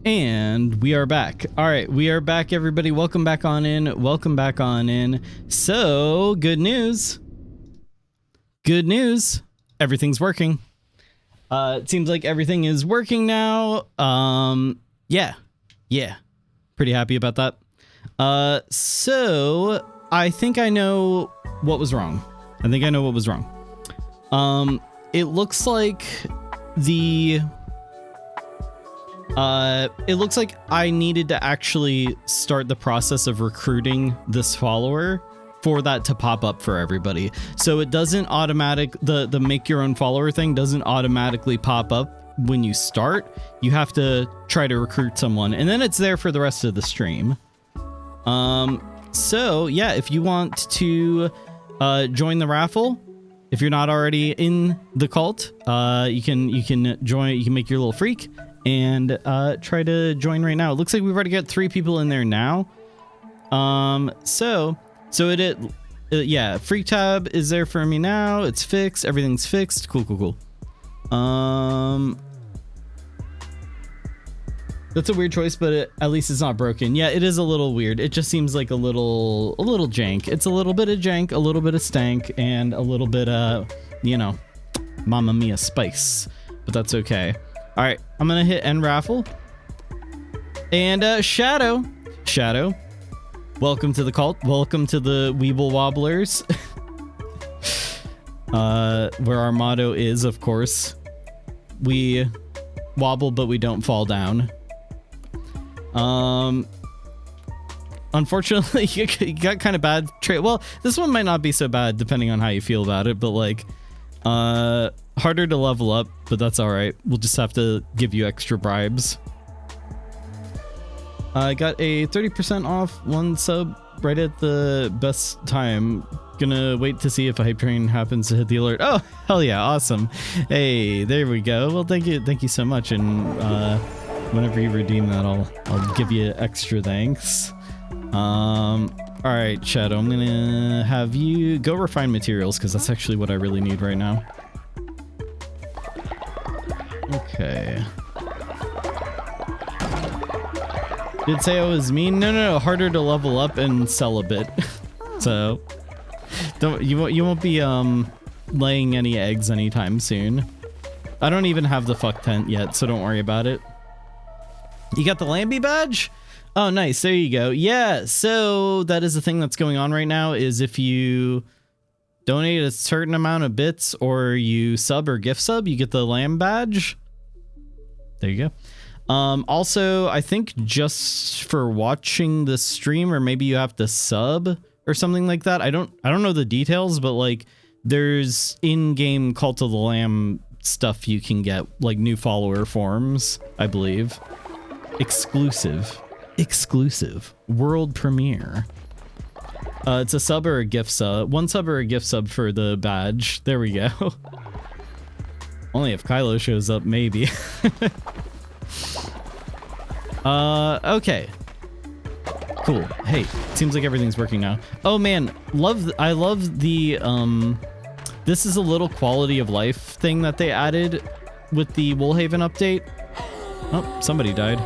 And we are back. All right, we are back, everybody. Welcome back on in. Welcome back on in. So, good news. Good news. Everything's working. It seems like everything is working now. Yeah. Pretty happy about that. So, I think I know what was wrong. It looks like it looks like I needed to actually start the process of recruiting this follower for that to pop up for everybody. So it doesn't the make your own follower thing doesn't automatically pop up when you start. You have to try to recruit someone, and then it's there for the rest of the stream. So yeah, if you want to join the raffle, if you're not already in the cult, you can join. You can make your little freak and try to join right now. It looks like we've already got 3 people in there now. Yeah, freak tab is there for me now. It's fixed. Everything's fixed. Cool. That's a weird choice, but at least it's not broken. Yeah, it is a little weird. It just seems like a little jank. It's a little bit of jank, a little bit of stank, and a little bit of, Mamma Mia spice. But that's okay. All right, I'm gonna hit end raffle. And Shadow, welcome to the cult. Welcome to the Weeble Wobblers. Where our motto is, of course, we wobble but we don't fall down. Unfortunately, you got kind of bad trade. Well, this one might not be so bad depending on how you feel about it, but like, harder to level up, but that's all right. We'll just have to give you extra bribes. I got a 30% off 1 sub right at the best time. Gonna wait to see if a hype train happens to hit the alert. Oh, hell yeah, awesome. Hey, there we go. Well, thank you so much. And whenever you redeem that, I'll give you extra thanks. All right, Shadow, I'm gonna have you go refine materials because that's actually what I really need right now. Okay. Did say I was mean? No, harder to level up and sell a bit. So you won't be laying any eggs anytime soon. I don't even have the fuck tent yet, so don't worry about it. You got the Lambie badge? Oh, nice. There you go. Yeah, so that is the thing that's going on right now is if you donate a certain amount of bits or you sub or gift sub, you get the lamb badge. There you go. Also, I think just for watching the stream, or maybe you have to sub or something like that. I don't know the details, but like there's in-game Cult of the Lamb stuff you can get, like new follower forms, I believe. Exclusive world premiere. It's a sub or a gift sub. 1 sub or a gift sub for the badge. There we go. Only if Kylo shows up, maybe. Okay. Cool. Hey, seems like everything's working now. Oh man, I love the this is a little quality of life thing that they added with the Woolhaven update. Oh, somebody died.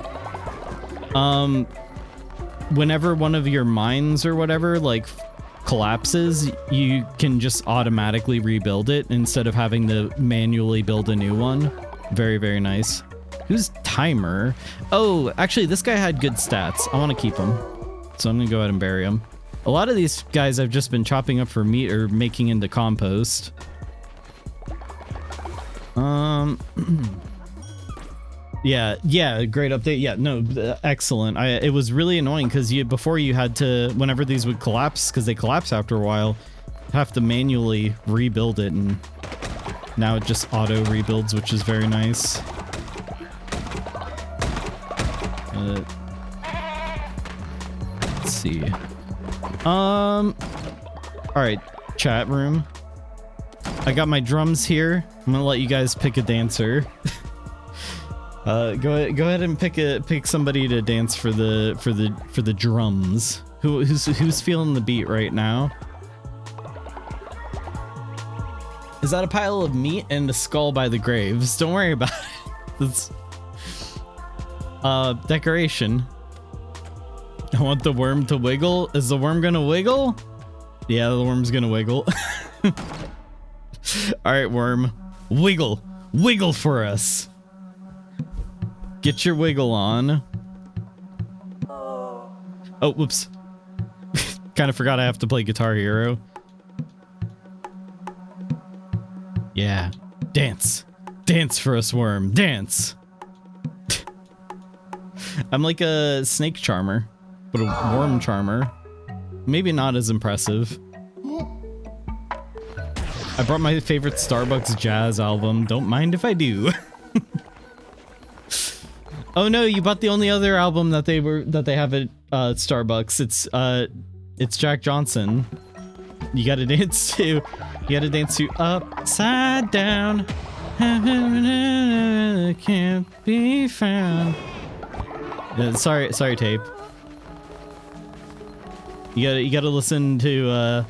Whenever one of your mines or whatever like collapses, you can just automatically rebuild it instead of having to manually build a new one. Very, very nice. Who's Timer? Oh, actually, this guy had good stats. I want to keep him, so I'm gonna go ahead and bury him. A lot of these guys I've just been chopping up for meat or making into compost. Yeah, great update. Yeah, no, excellent. It was really annoying because before you had to, whenever these would collapse, because they collapse after a while, have to manually rebuild it, and now it just auto rebuilds, which is very nice. Let's see. All right, chat room. I got my drums here. I'm gonna let you guys pick a dancer. Go ahead and pick somebody to dance for the drums. Who's feeling the beat right now? Is that a pile of meat and a skull by the graves? Don't worry about it. Decoration. I want the worm to wiggle. Is the worm gonna wiggle? Yeah, the worm's gonna wiggle. Alright, worm. Wiggle. Wiggle for us. Get your wiggle on. Oh, whoops. Kind of forgot I have to play Guitar Hero. Yeah. Dance. Dance for us, worm. Dance. I'm like a snake charmer, but a worm charmer. Maybe not as impressive. I brought my favorite Starbucks jazz album. Don't mind if I do. Oh no, you bought the only other album that they have at Starbucks. It's Jack Johnson. You gotta dance to Upside Down. Can't be found. Sorry, tape. You gotta listen to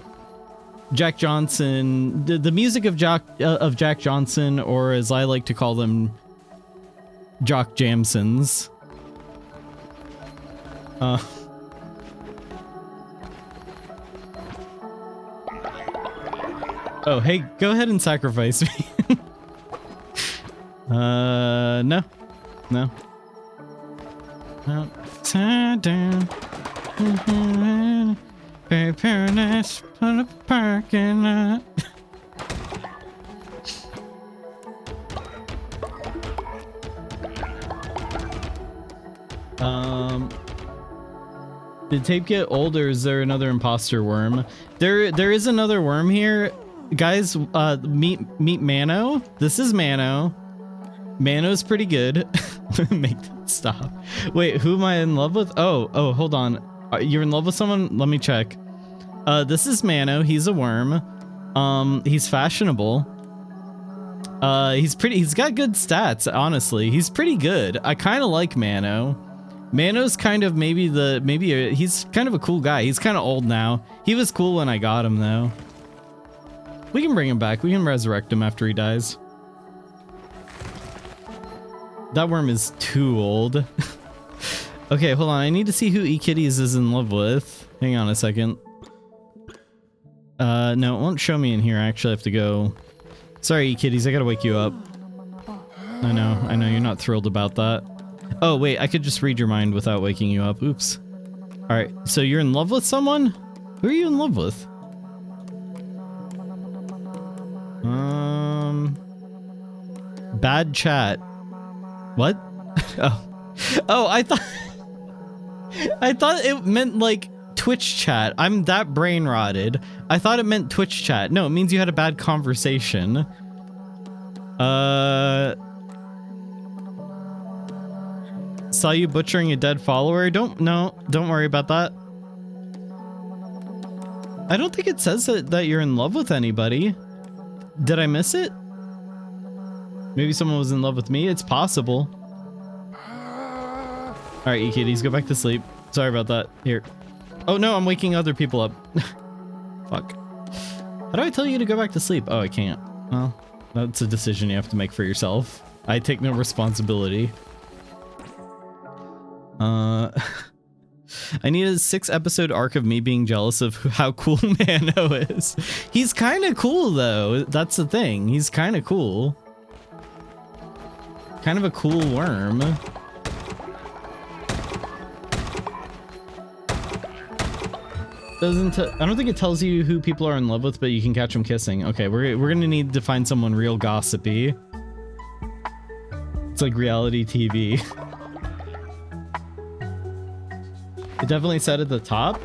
Jack Johnson, the music of Jack Johnson, or as I like to call them, Jock Jamsons. Oh, hey, go ahead and sacrifice me. No. Upside down. Paradise on a parking lot. Did tape get old, or is there another imposter worm? There is another worm here. Guys, meet Mano. This is Mano. Mano's pretty good. Make that stop. Wait, who am I in love with? Oh, hold on. You're in love with someone? Let me check. This is Mano. He's a worm. He's fashionable. He's got good stats, honestly. He's pretty good. I kind of like Mano. Mano's kind of he's kind of a cool guy. He's kind of old now. He was cool when I got him, though. We can bring him back. We can resurrect him after he dies. That worm is too old. Okay, hold on. I need to see who eKitties is in love with. Hang on a second. No, it won't show me in here. I actually have to go. Sorry, eKitties. I gotta wake you up. I know. You're not thrilled about that. Oh, wait. I could just read your mind without waking you up. Oops. Alright, so you're in love with someone? Who are you in love with? Bad chat. What? Oh, I thought it meant like Twitch chat. I'm that brain rotted. I thought it meant Twitch chat. No, it means you had a bad conversation. Saw you butchering a dead follower. Don't worry about that. I don't think it says that you're in love with anybody. Did I miss it? Maybe someone was in love with me. It's possible. All right, you kitties, go back to sleep. Sorry about that. Here. Oh no, I'm waking other people up. Fuck. How do I tell you to go back to sleep? Oh, I can't. Well, that's a decision you have to make for yourself. I take no responsibility. I need a 6-episode arc of me being jealous of how cool Mano is. He's kind of cool, though. That's the thing. He's kind of cool. Kind of a cool worm. I don't think it tells you who people are in love with, but you can catch them kissing. Okay, we're gonna need to find someone real gossipy. It's like reality TV. It definitely said at the top.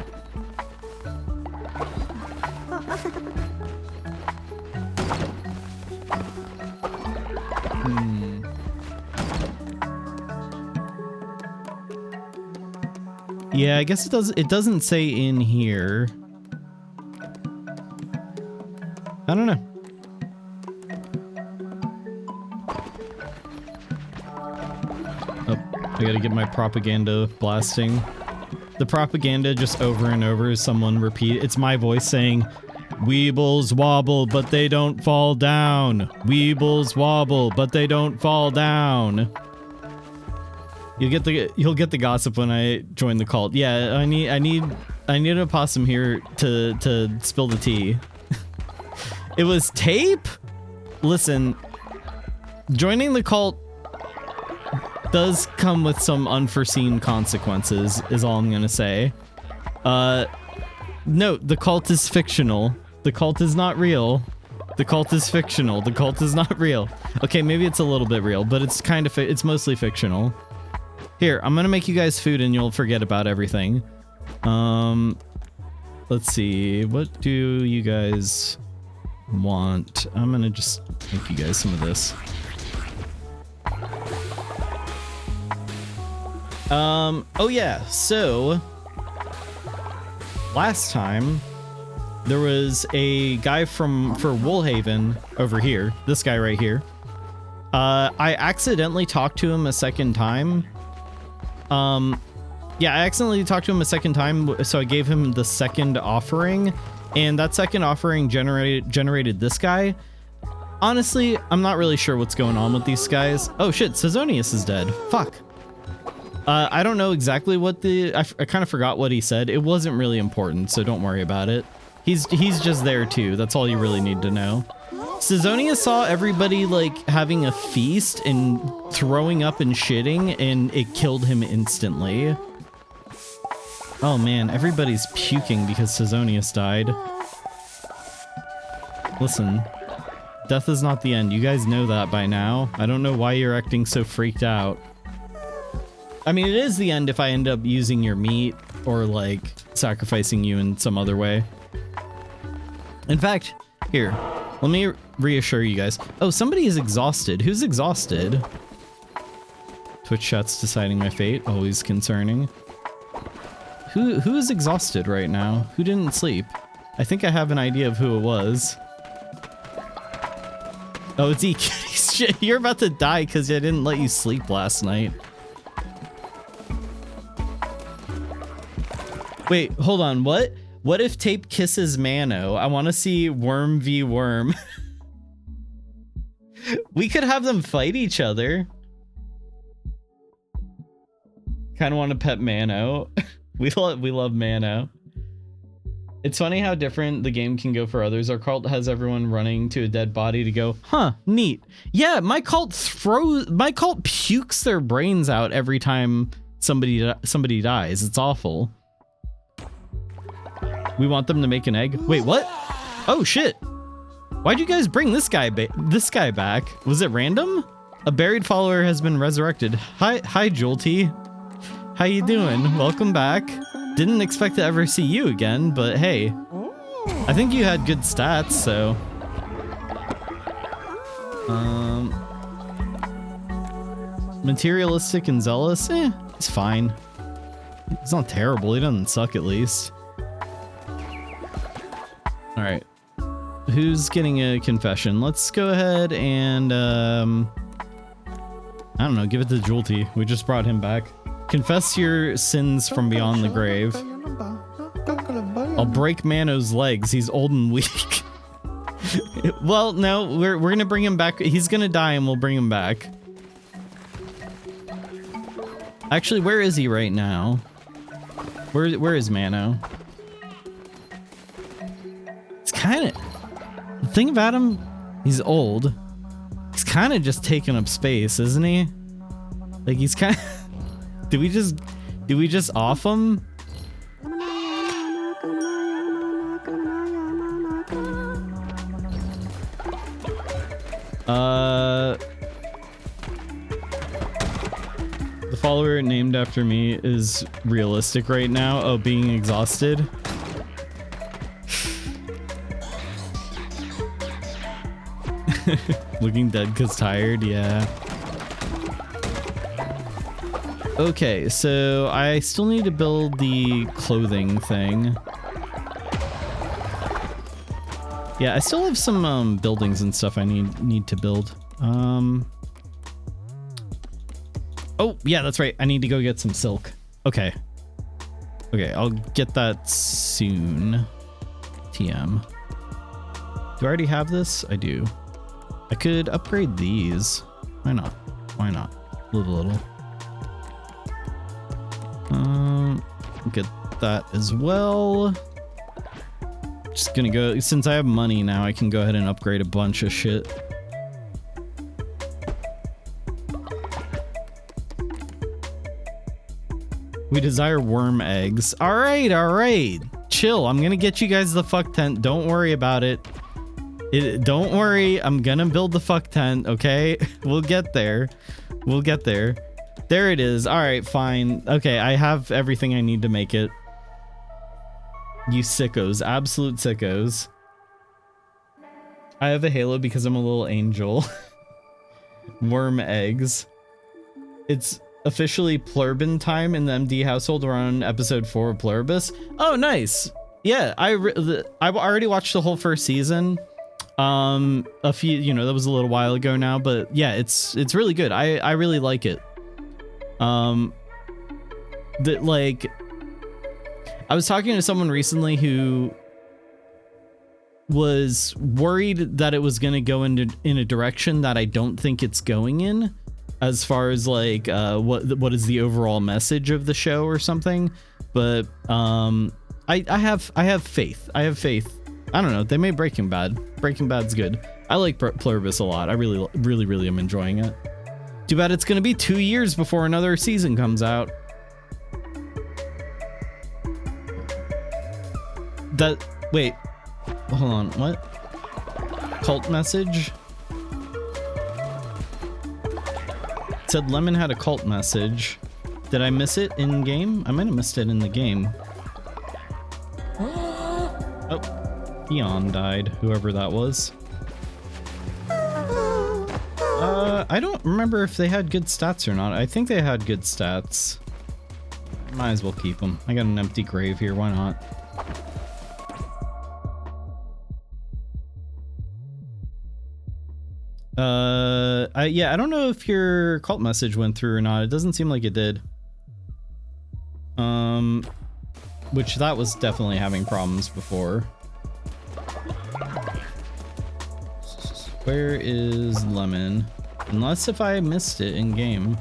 Yeah, I guess it doesn't say in here. I don't know. Oh, I gotta get my propaganda blasting. The propaganda just over and over is someone repeat. It's my voice saying, "Weebles wobble, but they don't fall down. Weebles wobble, but they don't fall down." You'll get the gossip when I join the cult. Yeah, I need a possum here to spill the tea. It was tape? Listen, joining the cult does come with some unforeseen consequences, is all I'm gonna say. No, the cult is fictional. The cult is not real. The cult is fictional. The cult is not real. Okay, maybe it's a little bit real, but it's kind of it's mostly fictional. Here, I'm gonna make you guys food and you'll forget about everything. Let's see. What do you guys want? I'm gonna just make you guys some of this. Oh yeah, so last time there was a guy for Woolhaven over here, this guy right here. I accidentally talked to him a second time. Yeah, I accidentally talked to him a second time, so I gave him the second offering, and that second offering generated this guy. Honestly, I'm not really sure what's going on with these guys. Oh shit, Cezonius is dead. Fuck. I don't know exactly what I kind of forgot what he said. It wasn't really important, so don't worry about it. He's just there too. That's all you really need to know. Cezonius saw everybody like having a feast and throwing up and shitting, and it killed him instantly. Oh man, everybody's puking because Cezonius died. Listen, death is not the end. You guys know that by now. I don't know why you're acting so freaked out. I mean, it is the end if I end up using your meat or like sacrificing you in some other way. In fact, here, let me reassure you guys. Oh, somebody is exhausted. Who's exhausted? Twitch chat's deciding my fate. Always concerning. Who is exhausted right now? Who didn't sleep? I think I have an idea of who it was. Oh, it's EQ. Shit, you're about to die because I didn't let you sleep last night. Wait, hold on. What? What if Tape kisses Mano? I want to see Worm v Worm. We could have them fight each other. Kind of want to pet Mano. We love Mano. It's funny how different the game can go for others. Our cult has everyone running to a dead body to go, huh, neat. Yeah, my cult pukes their brains out every time somebody dies. It's awful. We want them to make an egg. Wait, what? Oh shit. Why'd you guys bring this guy back? Was it random? A buried follower has been resurrected. Hi Jolty. How you doing? Welcome back. Didn't expect to ever see you again, but hey. I think you had good stats, so. Materialistic and zealous? It's fine. It's not terrible. He doesn't suck at least. All right, who's getting a confession? Let's go ahead and, I don't know, give it to Jolty. We just brought him back. Confess your sins from beyond the grave. I'll break Mano's legs. He's old and weak. Well, no, we're gonna bring him back. He's gonna die and we'll bring him back. Actually, where is he right now? Where is Mano? Kind of the thing about him, he's old. He's kind of just taking up space, isn't he? Like he's kind of do we just off him? The follower named after me is realistic right now. Oh, being exhausted. Looking dead because tired, yeah. Okay, so I still need to build the clothing thing. Yeah, I still have some buildings and stuff I need to build. Oh, yeah, that's right. I need to go get some silk. Okay. Okay, I'll get that soon. TM. Do I already have this? I do. I could upgrade these. Why not? Why not? A little. Get that as well. Just gonna go, since I have money now, I can go ahead and upgrade a bunch of shit. We desire worm eggs. All right. Chill. I'm gonna get you guys the fuck tent. Don't worry about it. Don't worry. I'm gonna build the fuck tent. Okay, we'll get there. We'll get there. There it is. All right, fine. Okay, I have everything I need to make it. You sickos, absolute sickos. I have a halo because I'm a little angel. Worm eggs. It's officially Plurban time in the MD household. We're on episode 4 of Pluribus. Oh, nice. Yeah, I've already watched the whole first season. A few, you know, that was a little while ago now, but yeah, it's really good. I really like it. Like, I was talking to someone recently who was worried that it was going to go in a direction that I don't think it's going in, as far as like what is the overall message of the show or something. But I have faith. I have faith. I don't know. They made Breaking Bad. Breaking Bad's good. I like Pluribus a lot. I really am enjoying it. Too bad it's going to be 2 years before another season comes out. Wait, hold on, what? Cult message? It said Lemon had a cult message. Did I miss it in game? I might have missed it in the game. Oh, Eon died, whoever that was. I don't remember if they had good stats or not. I think they had good stats. Might as well keep them. I got an empty grave here, why not? Yeah, I don't know if your cult message went through or not. It doesn't seem like it did. Which that was definitely having problems before. Where is Lemon? Unless if I missed it in game.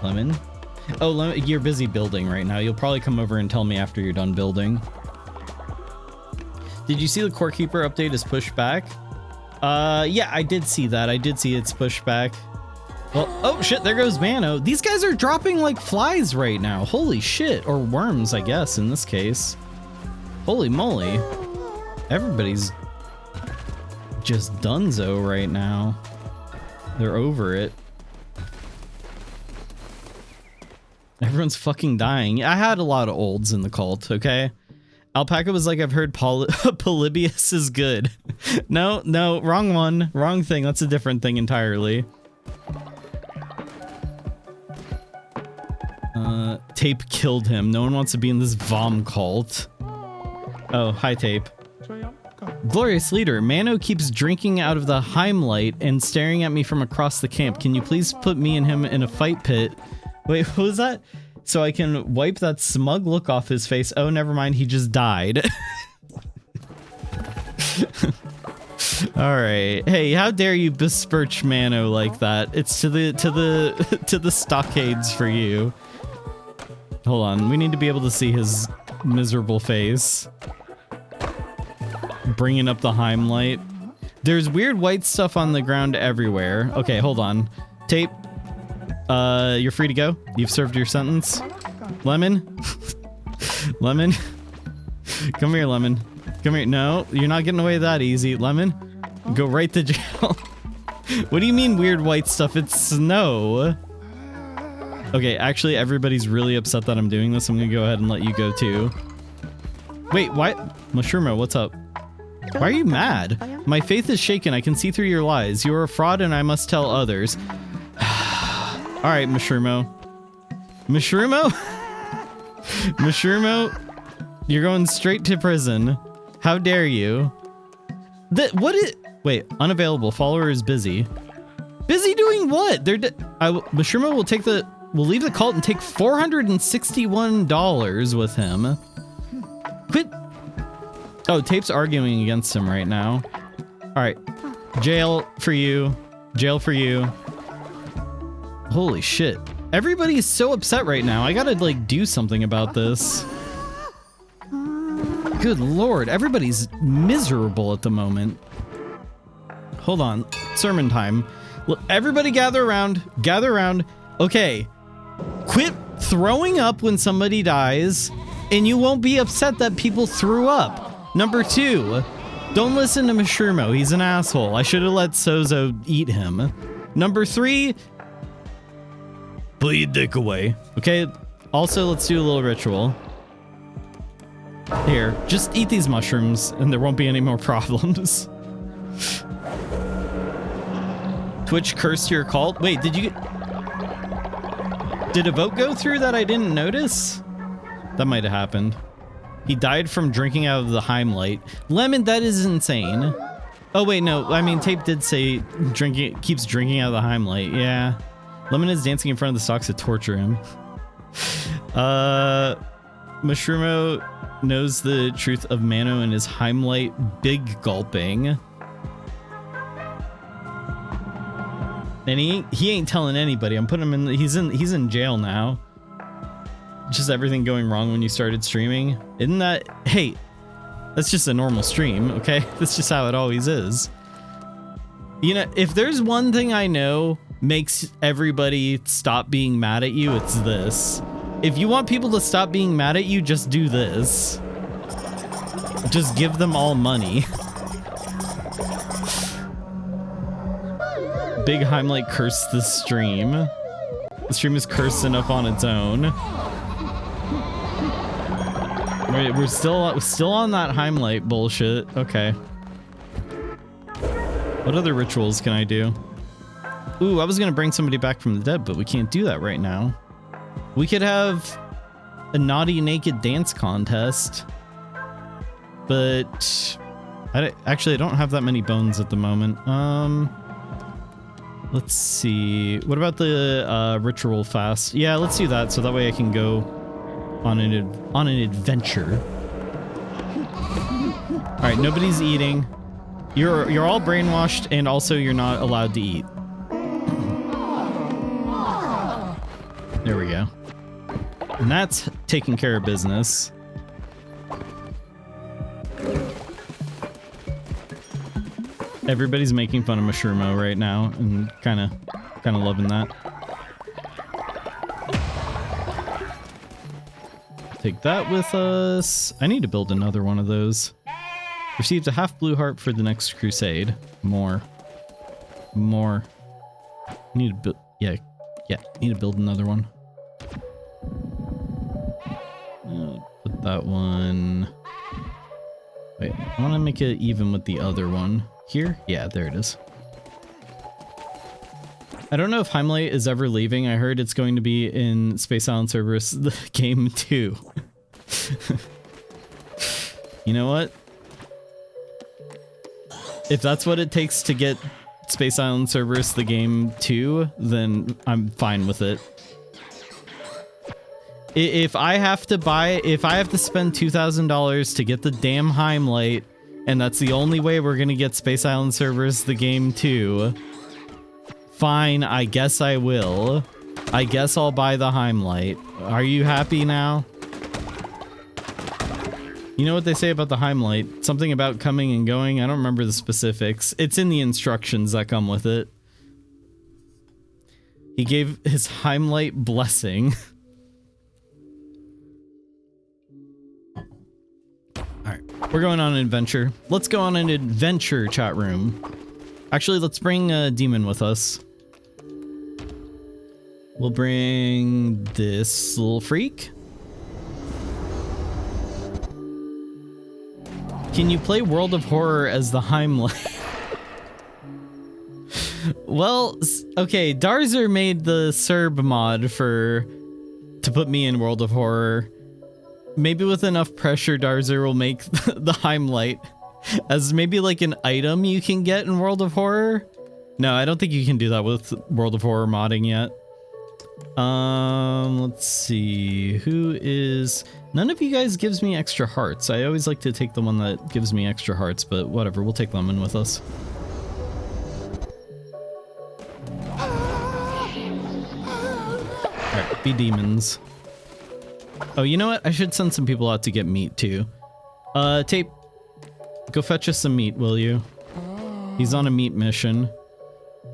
Lemon? Oh, Lemon, you're busy building right now. You'll probably come over and tell me after you're done building. Did you see the Core Keeper update is pushed back? Yeah, I did see that. I did see it's pushed back. Well, oh shit, there goes Mano. These guys are dropping like flies right now. Holy shit. Or worms, I guess, in this case. Holy moly. Everybody's just dunzo right now. They're over it. Everyone's fucking dying. I had a lot of olds in the cult, okay? Alpaca was like, I've heard Polybius is good. No, wrong one. Wrong thing. That's a different thing entirely. Tape killed him. No one wants to be in this Vom cult. Oh, hi, Tape. Glorious leader, Mano keeps drinking out of the Heimlight and staring at me from across the camp. Can you please put me and him in a fight pit? Wait, what was that? So I can wipe that smug look off his face. Oh, never mind. He just died. All right. Hey, how dare you besmirch Mano like that? It's to the stockades for you. Hold on. We need to be able to see his miserable face. Bringing up the Heimlight. There's weird white stuff on the ground everywhere. Okay, hold on. Tape. You're free to go. You've served your sentence. Lemon. Lemon. Come here, Lemon. Come here. No, you're not getting away that easy. Lemon, go right to jail. What do you mean weird white stuff? It's snow. Okay, actually, everybody's really upset that I'm doing this. I'm gonna go ahead and let you go too. Wait, why? Mushroomo, what's up? Why are you mad? My faith is shaken. I can see through your lies. You are a fraud and I must tell others. All right, Mushroomo. Mushroomo? Mushroomo, you're going straight to prison. How dare you? Wait, unavailable. Follower is busy. Busy doing what? Mushroomo will leave the cult and take $461 with him. Quit. Oh, Tape's arguing against him right now. All right, jail for you. Jail for you. Holy shit. Everybody's so upset right now. I gotta, like, do something about this. Good lord, everybody's miserable at the moment. Hold on, sermon time. Look, everybody gather around, gather around. Okay, quit throwing up when somebody dies, and you won't be upset that people threw up. Number 2, don't listen to Mashrumo, he's an asshole. I should have let Sozo eat him. Number 3, put your dick away. Okay, also let's do a little ritual. Here, just eat these mushrooms and there won't be any more problems. Twitch cursed your cult? Wait, did a vote go through that I didn't notice? That might have happened. He died from drinking out of the Heimlight. Lemon, that is insane. Oh wait, no, I mean Tape did say keeps drinking out of the Heimlight. Yeah. Lemon is dancing in front of the stocks to torture him. Mashrumo knows the truth of Mano and his Heimlight big gulping. And he ain't telling anybody. I'm putting him in, he's in jail now. Just everything going wrong when you started streaming. Isn't that, hey, that's just a normal stream, okay? That's just how it always is. You know, if there's one thing I know makes everybody stop being mad at you, it's this. If you want people to stop being mad at you, just do this. Just give them all money. Big Heimlight cursed the stream. The stream is cursed enough on its own. Wait, we're still on that Heimlight bullshit. Okay. What other rituals can I do? Ooh, I was gonna bring somebody back from the dead, but we can't do that right now. We could have a naughty naked dance contest, but actually I don't have that many bones at the moment. Let's see. What about the ritual fast? Yeah, let's do that so that way I can go on an adventure. All right, nobody's eating. You're all brainwashed, and also you're not allowed to eat. There we go. And that's taking care of business. Everybody's making fun of Mashrumo right now and kind of loving that. Take that with us. I need to build another one of those. Received a half blue heart for the next crusade. More. Need to build. Yeah. Need to build another one. Put that one. Wait, I want to make it even with the other one. Here? Yeah, there it is. I don't know if Heimlight is ever leaving. I heard it's going to be in Space Island Cerberus the game 2. You know what? If that's what it takes to get Space Island Cerberus the game 2, then I'm fine with it. If I have to spend $2,000 to get the damn Heimlight, and that's the only way we're gonna get Space Island Cerberus the game 2, fine, I guess I will. I guess I'll buy the Heimlight. Are you happy now? You know what they say about the Heimlight? Something about coming and going. I don't remember the specifics. It's in the instructions that come with it. He gave his Heimlight blessing. Alright, we're going on an adventure. Let's go on an adventure, chat room. Actually, let's bring a demon with us. We'll bring this little freak. Can you play World of Horror as the Heimlight? Well, okay, Darzer made the Serb mod to put me in World of Horror. Maybe with enough pressure, Darzer will make the Heimlight as maybe like an item you can get in World of Horror. No, I don't think you can do that with World of Horror modding yet. Let's see. Who is... None of you guys gives me extra hearts. I always like to take the one that gives me extra hearts, but whatever. We'll take Lemon with us. Be demons. Oh, you know what? I should send some people out to get meat too. Tape, go fetch us some meat, will you? He's on a meat mission.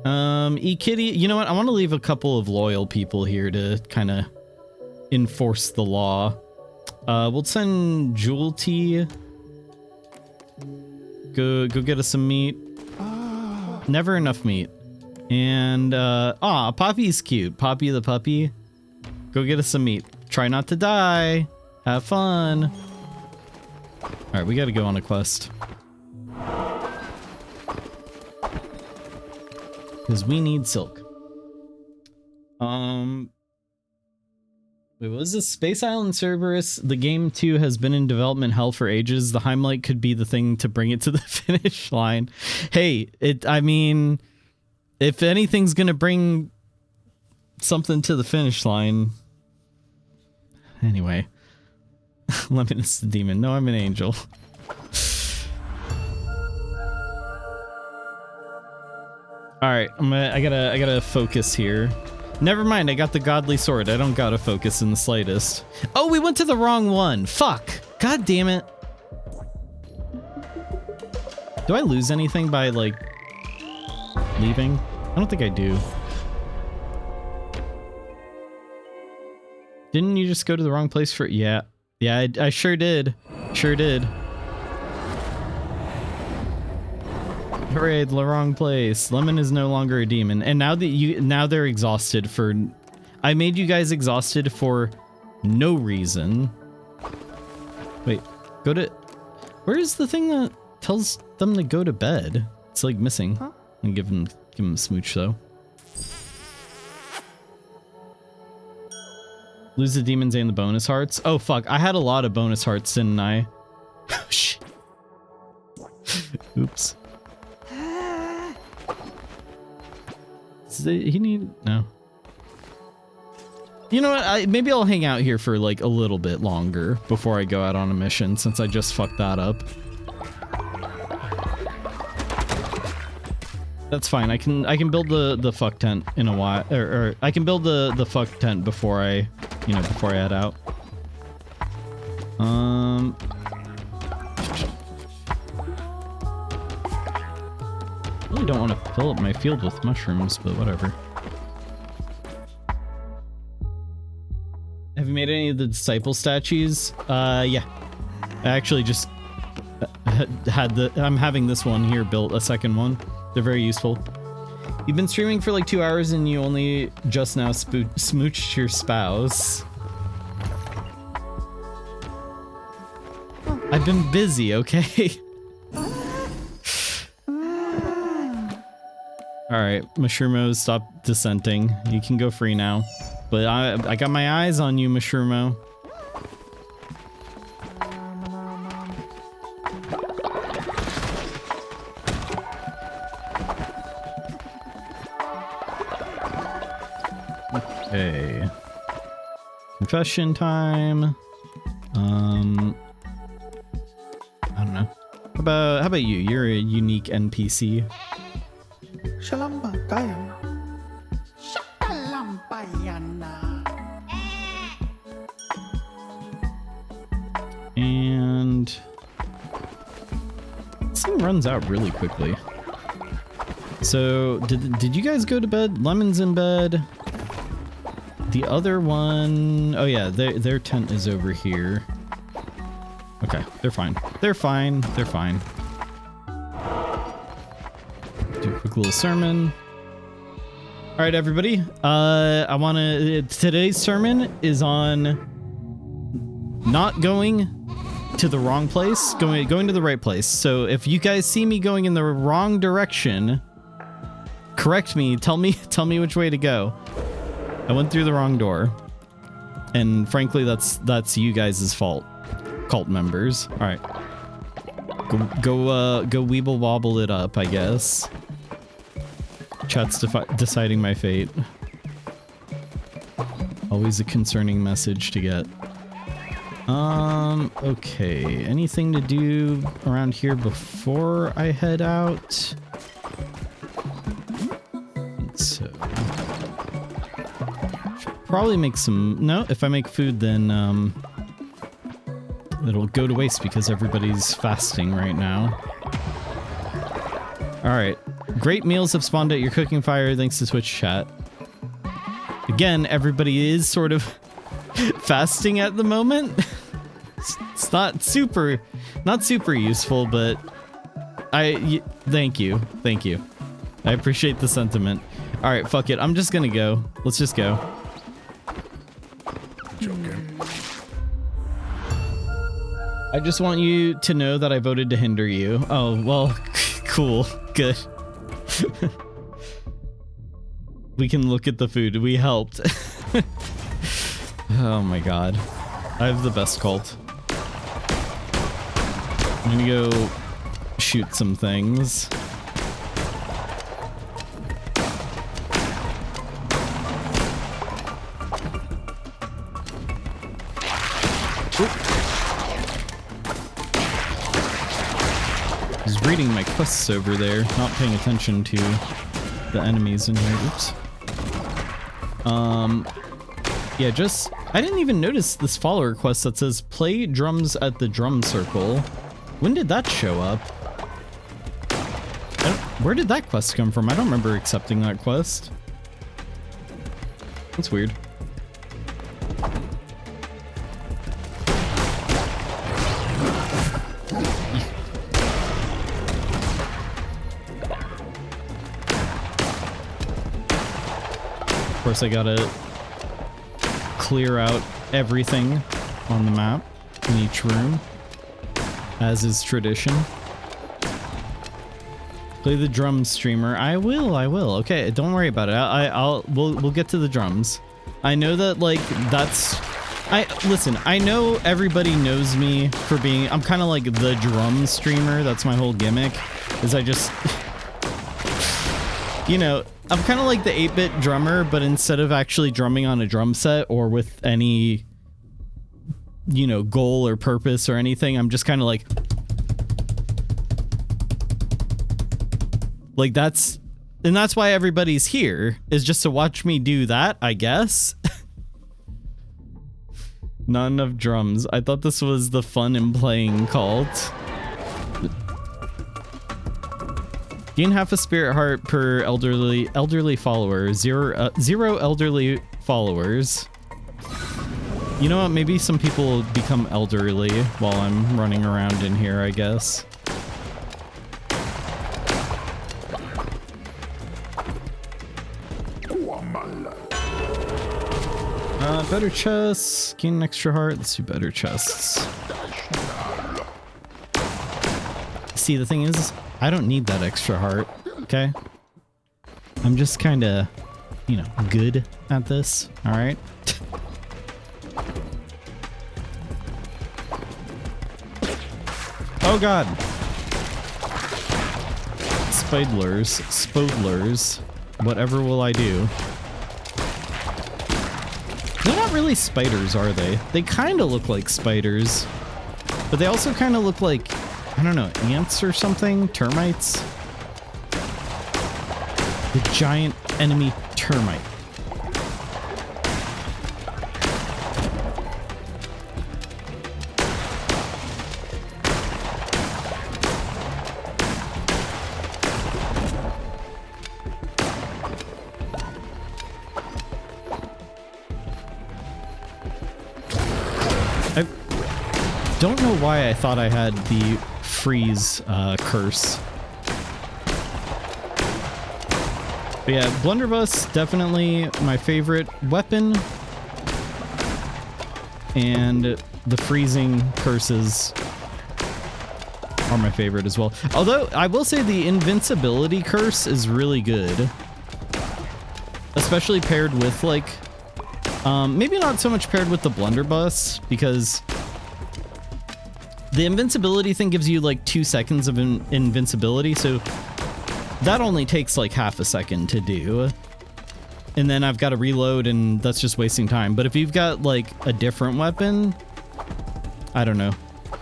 E-Kitty, you know what? I want to leave a couple of loyal people here to kind of enforce the law. We'll send Jewel Tea. Go get us some meat. Never enough meat. And, Poppy's cute. Poppy the puppy. Go get us some meat. Try not to die. Have fun. Alright, we gotta go on a quest. Because we need silk. Wait, what was this? Space Island Cerberus. The game 2 has been in development hell for ages. The Heimlich could be the thing to bring it to the finish line. Hey, I mean, if anything's gonna bring something to the finish line. Anyway. Lemon's the demon. No, I'm an angel. Alright, I gotta focus here. Never mind, I got the godly sword. I don't gotta focus in the slightest. Oh, we went to the wrong one. Fuck. God damn it. Do I lose anything by, like, leaving? I don't think I do. Didn't you just go to the wrong place for... Yeah. Yeah, I sure did. Sure did. Hooray, the wrong place. Lemon is no longer a demon. And now they're exhausted for... I made you guys exhausted for no reason. Wait, go to... Where's the thing that tells them to go to bed? It's like missing. Huh? And give him a smooch though. Lose the demons and the bonus hearts. Oh fuck, I had a lot of bonus hearts, didn't I? Oh shit. Oops. He need... No. You know what? Maybe I'll hang out here for like a little bit longer before I go out on a mission, since I just fucked that up. That's fine. I can build the fuck tent in a while, or I can build the fuck tent before I, before I head out. Really don't want to fill up my field with mushrooms, but whatever. Have you made any of the disciple statues? Yeah. I actually just I'm having this one here built, a second one. They're very useful. You've been streaming for like 2 hours and you only just now smooched your spouse. I've been busy, okay? Alright, Mushroomo, stop dissenting. You can go free now. But I got my eyes on you, Mushroomo. Okay. Confession time. I don't know. How about you? You're a unique NPC. And this thing runs out really quickly. So did you guys go to bed? Lemon's in bed. The other one, oh yeah, their tent is over here. Okay, they're fine. They're fine. They're fine. Do a quick little sermon. All right, everybody. Today's sermon is on not going to the wrong place, going to the right place. So if you guys see me going in the wrong direction, correct me. Tell me which way to go. I went through the wrong door, and frankly, that's you guys' fault, cult members. All right, go weeble wobble it up, I guess. Chat's deciding my fate. Always a concerning message to get. Okay, anything to do around here before I head out? I think so. probably make some... No, if I make food, then it'll go to waste because everybody's fasting right now. Alright. Great meals have spawned at your cooking fire thanks to Twitch chat. Again, everybody is sort of fasting at the moment. It's not super useful, but thank you. Thank you. I appreciate the sentiment. All right, fuck it. I'm just gonna go. Let's just go. Joking. I just want you to know that I voted to hinder you. Oh, well, cool. Good. We can look at the food. We helped. Oh my god. I have the best cult. I'm gonna go shoot some things. I was reading my quests over there, not paying attention to the enemies in here. Oops. Yeah, I didn't even notice this follower quest that says play drums at the drum circle. When did that show up? Where did that quest come from? I don't remember accepting that quest. That's weird. Of course, I gotta clear out everything on the map in each room, as is tradition. Play the drum streamer. I will. Okay, don't worry about it. We'll get to the drums. I know that, like, listen, I know everybody knows me for being, I'm kind of like the drum streamer. That's my whole gimmick, is I just, you know, I'm kind of like the 8-bit drummer, but instead of actually drumming on a drum set or with any, you know, goal or purpose or anything, I'm just kind of like that's why everybody's here, is just to watch me do that, I guess. None of drums. I thought this was the fun in playing cult. Gain half a spirit heart per elderly follower. Zero elderly followers. You know what? Maybe some people become elderly while I'm running around in here, I guess. Better chests. Gain an extra heart. Let's do better chests. See, the thing is, I don't need that extra heart, okay? I'm just kind of, you know, good at this, all right? Oh god! Spodlers, whatever will I do? They're not really spiders, are they? They kind of look like spiders, but they also kind of look like, I don't know, ants or something? Termites? The giant enemy termite. Don't know why I thought I had the freeze curse. But yeah, blunderbuss, definitely my favorite weapon. And the freezing curses are my favorite as well. Although, I will say the invincibility curse is really good. Especially paired with, like, maybe not so much paired with the blunderbuss, because the invincibility thing gives you like 2 seconds of invincibility, so that only takes like half a second to do. And then I've got to reload, and that's just wasting time. But if you've got like a different weapon, I don't know,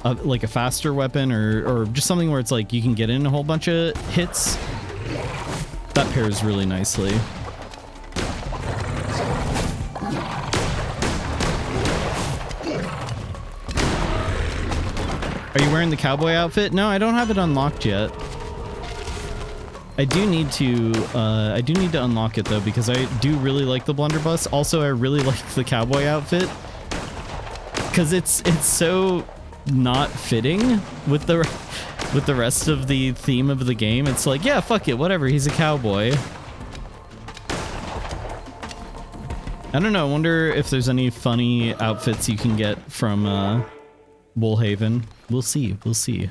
like a faster weapon or just something where it's like you can get in a whole bunch of hits, that pairs really nicely. Are you wearing the cowboy outfit? No, I don't have it unlocked yet. I do need to unlock it though, because I do really like the blunderbuss. Also, I really like the cowboy outfit because it's so not fitting with the rest of the theme of the game. It's like, yeah, fuck it, whatever. He's a cowboy. I don't know. I wonder if there's any funny outfits you can get from Woolhaven. We'll see. We'll see.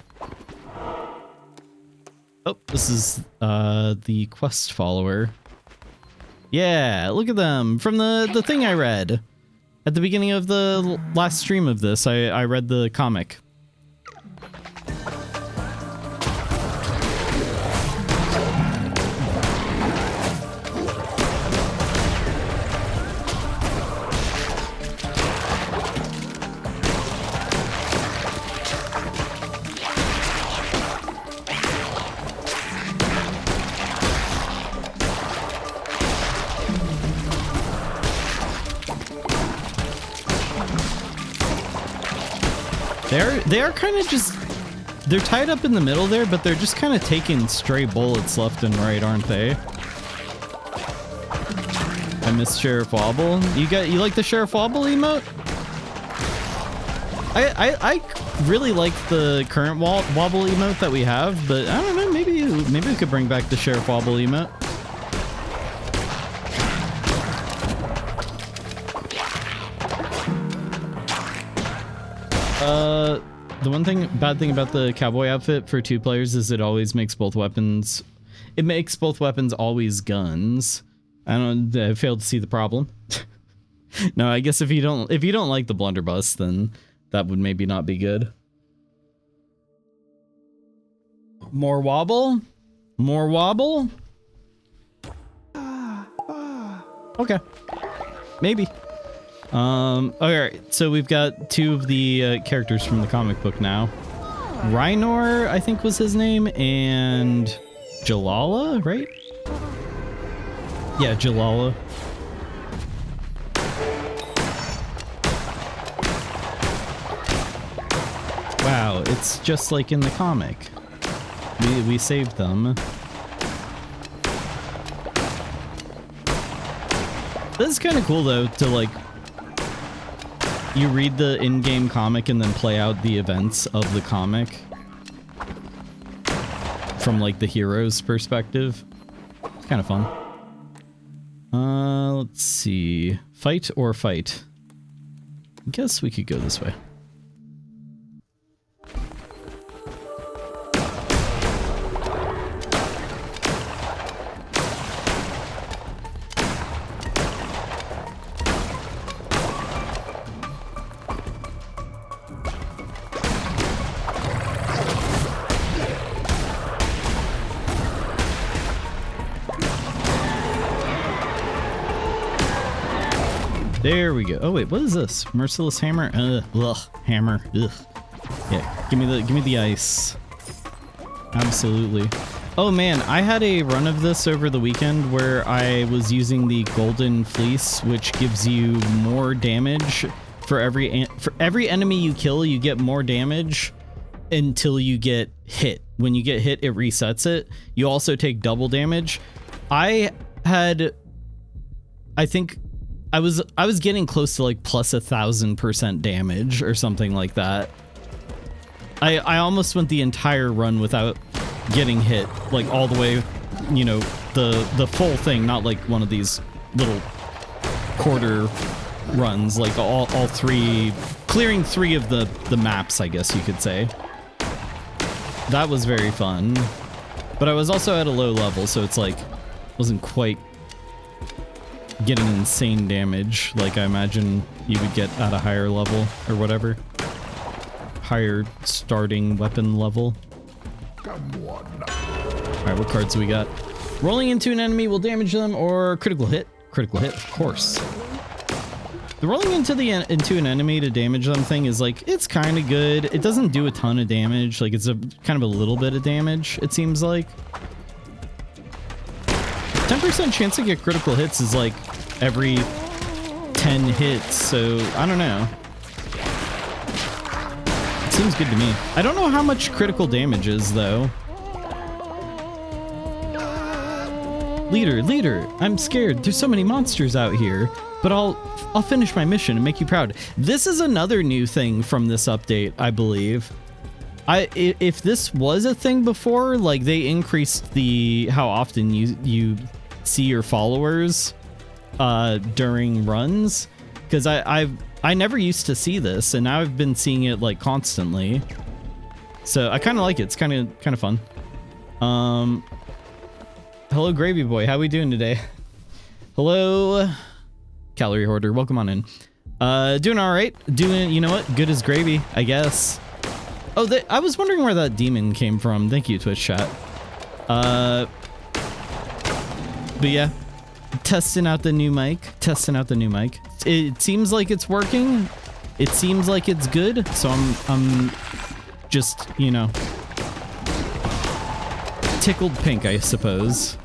Oh, this is the quest follower. Yeah, look at them from the thing I read at the beginning of the last stream of this. I read the comic. They are kind of just, they're tied up in the middle there, but they're just kind of taking stray bullets left and right, aren't they? I miss Sheriff Wobble. You like the Sheriff Wobble emote? I really like the current Wobble emote that we have, but I don't know, maybe we could bring back the Sheriff Wobble emote. The bad thing about the cowboy outfit for 2 players is it always makes both weapons. It makes both weapons always guns. I failed to see the problem. No, I guess if you don't like the blunderbuss, then that would maybe not be good. More wobble? More wobble? Okay. Maybe. Okay, so we've got 2 of the characters from the comic book now. Rhinor, I think was his name, and Jalala, right? Yeah, Jalala. Wow, it's just like in the comic. We saved them. This is kind of cool though, to like, you read the in-game comic and then play out the events of the comic from like the hero's perspective. It's kind of fun. Let's see. Fight or fight? I guess we could go this way. There we go. Oh wait, what is this? Merciless hammer? Ugh, hammer. Ugh. Yeah, give me the ice. Absolutely. Oh man, I had a run of this over the weekend where I was using the golden fleece, which gives you more damage for every enemy you kill. You get more damage until you get hit. When you get hit, it resets it. You also take double damage. I think I was getting close to like plus 1,000% damage or something like that. I almost went the entire run without getting hit, like all the way, you know, the full thing, not like one of these little quarter runs, like all 3, clearing 3 of the maps, I guess you could say. That was very fun, but I was also at a low level, so it's like wasn't quite getting insane damage like I imagine you would get at a higher level or whatever. Higher starting weapon level. Come on. Alright, what cards do we got? Rolling into an enemy will damage them, or critical hit. Critical hit, of course. The rolling into an enemy to damage them thing is like, it's kind of good. It doesn't do a ton of damage. Like, it's a kind of a little bit of damage, it seems like. 10% chance to get critical hits is like every 10 hits, so I don't know. Seems good to me. I don't know how much critical damage is, though. Leader, I'm scared. There's so many monsters out here, but I'll finish my mission and make you proud. This is another new thing from this update, I believe. If this was a thing before, like they increased how often you see your followers during runs, because I never used to see this, and now I've been seeing it like constantly. So I kind of like it. It's kind of fun. Hello, Gravy Boy. How we doing today? Hello, Calorie Hoarder. Welcome on in. Doing all right. Doing, you know what? Good as gravy, I guess. Oh, I was wondering where that demon came from. Thank you, Twitch chat. But yeah, testing out the new mic. It seems like it's working. It seems like it's good. So I'm just, you know, tickled pink, I suppose.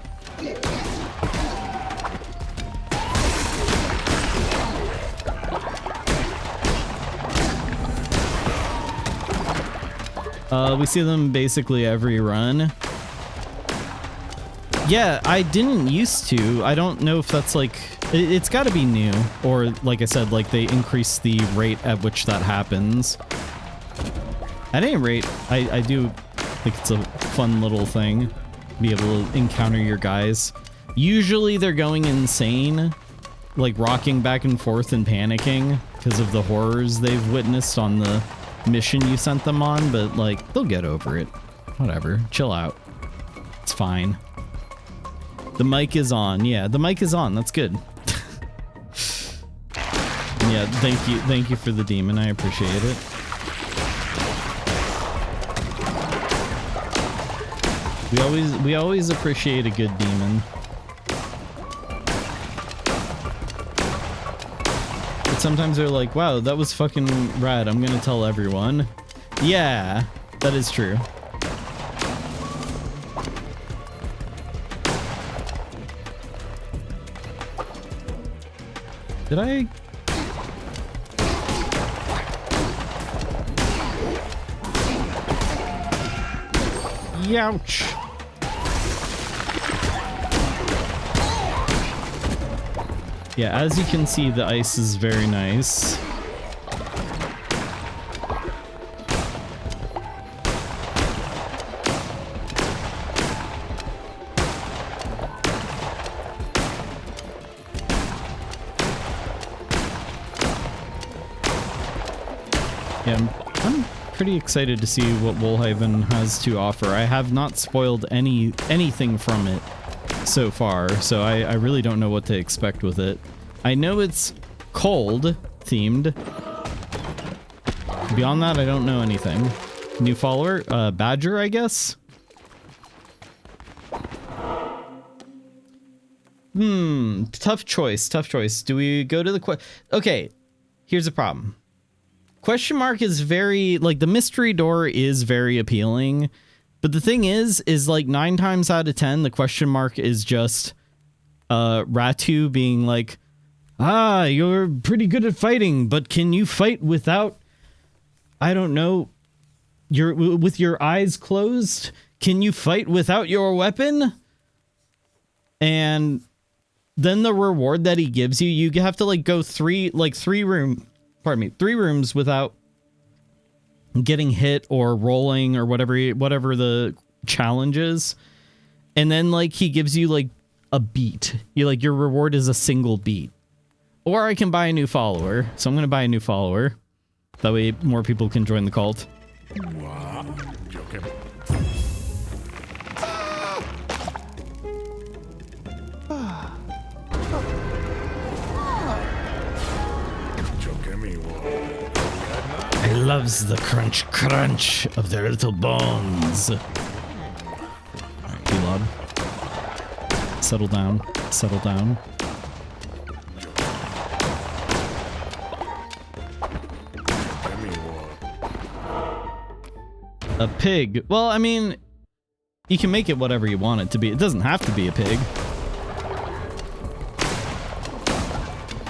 We see them basically every run. Yeah, I didn't used to. I don't know if that's like... It's got to be new. Or, like I said, like they increase the rate at which that happens. At any rate, I do think it's a fun little thing. Be able to encounter your guys. Usually they're going insane. Like rocking back and forth and panicking because of the horrors they've witnessed on the mission you sent them on, but like they'll get over it. Whatever, chill out. It's fine. The mic is on. Yeah, the mic is on. That's good. Yeah, thank you for the demon. I appreciate it. We always appreciate a good demon. Sometimes they're like, wow, that was fucking rad. I'm gonna tell everyone. Yeah, that is true. Did I? Youch. Yeah, as you can see, the ice is very nice. Yeah, I'm pretty excited to see what Woolhaven has to offer. I have not spoiled anything from it so far, so I really don't know what to expect with it. I know it's cold themed. Beyond that, I don't know anything. New follower, Badger, I guess. Tough choice. Do we go to the okay, here's the problem. Question mark is very, like, the mystery door is very appealing. But the thing is like 9 times out of 10, the question mark is just Ratu being like, ah, you're pretty good at fighting, but can you fight without, I don't know, with your eyes closed? Can you fight without your weapon? And then the reward that he gives you, you have to like go three rooms without getting hit or rolling or whatever the challenge is. And then like he gives you like a beat. Your reward is a single beat. Or I can buy a new follower. So I'm going to buy a new follower. That way more people can join the cult. He loves the crunch of their little bones. Alright, G-Log. Settle down. A pig. Well, I mean, you can make it whatever you want it to be. It doesn't have to be a pig.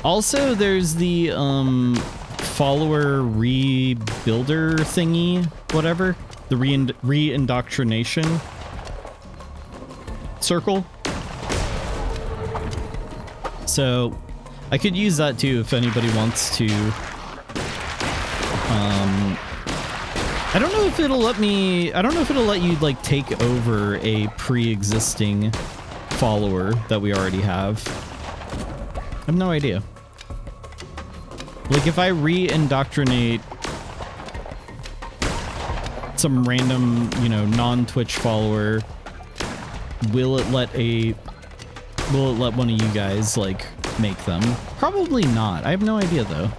Also, there's the follower rebuilder thingy, whatever. The re-indoctrination circle. So I could use that too if anybody wants to. I don't know if it'll let me, I don't know if it'll let you like take over a pre-existing follower that we already have. I have no idea. Like if I re-indoctrinate some random, you know, non-Twitch follower, will it let one of you guys like make them? Probably not. I have no idea though.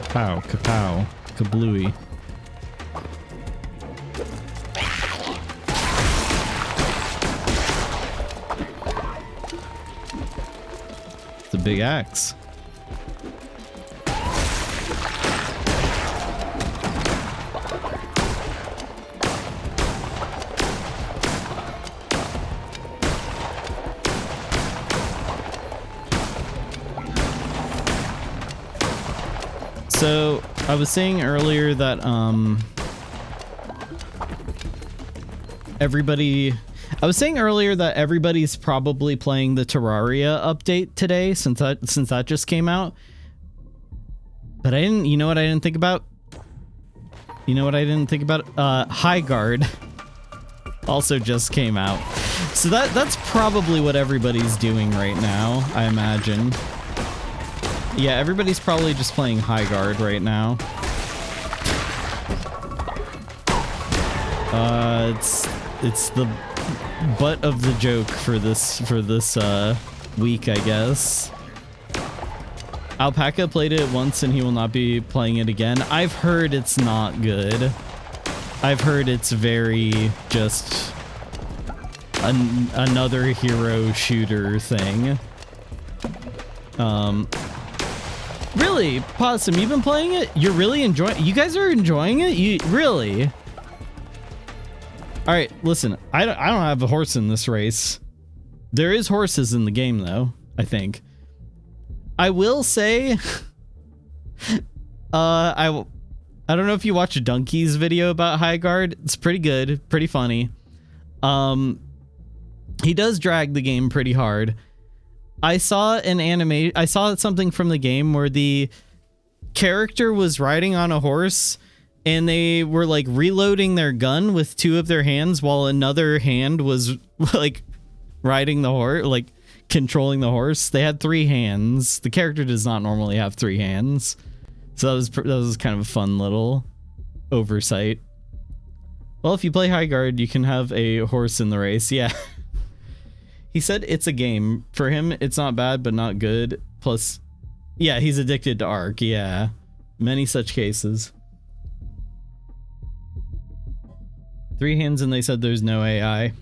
Pow, kapow, kablooey. It's a big axe. So I was saying earlier that everybody's probably playing the Terraria update today since that just came out. But you know what I didn't think about? High Guard also just came out. So that's probably what everybody's doing right now, I imagine. Yeah, everybody's probably just playing High Guard right now. It's the butt of the joke for this week, I guess. Alpaca played it once and he will not be playing it again. I've heard it's not good. I've heard it's very just another hero shooter thing. Really, Possum, you've been playing it? You're really enjoying? You guys are enjoying it? You really? All right, listen. I don't have a horse in this race. There is horses in the game, though. I think. I will say, I don't know if you watched Donkey's video about High Guard. It's pretty good, pretty funny. He does drag the game pretty hard. I saw something from the game where the character was riding on a horse and they were like reloading their gun with two of their hands while another hand was like riding the horse, like controlling the horse. They had three hands. The character does not normally have three hands. So that was kind of a fun little oversight. Well, if you play High Guard, you can have a horse in the race. Yeah. He said it's a game. For him, it's not bad, but not good. Plus, yeah, he's addicted to Ark. Yeah. Many such cases. Three hands and they said there's no AI.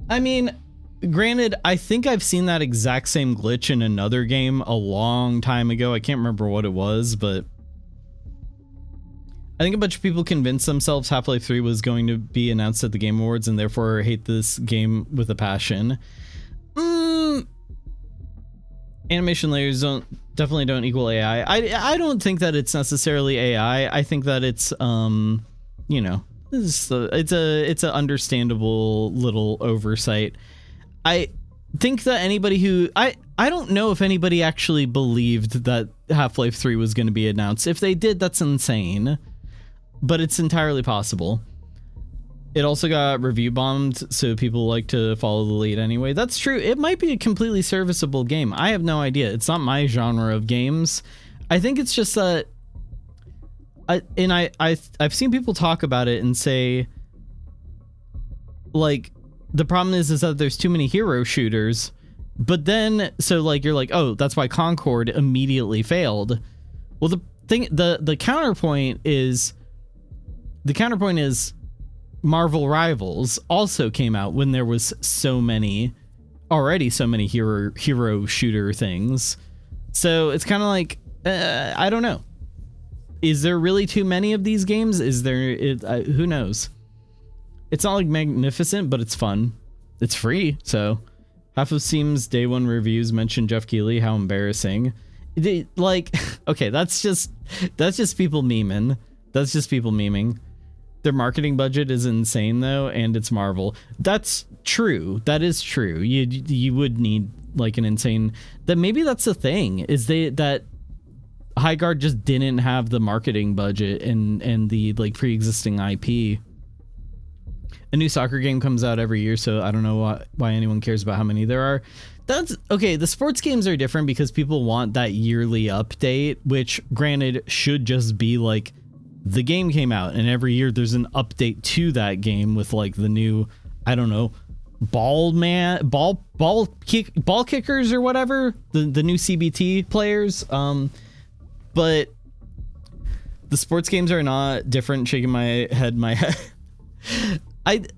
I mean, granted, I think I've seen that exact same glitch in another game a long time ago. I can't remember what it was, but I think a bunch of people convinced themselves Half-Life 3 was going to be announced at the Game Awards and therefore hate this game with a passion. Animation layers definitely don't equal AI. I don't think that it's necessarily AI. I think that it's you know, it's an understandable little oversight. I think that anybody who I don't know if anybody actually believed that Half-Life 3 was going to be announced. If they did, that's insane. But it's entirely possible. It also got review bombed, so people like to follow the lead anyway. That's true. It might be a completely serviceable game. I have no idea. It's not my genre of games. I think it's just that I've seen people talk about it and say, like, the problem is that there's too many hero shooters. But then, so like, you're like, oh, that's why Concord immediately failed. Well, the counterpoint is Marvel Rivals also came out when there was so many hero shooter things. So it's kind of like, I don't know. Is there really too many of these games? Is there? Who knows? It's not like magnificent, but it's fun. It's free, so Half of Steam's day one reviews mention Jeff Keighley. How embarrassing. Like, okay, that's just people memeing. That's just people memeing. Their marketing budget is insane though, and it's Marvel. That's true. That is true. You would need like an insane. That maybe that's the thing is that Highguard just didn't have the marketing budget and the like pre-existing IP. A new soccer game comes out every year, so I don't know why anyone cares about how many there are. That's okay. The sports games are different because people want that yearly update, which granted should just be like the game came out and every year there's an update to that game with like the new, I don't know, ball kickers or whatever, the new CBT players. But the sports games are not different. Shaking my head. I kind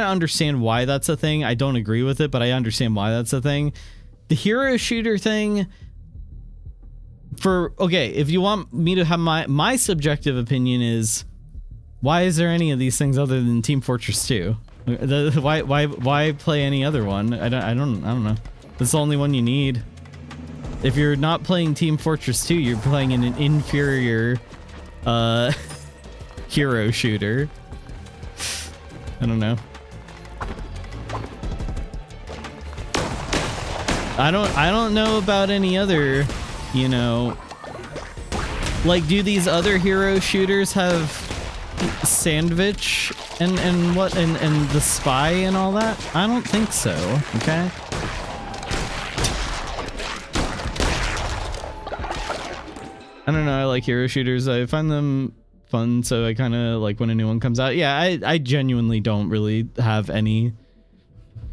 of understand why that's a thing. I don't agree with it, but I understand why that's a thing. The hero shooter thing, if you want me to have my subjective opinion is, why is there any of these things other than Team Fortress 2? Why play any other one? I don't know. That's the only one you need. If you're not playing Team Fortress 2, you're playing in an inferior hero shooter. I don't know. I don't know about any other, you know, like, do these other hero shooters have Sandwich and the Spy and all that? I don't think so. Okay. I don't know. I like hero shooters. I find them fun, so I kind of like when a new one comes out. Yeah, I genuinely don't really have any.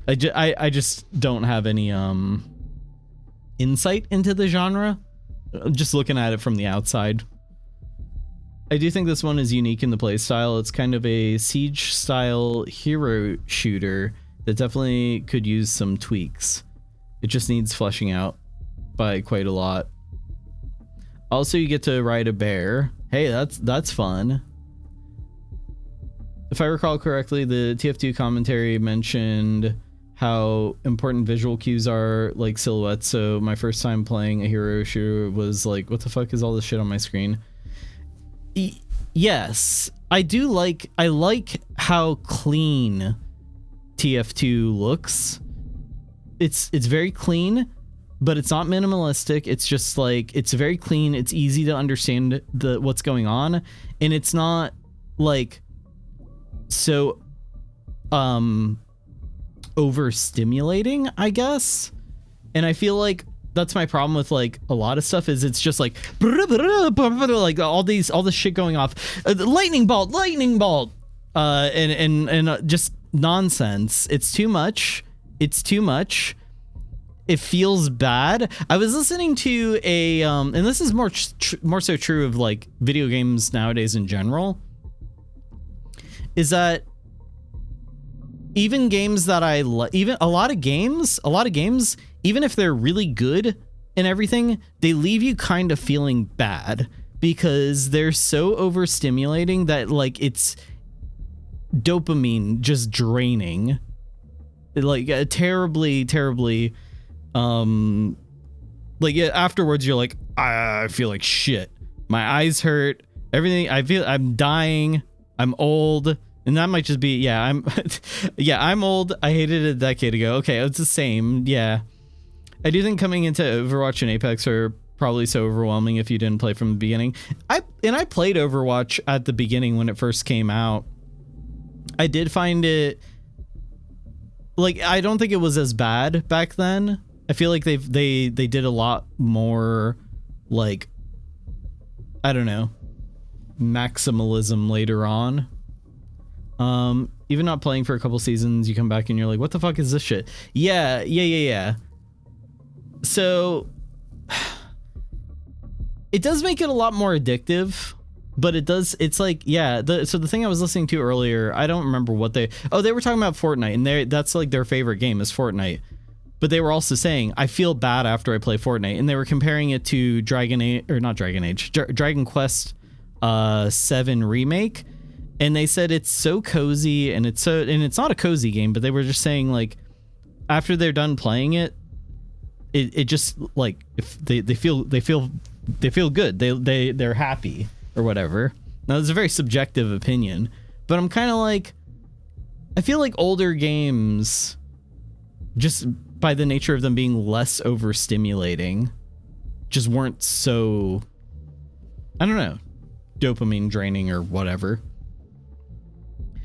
I just don't have any insight into the genre. Just looking at it from the outside. I do think this one is unique in the play style. It's kind of a siege style hero shooter that definitely could use some tweaks. It just needs fleshing out by quite a lot. Also, you get to ride a bear. Hey, that's fun. If I recall correctly, the TF2 commentary mentioned how important visual cues are, like silhouettes. So my first time playing a hero shooter was like, what the fuck is all this shit on my screen? Yes, I like how clean TF2 looks. It's very clean, but it's not minimalistic. It's just like, it's very clean. It's easy to understand what's going on, and it's not like so overstimulating, I guess. And I feel like that's my problem with like a lot of stuff is it's just like all this shit going off, lightning bolt, and just nonsense. It's too much. It feels bad. I was listening to a and this is more so true of like video games nowadays in general, is that even games that I even a lot of games, even if they're really good and everything, they leave you kind of feeling bad because they're so overstimulating that like it's dopamine just draining, like terribly like afterwards you're like, I feel like shit, my eyes hurt, everything, I feel I'm dying, I'm old. And that might just be, I'm old. I hated it a decade ago. Okay, it's the same. Yeah. I do think coming into Overwatch and Apex are probably so overwhelming if you didn't play from the beginning. I played Overwatch at the beginning when it first came out. I did find it, like, I don't think it was as bad back then. I feel like they did a lot more, like, I don't know, maximalism later on. Even not playing for a couple seasons, you come back and you're like, what the fuck is this shit? Yeah. So it does make it a lot more addictive, but it's like, yeah, so the thing I was listening to earlier, I don't remember what they were talking about Fortnite, and that's like their favorite game is Fortnite. But they were also saying, I feel bad after I play Fortnite, and they were comparing it to Dragon Quest 7 remake. And they said it's so cozy, and it's not a cozy game, but they were just saying like after they're done playing it, it just like if they feel good. They're happy or whatever. Now it's a very subjective opinion, but I'm kind of like, I feel like older games, just by the nature of them being less overstimulating, just weren't so, I don't know, dopamine draining or whatever.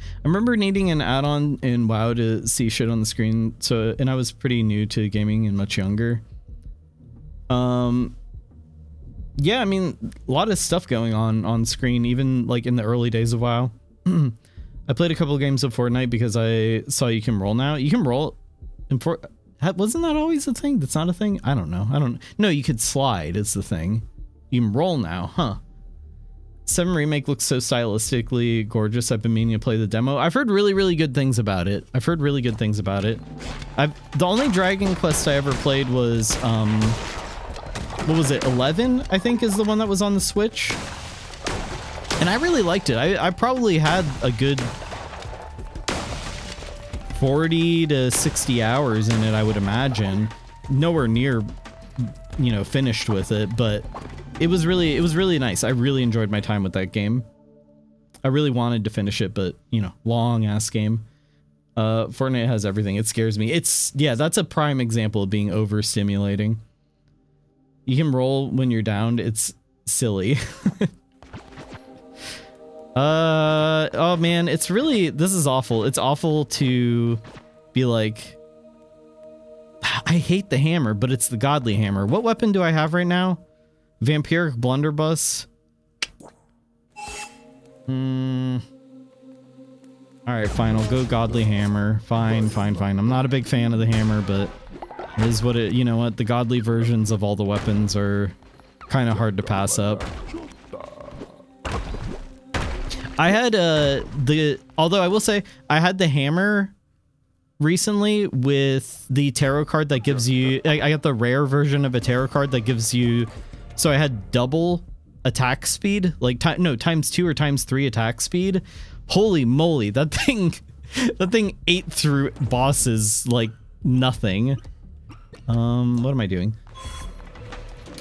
I remember needing an add-on in WoW to see shit on the screen. So, and I was pretty new to gaming and much younger. Yeah, I mean, a lot of stuff going on screen, even like in the early days of WoW. I played a couple of games of Fortnite because I saw you can roll now. You can roll in wasn't that always a thing? That's not a thing? I don't know. No, you could slide is the thing. You can roll now, huh? 7 Remake looks so stylistically gorgeous. I've been meaning to play the demo. I've heard really, really good things about it. The only Dragon Quest I ever played was, what was it? 11, I think, is the one that was on the Switch. And I really liked it. I probably had a good 40 to 60 hours in it, I would imagine. Nowhere near, you know, finished with it, but it was really nice. I really enjoyed my time with that game. I really wanted to finish it, but, you know, long ass game. Fortnite has everything. It scares me. Yeah, that's a prime example of being overstimulating. You can roll when you're downed. It's silly. Oh man, this is awful. It's awful to be like, I hate the hammer, but it's the godly hammer. What weapon do I have right now? Vampiric Blunderbuss. Alright, fine. I'll go godly hammer. Fine. I'm not a big fan of the hammer, but it is what it, you know what? The godly versions of all the weapons are kind of hard to pass up. I had although I will say I had the hammer recently with the tarot card that gives you, I got the rare version of a tarot card that gives you, so I had double attack speed, like times 2 or times 3 attack speed. Holy moly, that thing ate through bosses like nothing. What am I doing?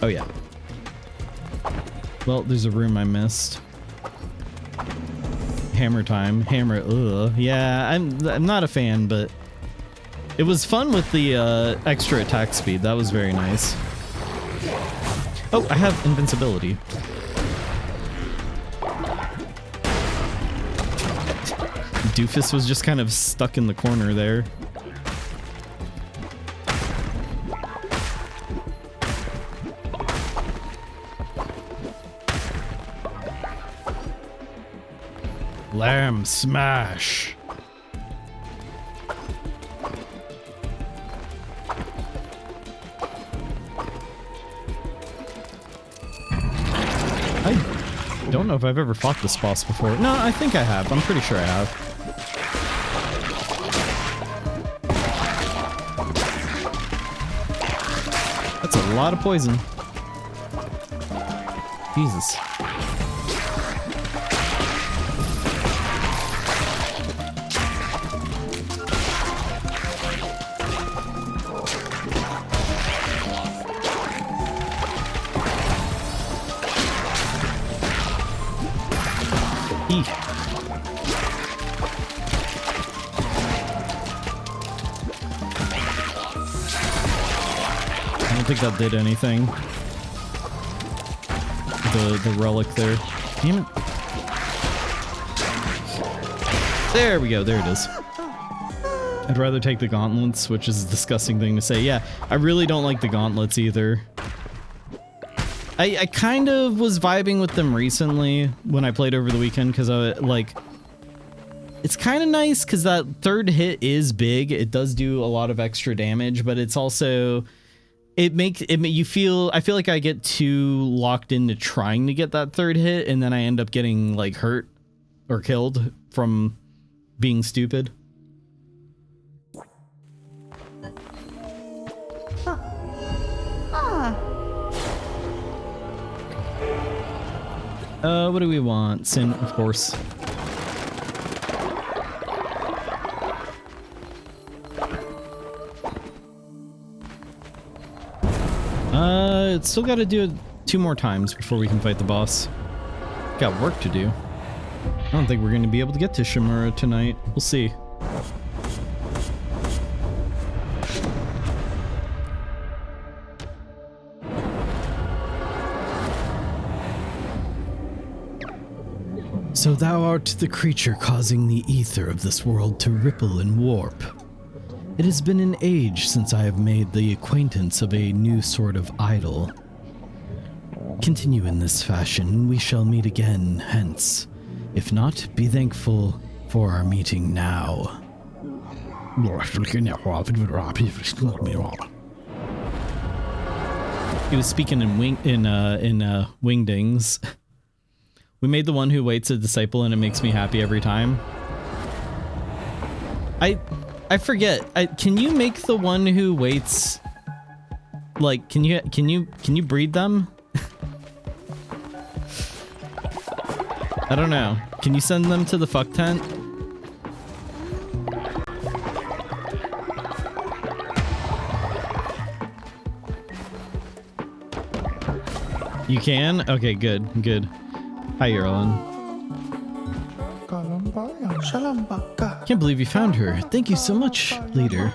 Oh yeah. Well, there's a room I missed. Hammer time. Hammer. Ugh. Yeah, I'm not a fan, but it was fun with the extra attack speed. That was very nice. Oh, I have invincibility. Doofus was just kind of stuck in the corner there. Lamb smash. I don't know if I've ever fought this boss before. No, I think I have. I'm pretty sure I have. That's a lot of poison. Jesus. I don't think that did anything. The relic there. Damn it. There we go. There it is. I'd rather take the gauntlets, which is a disgusting thing to say. Yeah, I really don't like the gauntlets either. I kind of was vibing with them recently when I played over the weekend because it's kind of nice because that third hit is big. It does do a lot of extra damage, but it's also, I feel like I get too locked into trying to get that third hit, and then I end up getting like hurt or killed from being stupid. What do we want? Sin, of course. still gotta do it 2 more times before we can fight the boss. Got work to do. I don't think we're gonna be able to get to Shimura tonight. We'll see. So thou art the creature causing the ether of this world to ripple and warp. It has been an age since I have made the acquaintance of a new sort of idol. Continue in this fashion, we shall meet again hence. If not, be thankful for our meeting now. He was speaking in Wingdings. We made the one who waits a disciple, and it makes me happy every time. I forget. Can you make the one who waits? Like, can you breed them? I don't know. Can you send them to the fuck tent? You can? Okay, good, good. Hi, Erlen. Can't believe you found her. Thank you so much, leader.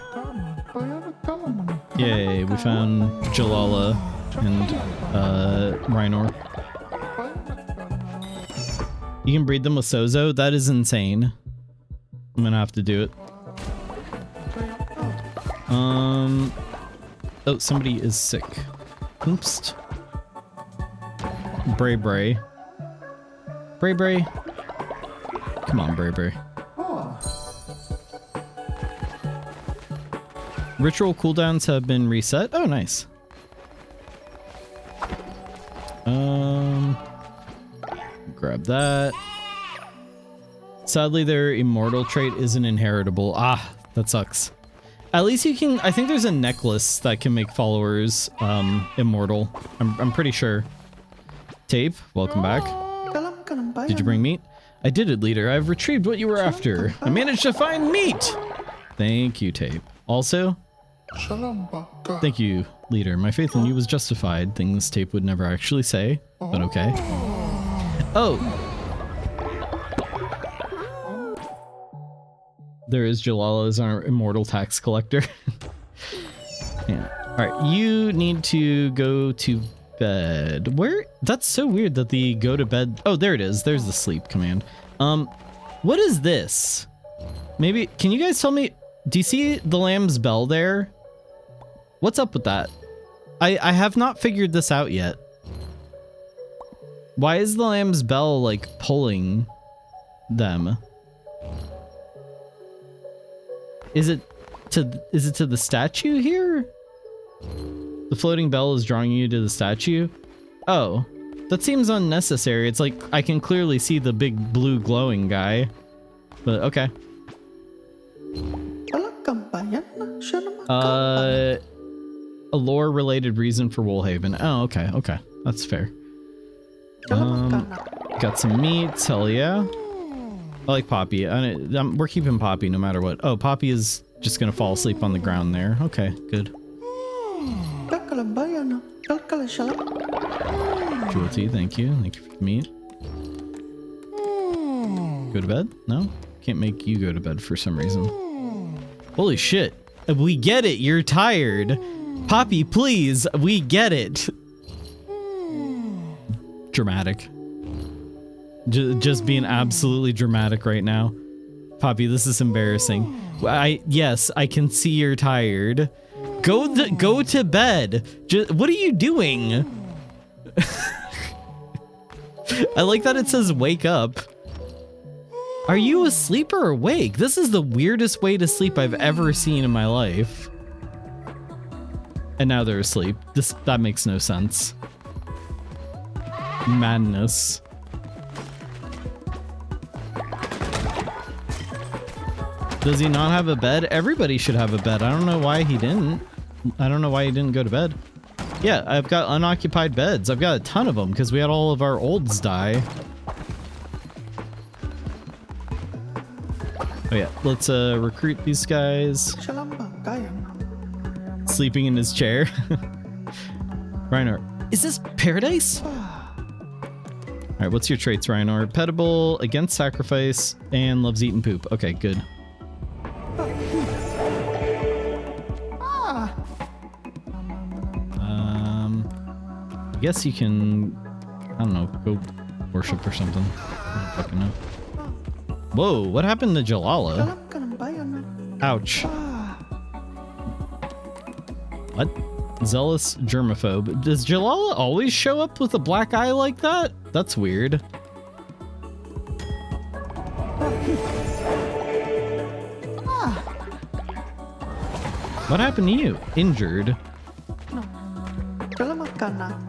Yay, we found Jalala and Rhinor. You can breed them with Sozo? That is insane. I'm gonna have to do it. Oh, somebody is sick. Oops. Bray Bray. Bray Bray. Come on, Bray Bray. Ritual cooldowns have been reset. Oh, nice. Grab that. Sadly, their immortal trait isn't inheritable. Ah, that sucks. At least you can, I think there's a necklace that can make followers immortal. I'm pretty ssure. Tape, welcome back. Did you bring meat? I did it, leader. I've retrieved what you were after. I managed to find meat! Thank you, Tape. Also, thank you, leader. My faith in you was justified. Things Tape would never actually say, but okay. Oh! There is Jalala as our immortal tax collector. Yeah. Alright, you need to go to bed. Where? That's so weird that the go to bed... Oh, there it is. There's the sleep command. What is this? Maybe... Can you guys tell me... Do you see the lamb's bell there? What's up with that? I have not figured this out yet. Why is the lamb's bell, like, pulling them? Is it to the statue here? The floating bell is drawing you to the statue? Oh, that seems unnecessary. It's like I can clearly see the big blue glowing guy. But okay. A lore related reason for Woolhaven. Oh, okay, okay. That's fair. Got some meats, hell yeah. I like Poppy. We're keeping Poppy no matter what. Oh, Poppy is just gonna fall asleep on the ground there. Okay, good. Jewelty, thank you. Thank you for the meat. Go to bed? No? Can't make you go to bed for some reason. Holy shit. We get it. You're tired. Poppy, please. We get it. Dramatic. Just being absolutely dramatic right now. Poppy, this is embarrassing. Yes, I can see you're tired. Go to bed. What are you doing? I like that it says wake up. Are you asleep or awake? This is the weirdest way to sleep I've ever seen in my life. And now they're asleep. That makes no sense. Madness. Does he not have a bed? Everybody should have a bed. I don't know why he didn't. I don't know why he didn't go to bed. Yeah, I've got unoccupied beds. I've got a ton of them because we had all of our olds die. Oh yeah, let's recruit these guys. Sleeping in his chair. Reinhardt, Is this paradise? All right, what's your traits, Rhino? Petable, against sacrifice, and loves eating poop. Okay, good. I guess you can, I don't know, go worship or something. I don't fucking know. Whoa, what happened to Jalala? Ouch. What? Zealous germaphobe. Does Jalala always show up with a black eye like that? That's weird. What happened to you? Injured.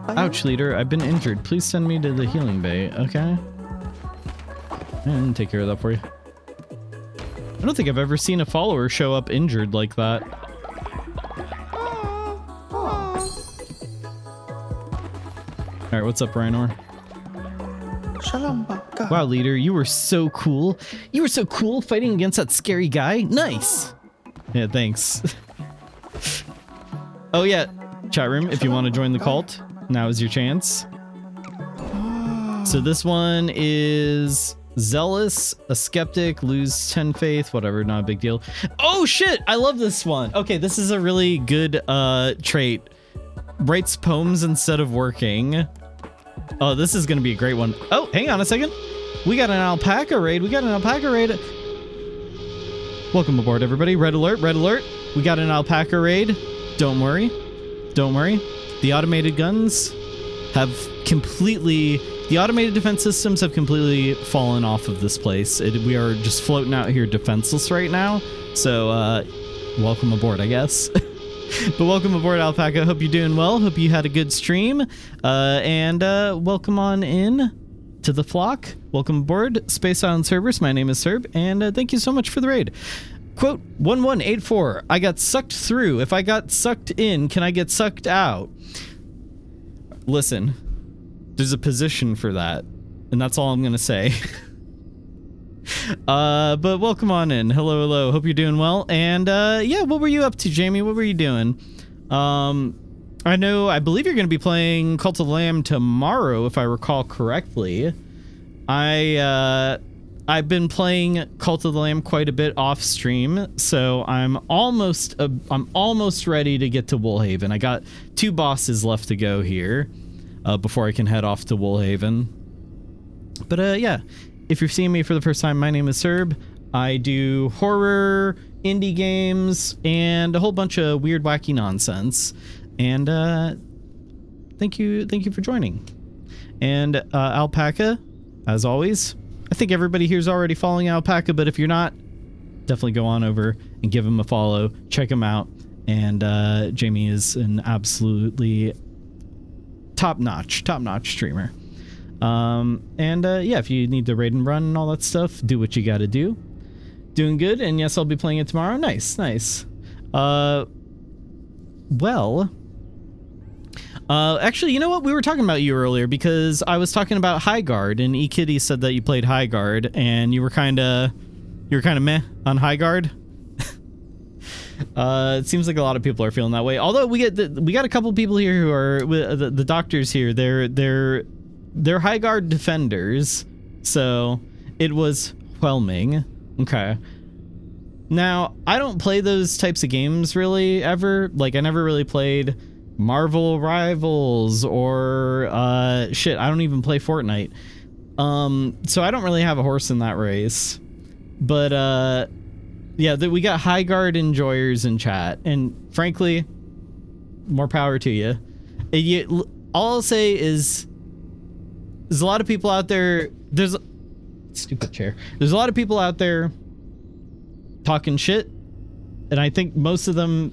Ouch, leader. I've been injured. Please send me to the healing bay. Okay. And take care of that for you. I don't think I've ever seen a follower show up injured like that. Alright, what's up, Rhinor? Wow, leader, you were so cool. You were so cool fighting against that scary guy. Nice. Yeah, thanks. Oh, yeah. Chat room, if you want to join the cult, now is your chance. So this one is zealous, a skeptic, lose 10 faith, whatever, not a big deal. Oh shit, I love this one. Okay, this is a really good trait. Writes poems instead of working. Oh, this is gonna be a great one. Oh, hang on a second. We got an alpaca raid. Welcome aboard, everybody. Red alert, red alert. We got an alpaca raid. Don't worry. Don't worry. The automated guns have completely... The automated defense systems have completely fallen off of this place. We are just floating out here defenseless right now. So, welcome aboard, I guess. But welcome aboard, Alpaca. Hope you're doing well. Hope you had a good stream. And welcome on in to the flock. Welcome aboard, Space Island Cerberus. My name is Cerb, and thank you so much for the raid. Quote 1184. I got sucked through. If I got sucked in, can I get sucked out? Listen, there's a position for that, and that's all I'm gonna say. But welcome on in. Hello, hello. Hope you're doing well. And yeah, what were you up to, Jamie? What were you doing? I believe you're gonna be playing Cult of the Lamb tomorrow, if I recall correctly. I've been playing Cult of the Lamb quite a bit off stream, so I'm almost ready to get to Woolhaven. I got 2 bosses left to go here before I can head off to Woolhaven. But yeah, if you're seeing me for the first time, my name is Cerb. I do horror, indie games, and a whole bunch of weird, wacky nonsense. And thank you for joining. And Alpaca, as always. I think everybody here is already following Alpaca, but if you're not, definitely go on over and give him a follow. Check him out. And Jamie is an absolutely top-notch streamer. And yeah, if you need to raid and run and all that stuff, do what you gotta do. Doing good, and yes, I'll be playing it tomorrow. Nice. Actually, you know what? We were talking about you earlier because I was talking about High Guard, and eKitty said that you played High Guard, and you were kind of meh on High Guard. It seems like a lot of people are feeling that way. Although we got a couple people here who are the doctors here. They're High Guard defenders, so it was whelming. Okay. Now, I don't play those types of games really ever. Like, I never really played Marvel Rivals or shit, I don't even play Fortnite. So I don't really have a horse in that race. But yeah, we got High Guard enjoyers in chat, and frankly, more power to you. All I'll say is there's a lot of people out there. There's a lot of people out there talking shit, and I think most of them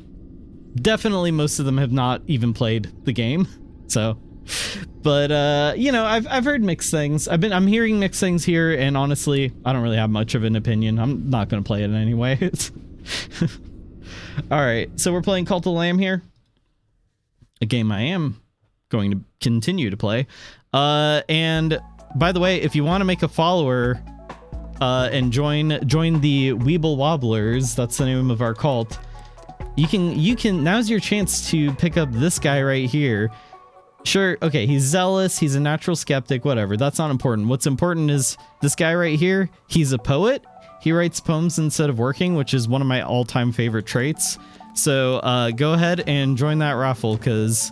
have not even played the game. So, but you know, I've heard mixed things. I'm hearing mixed things here, and honestly, I don't really have much of an opinion. I'm not going to play it anyway. All right, so we're playing Cult of the Lamb here, a game I am going to continue to play. And by the way, if you want to make a follower and join the Weeble Wobblers, that's the name of our cult. You can now's your chance to pick up this guy right here. Sure, okay, he's zealous, he's a natural skeptic, whatever. That's not important. What's important is this guy right here. He's a poet. He writes poems instead of working, which is one of my all-time favorite traits. So go ahead and join that raffle, because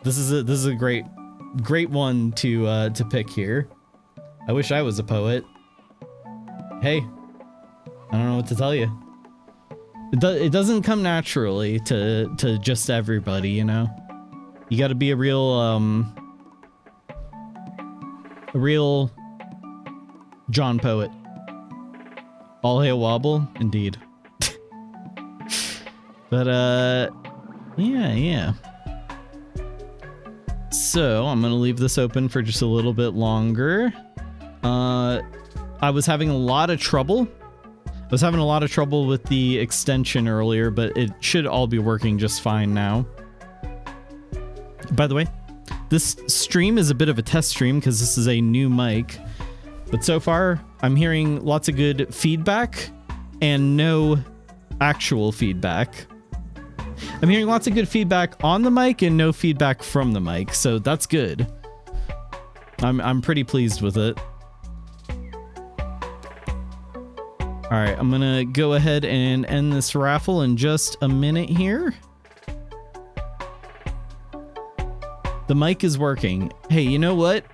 this is a great one to pick here. I wish I was a poet. Hey, I don't know what to tell you. It doesn't come naturally to just everybody, you know. You got to be a real John Poet. All hail Wobble, indeed. But yeah. So I'm gonna leave this open for just a little bit longer. I was having a lot of trouble. With the extension earlier, but it should all be working just fine now. By the way, this stream is a bit of a test stream because this is a new mic, but so far I'm hearing lots of good feedback and no actual feedback. I'm hearing lots of good feedback on the mic and no feedback from the mic, so that's good. I'm pretty pleased with it. All right, I'm gonna go ahead and end this raffle in just a minute here. The mic is working. Hey, you know what?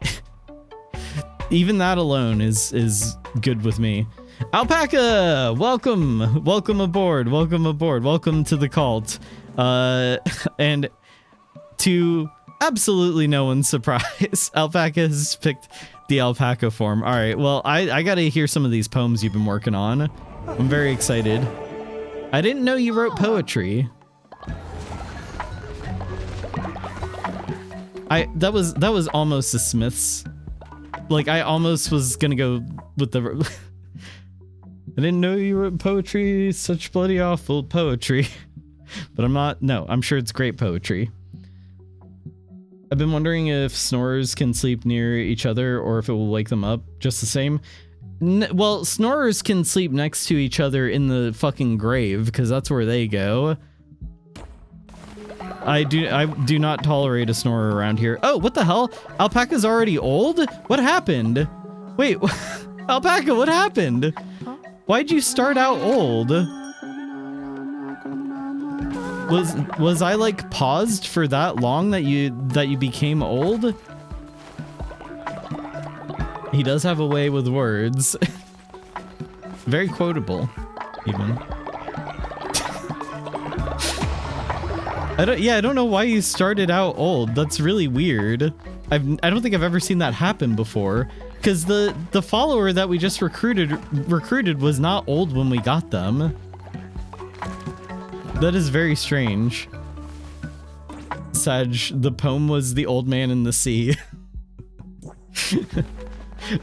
Even that alone is good with me. Alpaca, welcome aboard, welcome to the cult. And to absolutely no one's surprise, Alpaca has picked the alpaca form. All right, well, I gotta hear some of these poems you've been working on. I'm very excited. I didn't know you wrote poetry. That was almost a Smiths. Like, I almost was gonna go with the I didn't know you wrote poetry, such bloody awful poetry. But I'm not, no, I'm sure it's great poetry. I've been wondering if snorers can sleep near each other or if it will wake them up just the same. Well, snorers can sleep next to each other in the fucking grave because that's where they go. I do not tolerate a snorer around here. Oh, what the hell? Alpaca's already old? What happened? Wait, Alpaca, what happened? Why'd you start out old? Was I like paused for that long that you became old? He does have a way with words. Very quotable, even. I don't know why you started out old. That's really weird. I don't think I've ever seen that happen before. Because the follower that we just recruited was not old when we got them. That is very strange. Sag, the poem was The Old Man in the Sea.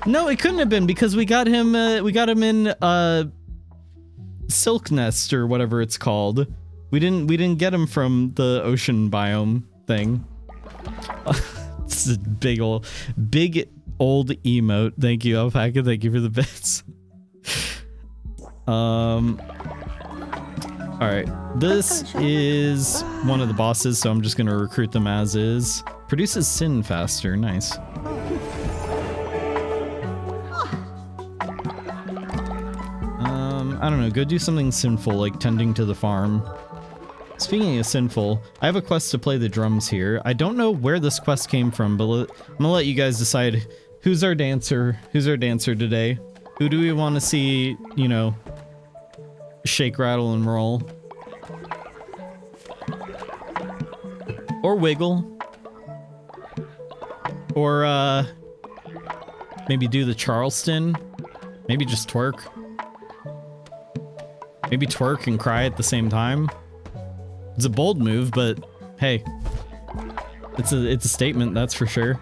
No, it couldn't have been because we got him in Silk Nest or whatever it's called. We didn't get him from the ocean biome thing. This is a big old emote. Thank you, Alpaca. Thank you for the bits. All right, this is one of the bosses, so I'm just gonna recruit them as is. Produces sin faster. Nice. I don't know. Go do something sinful like tending to the farm. Speaking of sinful, I have a quest to play the drums here. I don't know where this quest came from, but I'm gonna let you guys decide who's our dancer. Who's our dancer today? Who do we want to see, you know, shake, rattle, and roll? Or wiggle. Or, maybe do the Charleston. Maybe just twerk. Maybe twerk and cry at the same time. It's a bold move, but hey, it's a statement, that's for sure.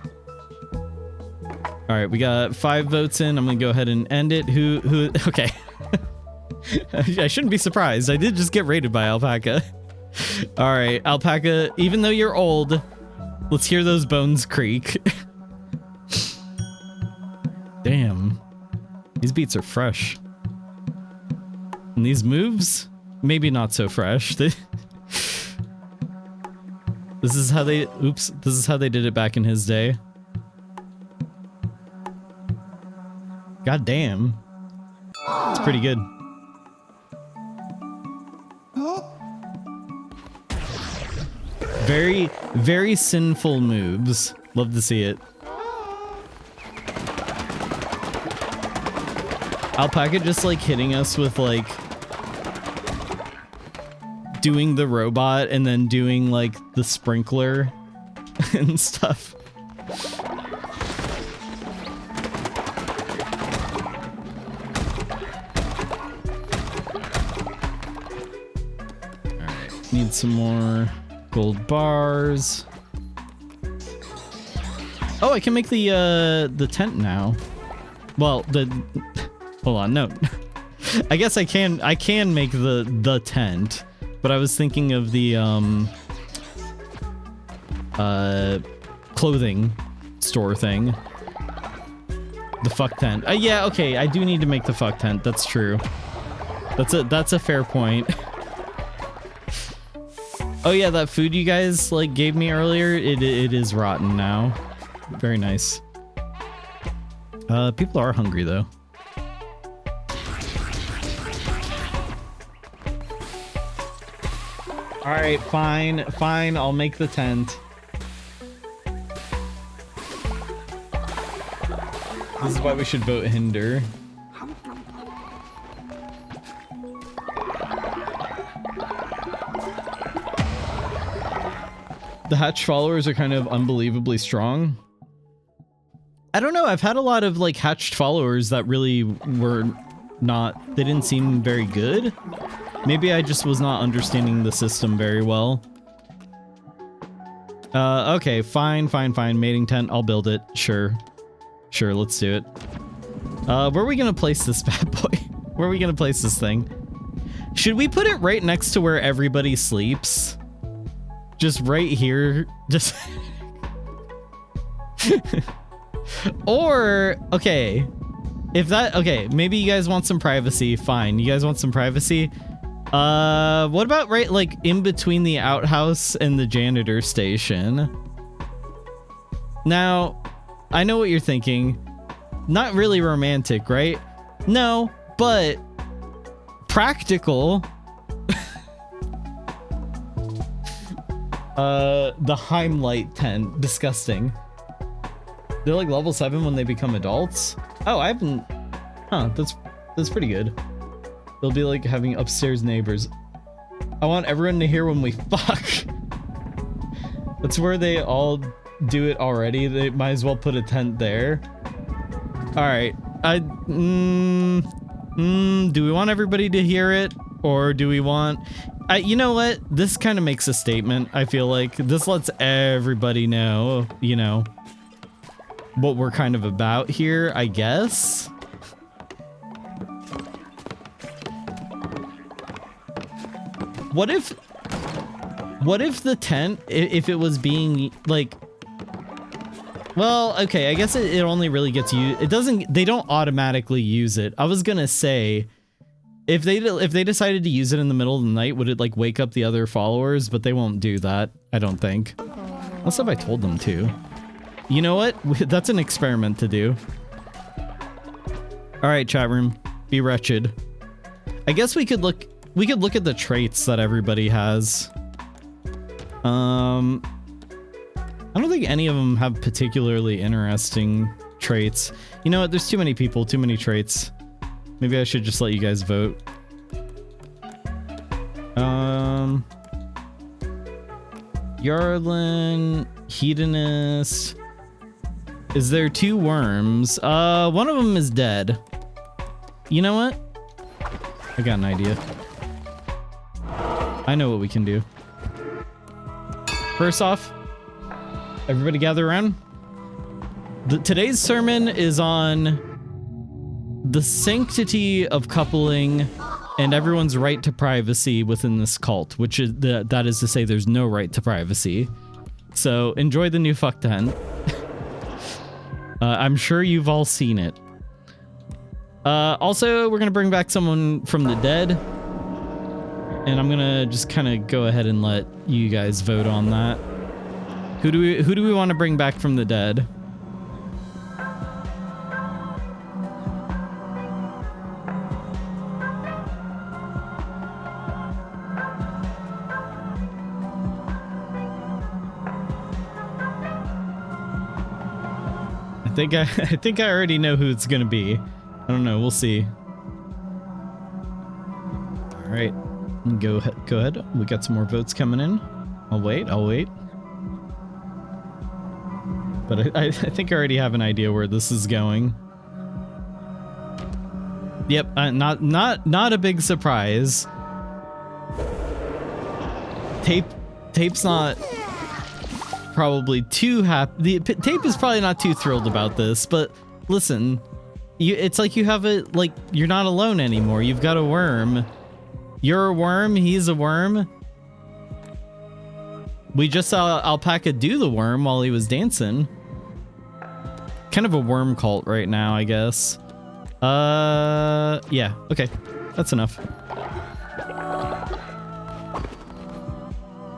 All right, we got 5 votes in. I'm gonna go ahead and end it. Who? Okay. I shouldn't be surprised. I did just get rated by Alpaca. All right, Alpaca, even though you're old, let's hear those bones creak. Damn, these beats are fresh. And these moves, maybe not so fresh. This This is how they, oops, this is how they did it back in his day. God damn. It's pretty good. Very, very sinful moves. Love to see it. Alpaca just like hitting us with like doing the robot and then doing like the sprinkler and stuff. Alright, need some more gold bars. Oh, I can make the tent now. Well, hold on, no. I guess I can make the tent, but I was thinking of the clothing store thing. The fuck tent. Yeah, okay, I do need to make the fuck tent. That's true. That's a fair point. Oh yeah, that food you guys like gave me earlier, it is rotten now. Very nice. People are hungry though. All right, fine, I'll make the tent. This is why we should vote Hinder. The Hatch followers are kind of unbelievably strong. I don't know, I've had a lot of like hatched followers that really were not, they didn't seem very good. Maybe I just was not understanding the system very well. Okay, fine. Mating tent, I'll build it. Sure, let's do it. Where are we gonna place this bad boy? Where are we gonna place this thing? Should we put it right next to where everybody sleeps? Just right here? Just... Or, okay. If that, okay, maybe you guys want some privacy, fine. You guys want some privacy? What about right, like, in between the outhouse and the janitor station? Now, I know what you're thinking. Not really romantic, right? No, but practical. The Heimlight tent, disgusting. They're like level 7 when they become adults. Oh, I haven't, huh, that's pretty good. They'll be like having upstairs neighbors. I want everyone to hear when we fuck. That's where they all do it already. They might as well put a tent there. All right, do we want everybody to hear it, or do we want? You know what? This kind of makes a statement. I feel like this lets everybody know, you know, what we're kind of about here, I guess. What if the tent, if it was being like, well, okay, I guess it only really gets used. It doesn't, they don't automatically use it. I was gonna say, if they decided to use it in the middle of the night, would it like wake up the other followers? But they won't do that, I don't think. Unless if I told them to. You know what? That's an experiment to do. All right, chat room, be wretched. I guess we could look at the traits that everybody has. I don't think any of them have particularly interesting traits. You know what? There's too many people, too many traits. Maybe I should just let you guys vote. Yarlin, Hedonist. Is there 2 worms? One of them is dead. You know what? I got an idea. I know what we can do. First off, everybody gather around. Today's sermon is on the sanctity of coupling and everyone's right to privacy within this cult, which is that is to say there's no right to privacy. So enjoy the new fuck tent. I'm sure you've all seen it. Also, we're gonna bring back someone from the dead, and I'm gonna just kind of go ahead and let you guys vote on that. Who do we want to bring back from the dead? I think I already know who it's gonna be. I don't know. We'll see. All right, go ahead. We got some more votes coming in. I'll wait. But I think I already have an idea where this is going. Yep, not a big surprise. Tape's not probably too happy. Tape is probably not too thrilled about this, but listen, it's like you have it, like you're not alone anymore. You've got a worm. You're a worm. He's a worm. We just saw Alpaca do the worm while he was dancing. Kind of a worm cult right now, I guess. Yeah, okay. That's enough.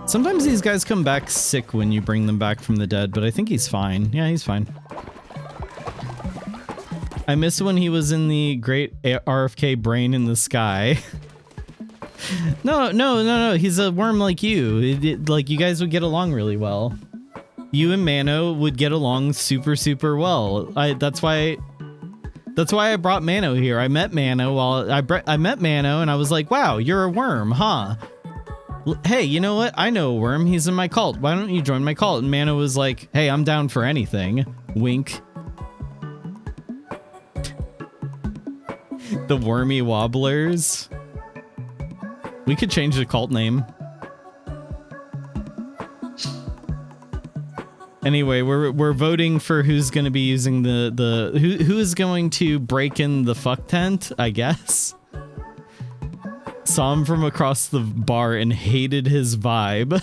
Sometimes these guys come back sick when you bring them back from the dead, but I think he's fine. Yeah, he's fine. I miss when he was in the great RFK brain in the sky. No. He's a worm like you. Like, you guys would get along really well. You and Mano would get along super, super well. That's why I brought Mano here. I met Mano and I was like, wow, you're a worm, huh? Hey, you know what? I know a worm. He's in my cult. Why don't you join my cult? And Mano was like, hey, I'm down for anything. Wink. The Wormy Wobblers. We could change the cult name. Anyway, we're voting for who's going to be using who is going to break in the fuck tent, I guess. Saw him from across the bar and hated his vibe.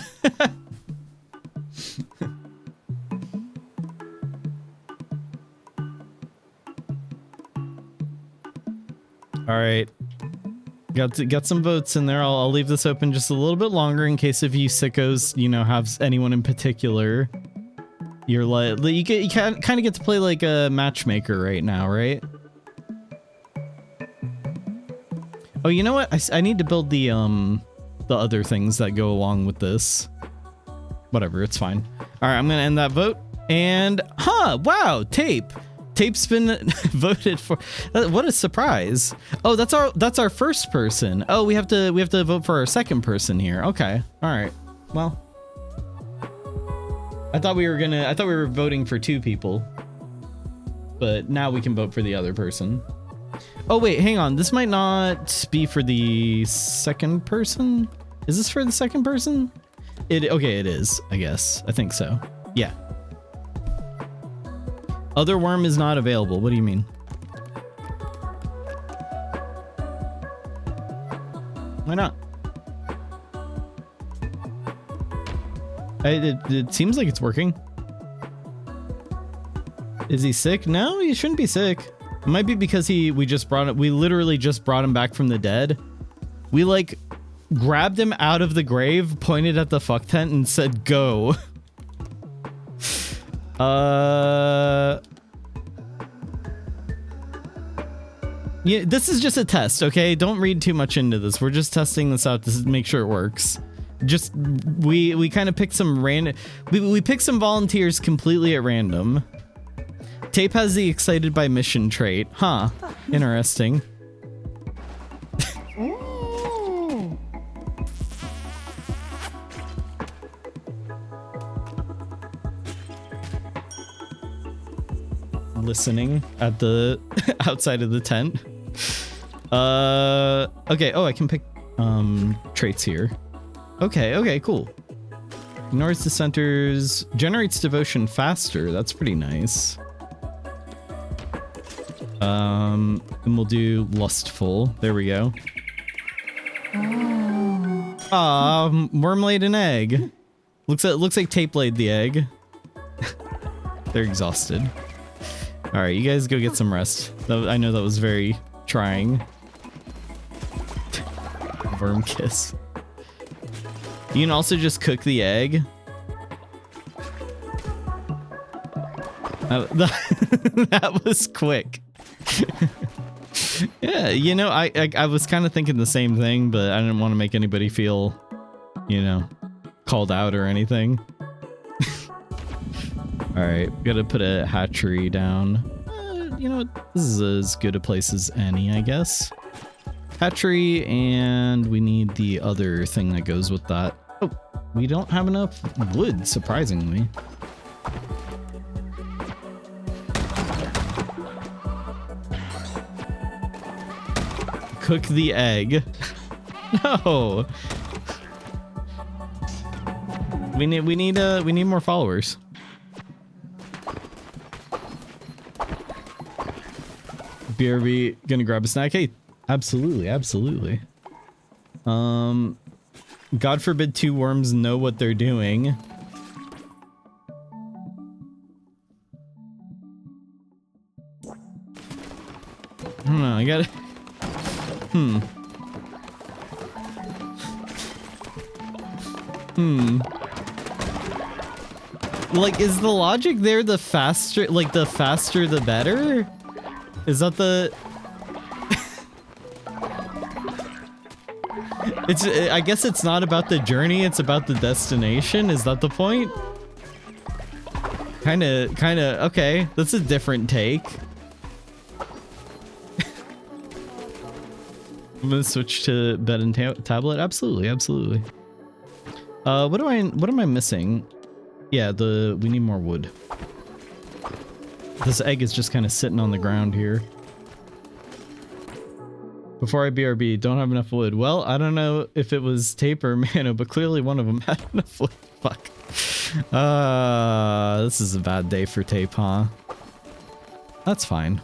All right. Got some votes in there. I'll leave this open just a little bit longer in case if you sickos, you know, have anyone in particular. You're like, you kind of get to play like a matchmaker right now, right? Oh, you know what? I need to build the other things that go along with this. Whatever, it's fine. All right, I'm gonna end that vote. And wow, Tape's been voted for. What a surprise! Oh, that's our first person. Oh, we have to vote for our second person here. Okay, all right. Well, I thought we were voting for two people, but now we can vote for the other person. Oh wait, hang on. This might not be for the second person. Is this for the second person? Okay, it is. I guess. I think so. Yeah. Other worm is not available. What do you mean? Why not? It seems like it's working. Is he sick? No, he shouldn't be sick. It might be because we literally just brought him back from the dead. We like grabbed him out of the grave, pointed at the fuck tent and said, go. Yeah, this is just a test, okay? Don't read too much into this. We're just testing this out to make sure it works. Just, we kind of picked some random... We picked some volunteers completely at random. Tape has the excited by mission trait. Huh. Interesting. Listening at the outside of the tent. Okay. Oh, I can pick traits here. Okay, cool. Ignores dissenters, generates devotion faster. That's pretty nice. And we'll do lustful. There we go. Worm laid an egg. Looks like Tape laid the egg. They're exhausted. All right, you guys go get some rest. I know that was very trying. Worm kiss. You can also just cook the egg. That was quick. Yeah, you know, I was kind of thinking the same thing, but I didn't want to make anybody feel, you know, called out or anything. All right, gotta put a hatchery down. You know what? This is as good a place as any, I guess. Hatchery, and we need the other thing that goes with that. Oh, we don't have enough wood, surprisingly. Cook the egg. No. We need more followers. BRB gonna grab a snack. Hey, absolutely, absolutely. God forbid two worms know what they're doing. I don't know, I gotta... Like, is the logic there the faster, like, the faster the better? Is that the... I guess it's not about the journey, it's about the destination. Is that the point? Kinda, okay. That's a different take. I'm gonna switch to bed and tablet. Absolutely, absolutely. What am I missing? Yeah, we need more wood. This egg is just kind of sitting on the ground here. Before I BRB, don't have enough wood. Well, I don't know if it was tape or Mano, but clearly one of them had enough wood. Fuck. This is a bad day for tape, huh? That's fine.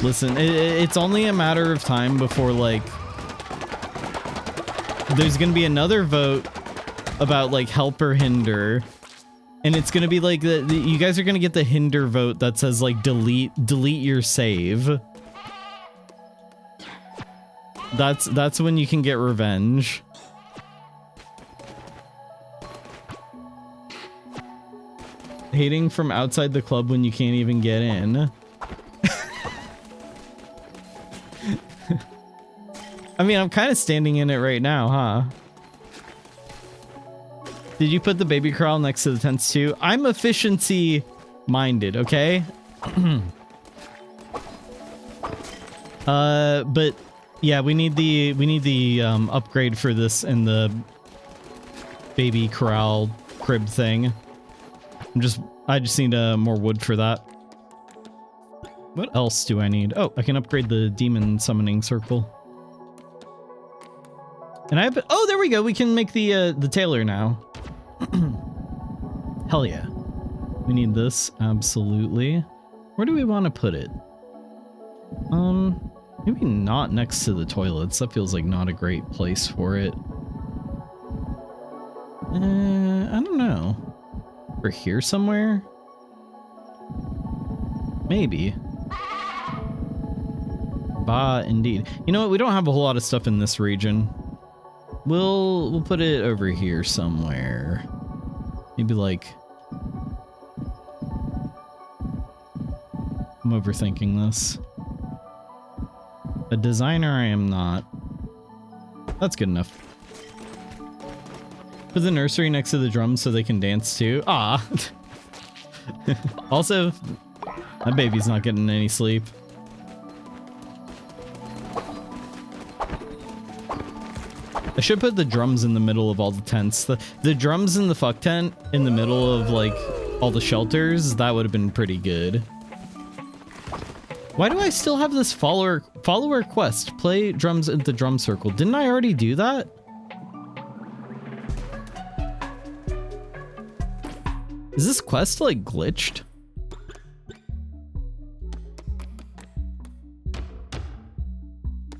Listen, it's only a matter of time before, like, there's gonna be another vote about, like, help or hinder, and it's gonna be like you guys are gonna get the hinder vote that says, like, delete your save. That's when you can get revenge. Hating from outside the club when you can't even get in. I mean, I'm kind of standing in it right now, huh? Did you put the baby corral next to the tents too? I'm efficiency minded, okay? But yeah, we need the upgrade for this in the baby corral crib thing. I just need more wood for that. What else do I need? Oh, I can upgrade the demon summoning circle. And oh, there we go. We can make the tailor now. Hell yeah. We need this, absolutely. Where do we want to put it? Maybe not next to the toilets. That feels like not a great place for it. I don't know. Or here somewhere? Maybe. Bah, indeed. You know what? We don't have a whole lot of stuff in this region. We'll put it over here somewhere. Maybe like... I'm overthinking this. A designer I am not. That's good enough. Put the nursery next to the drums so they can dance too. Ah. Also, my baby's not getting any sleep. I should put the drums in the middle of all the tents. The drums in the fuck tent in the middle of, like, all the shelters, that would have been pretty good. Why do I still have this follower quest? Play drums in the drum circle. Didn't I already do that? Is this quest, like, glitched?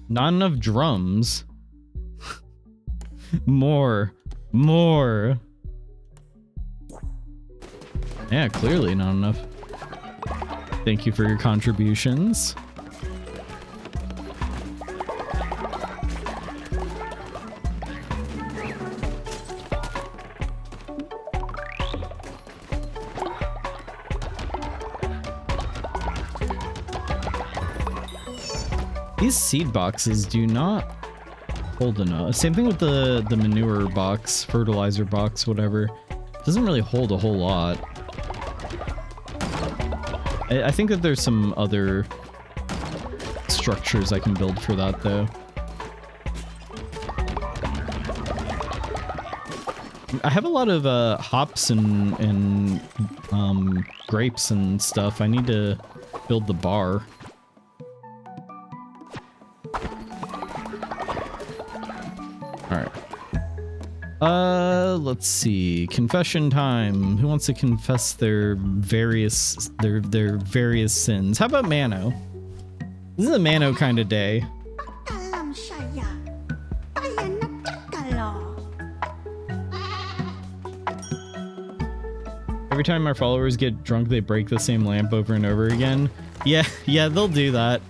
Not enough drums. More. Yeah, clearly not enough. Thank you for your contributions. These seed boxes do not hold enough. Same thing with the manure box, fertilizer box, whatever. Doesn't really hold a whole lot. I think that there's some other structures I can build for that though. I have a lot of hops and grapes and stuff. I need to build the bar. Let's see. Confession time. Who wants to confess their various sins? How about Mano? This is a Mano kind of day. Every time our followers get drunk, they break the same lamp over and over again. Yeah, they'll do that.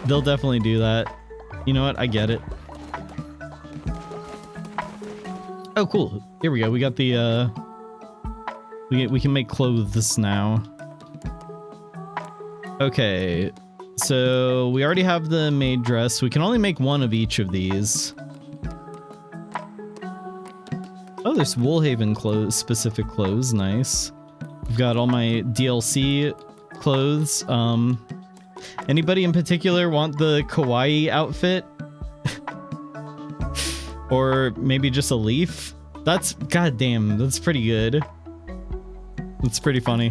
They'll definitely do that. You know what? I get it. Oh, cool. Here we go. We got the, we can make clothes now. Okay. So we already have the maid dress. We can only make one of each of these. Oh, there's Woolhaven clothes, specific clothes. Nice. I've got all my DLC clothes. Anybody in particular want the kawaii outfit? Or maybe just a leaf? That's, goddamn, that's pretty good. That's pretty funny.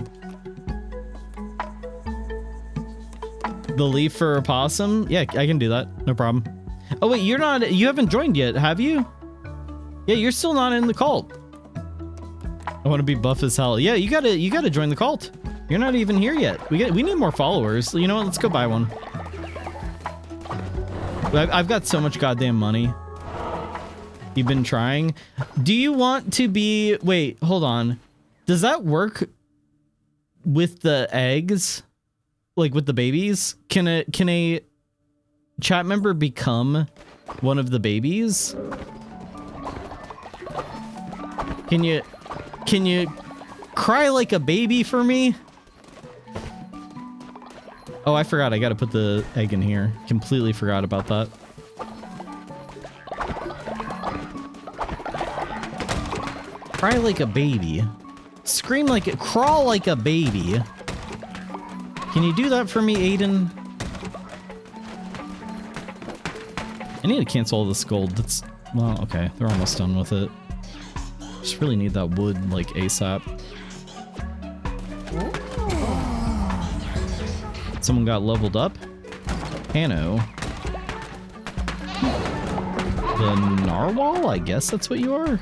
The leaf for a possum? Yeah, I can do that. No problem. Oh wait, you haven't joined yet, have you? Yeah, you're still not in the cult. I want to be buff as hell. Yeah, you gotta join the cult. You're not even here yet. We need more followers. You know what? Let's go buy one. I've got so much goddamn money. You've been trying. Do you want to be... Wait, hold on. Does that work with the eggs? Like with the babies? Can a chat member become one of the babies? Can you cry like a baby for me? Oh, I forgot. I gotta put the egg in here. Completely forgot about that. Cry like a baby. Scream like it. Crawl like a baby. Can you do that for me, Aiden? I need to cancel all this gold. That's... Well, okay. They're almost done with it. Just really need that wood, like, ASAP. Someone got leveled up. Hanno. The narwhal? I guess that's what you are?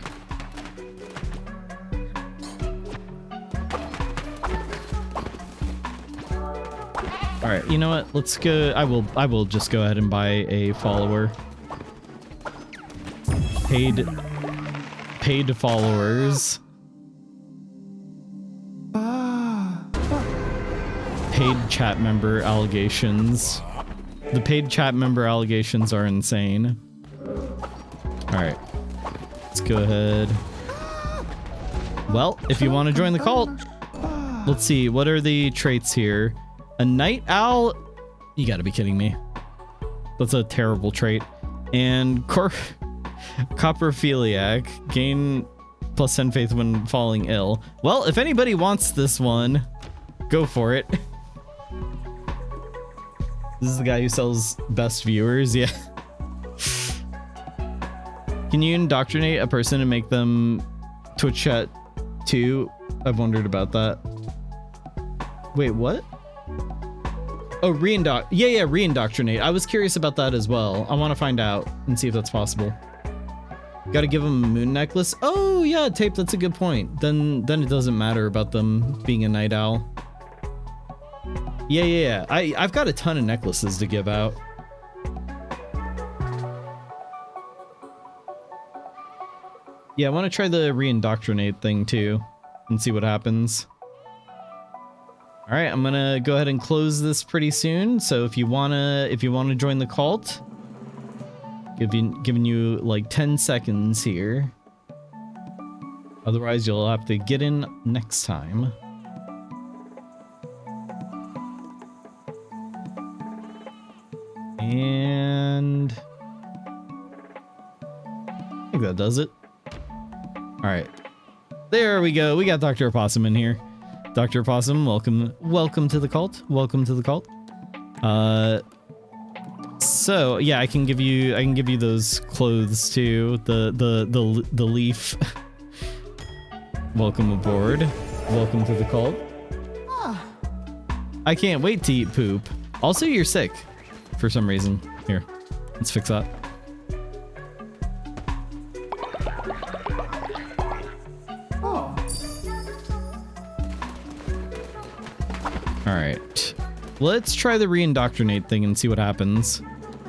Alright, you know what? Let's go. I will just go ahead and buy a follower. Paid followers. Paid chat member allegations. The paid chat member allegations are insane. Alright. Let's go ahead. Well, if you want to join the cult, let's see. What are the traits here? A night owl? You gotta be kidding me. That's a terrible trait. And coprophiliac. Gain plus 10 faith when falling ill. Well, if anybody wants this one, go for it. This is the guy who sells best viewers, yeah. Can you indoctrinate a person and make them Twitch chat too? I've wondered about that. Wait, what? Oh, re-indoctrinate. I was curious about that as well. I want to find out and see if that's possible. Got to give them a moon necklace. Oh yeah, Tape, that's a good point. Then it doesn't matter about them being a night owl. Yeah. I've got a ton of necklaces to give out. Yeah, I want to try the re-indoctrinate thing too and see what happens. All right, I'm gonna go ahead and close this pretty soon. So if you wanna join the cult, giving you like 10 seconds here. Otherwise, you'll have to get in next time. And I think that does it. All right, there we go. We got Dr. Opossum in here. Dr. Opossum, welcome to the cult. Welcome to the cult. So yeah, I can give you those clothes too. The leaf. Welcome aboard. Welcome to the cult. I can't wait to eat poop. Also, you're sick for some reason. Here, let's fix that. All right, let's try the re-indoctrinate thing and see what happens.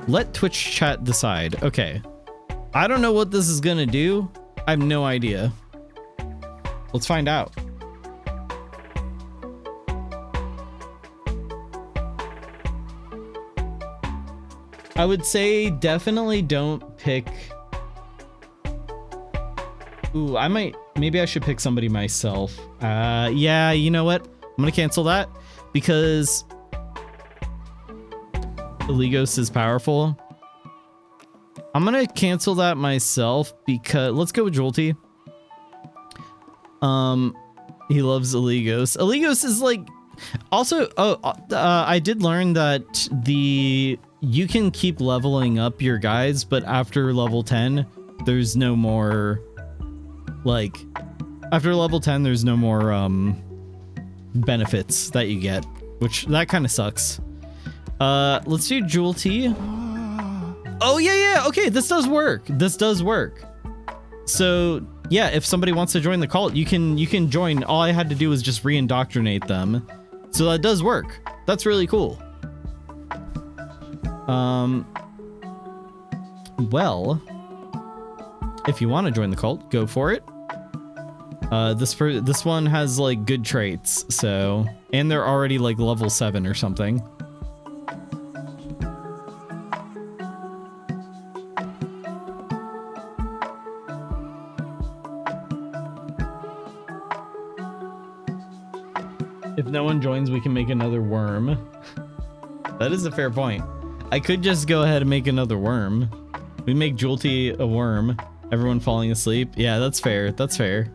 Let Twitch chat decide. Okay, I don't know what this is gonna do. I have no idea. Let's find out. I would say definitely don't pick. Ooh, maybe I should pick somebody myself. Yeah, you know what? I'm gonna cancel that because Eligos is powerful. I'm gonna cancel that myself because let's go with Jolty. He loves Eligos. Eligos is like also I did learn that you can keep leveling up your guys, but after level 10 there's no more like after level 10 there's no more benefits that you get, which that kind of sucks. Let's do Jewelty. Oh yeah, okay, this does work. This does work. So yeah, if somebody wants to join the cult, you can join. All I had to do was just re-indoctrinate them. So that does work. That's really cool. Well, if you want to join the cult, go for it. This one has like good traits, so, and they're already like level 7 or something. If no one joins, we can make another worm. That is a fair point. I could just go ahead and make another worm. We make Jolty a worm. Everyone falling asleep. Yeah, that's fair. That's fair.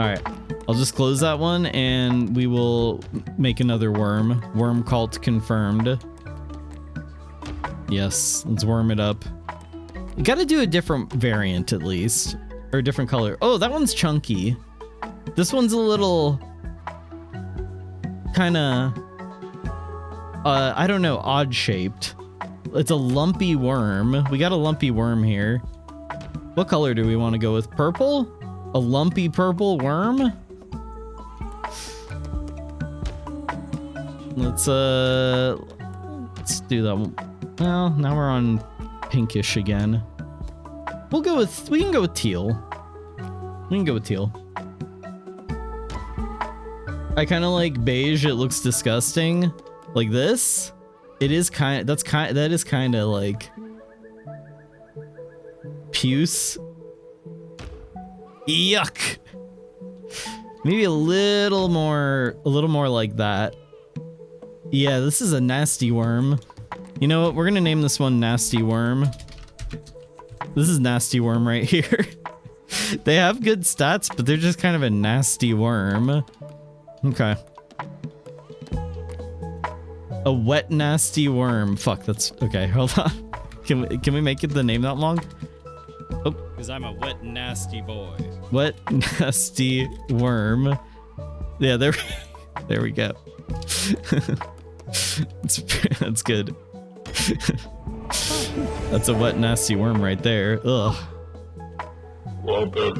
All right, I'll just close that one and we will make another worm. Worm cult confirmed. Yes, let's worm it up. You gotta do a different variant at least, or a different color. Oh, that one's chunky. This one's a little kind of, I don't know, odd shaped. It's a lumpy worm. We got a lumpy worm here. What color do we want to go with? Purple? A lumpy purple worm? Let's do that one. Well, now we're on pinkish again. We can go with teal. We can go with teal. I kind of like beige. It looks disgusting. Like this. It is kind of, that is kind of like puce. Yuck. Maybe a little more like that. Yeah, this is a nasty worm. You know what? We're gonna name this one Nasty Worm. This is Nasty Worm right here. They have good stats, but they're just kind of a nasty worm. Okay. A wet nasty worm. Fuck, that's okay. Hold on. Can we make it the name that long? Oh, because I'm a wet nasty boy. Wet nasty worm. Yeah, there we go. That's good. That's a wet nasty worm right there. Ugh. Walter.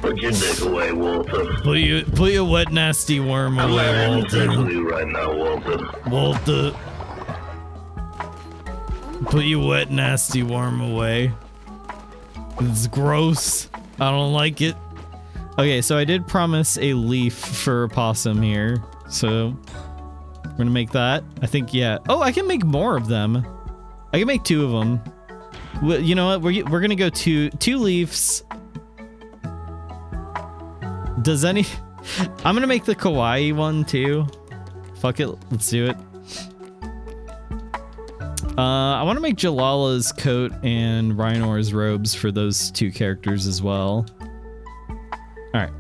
Put your dick away, Walter. Put your wet nasty worm away, Walter. I'm having you right now, Walter. Walter. Put your wet nasty worm away. It's gross. I don't like it. Okay, so I did promise a leaf for a possum here. So we're gonna make that. I think, yeah. Oh, I can make more of them. I can make 2 of them. Well, you know what? We're gonna go two leaves. Does any... I'm gonna make the kawaii one too. Fuck it, let's do it. I want to make Jalala's coat and Rhinor's robes for those 2 characters as well. Alright.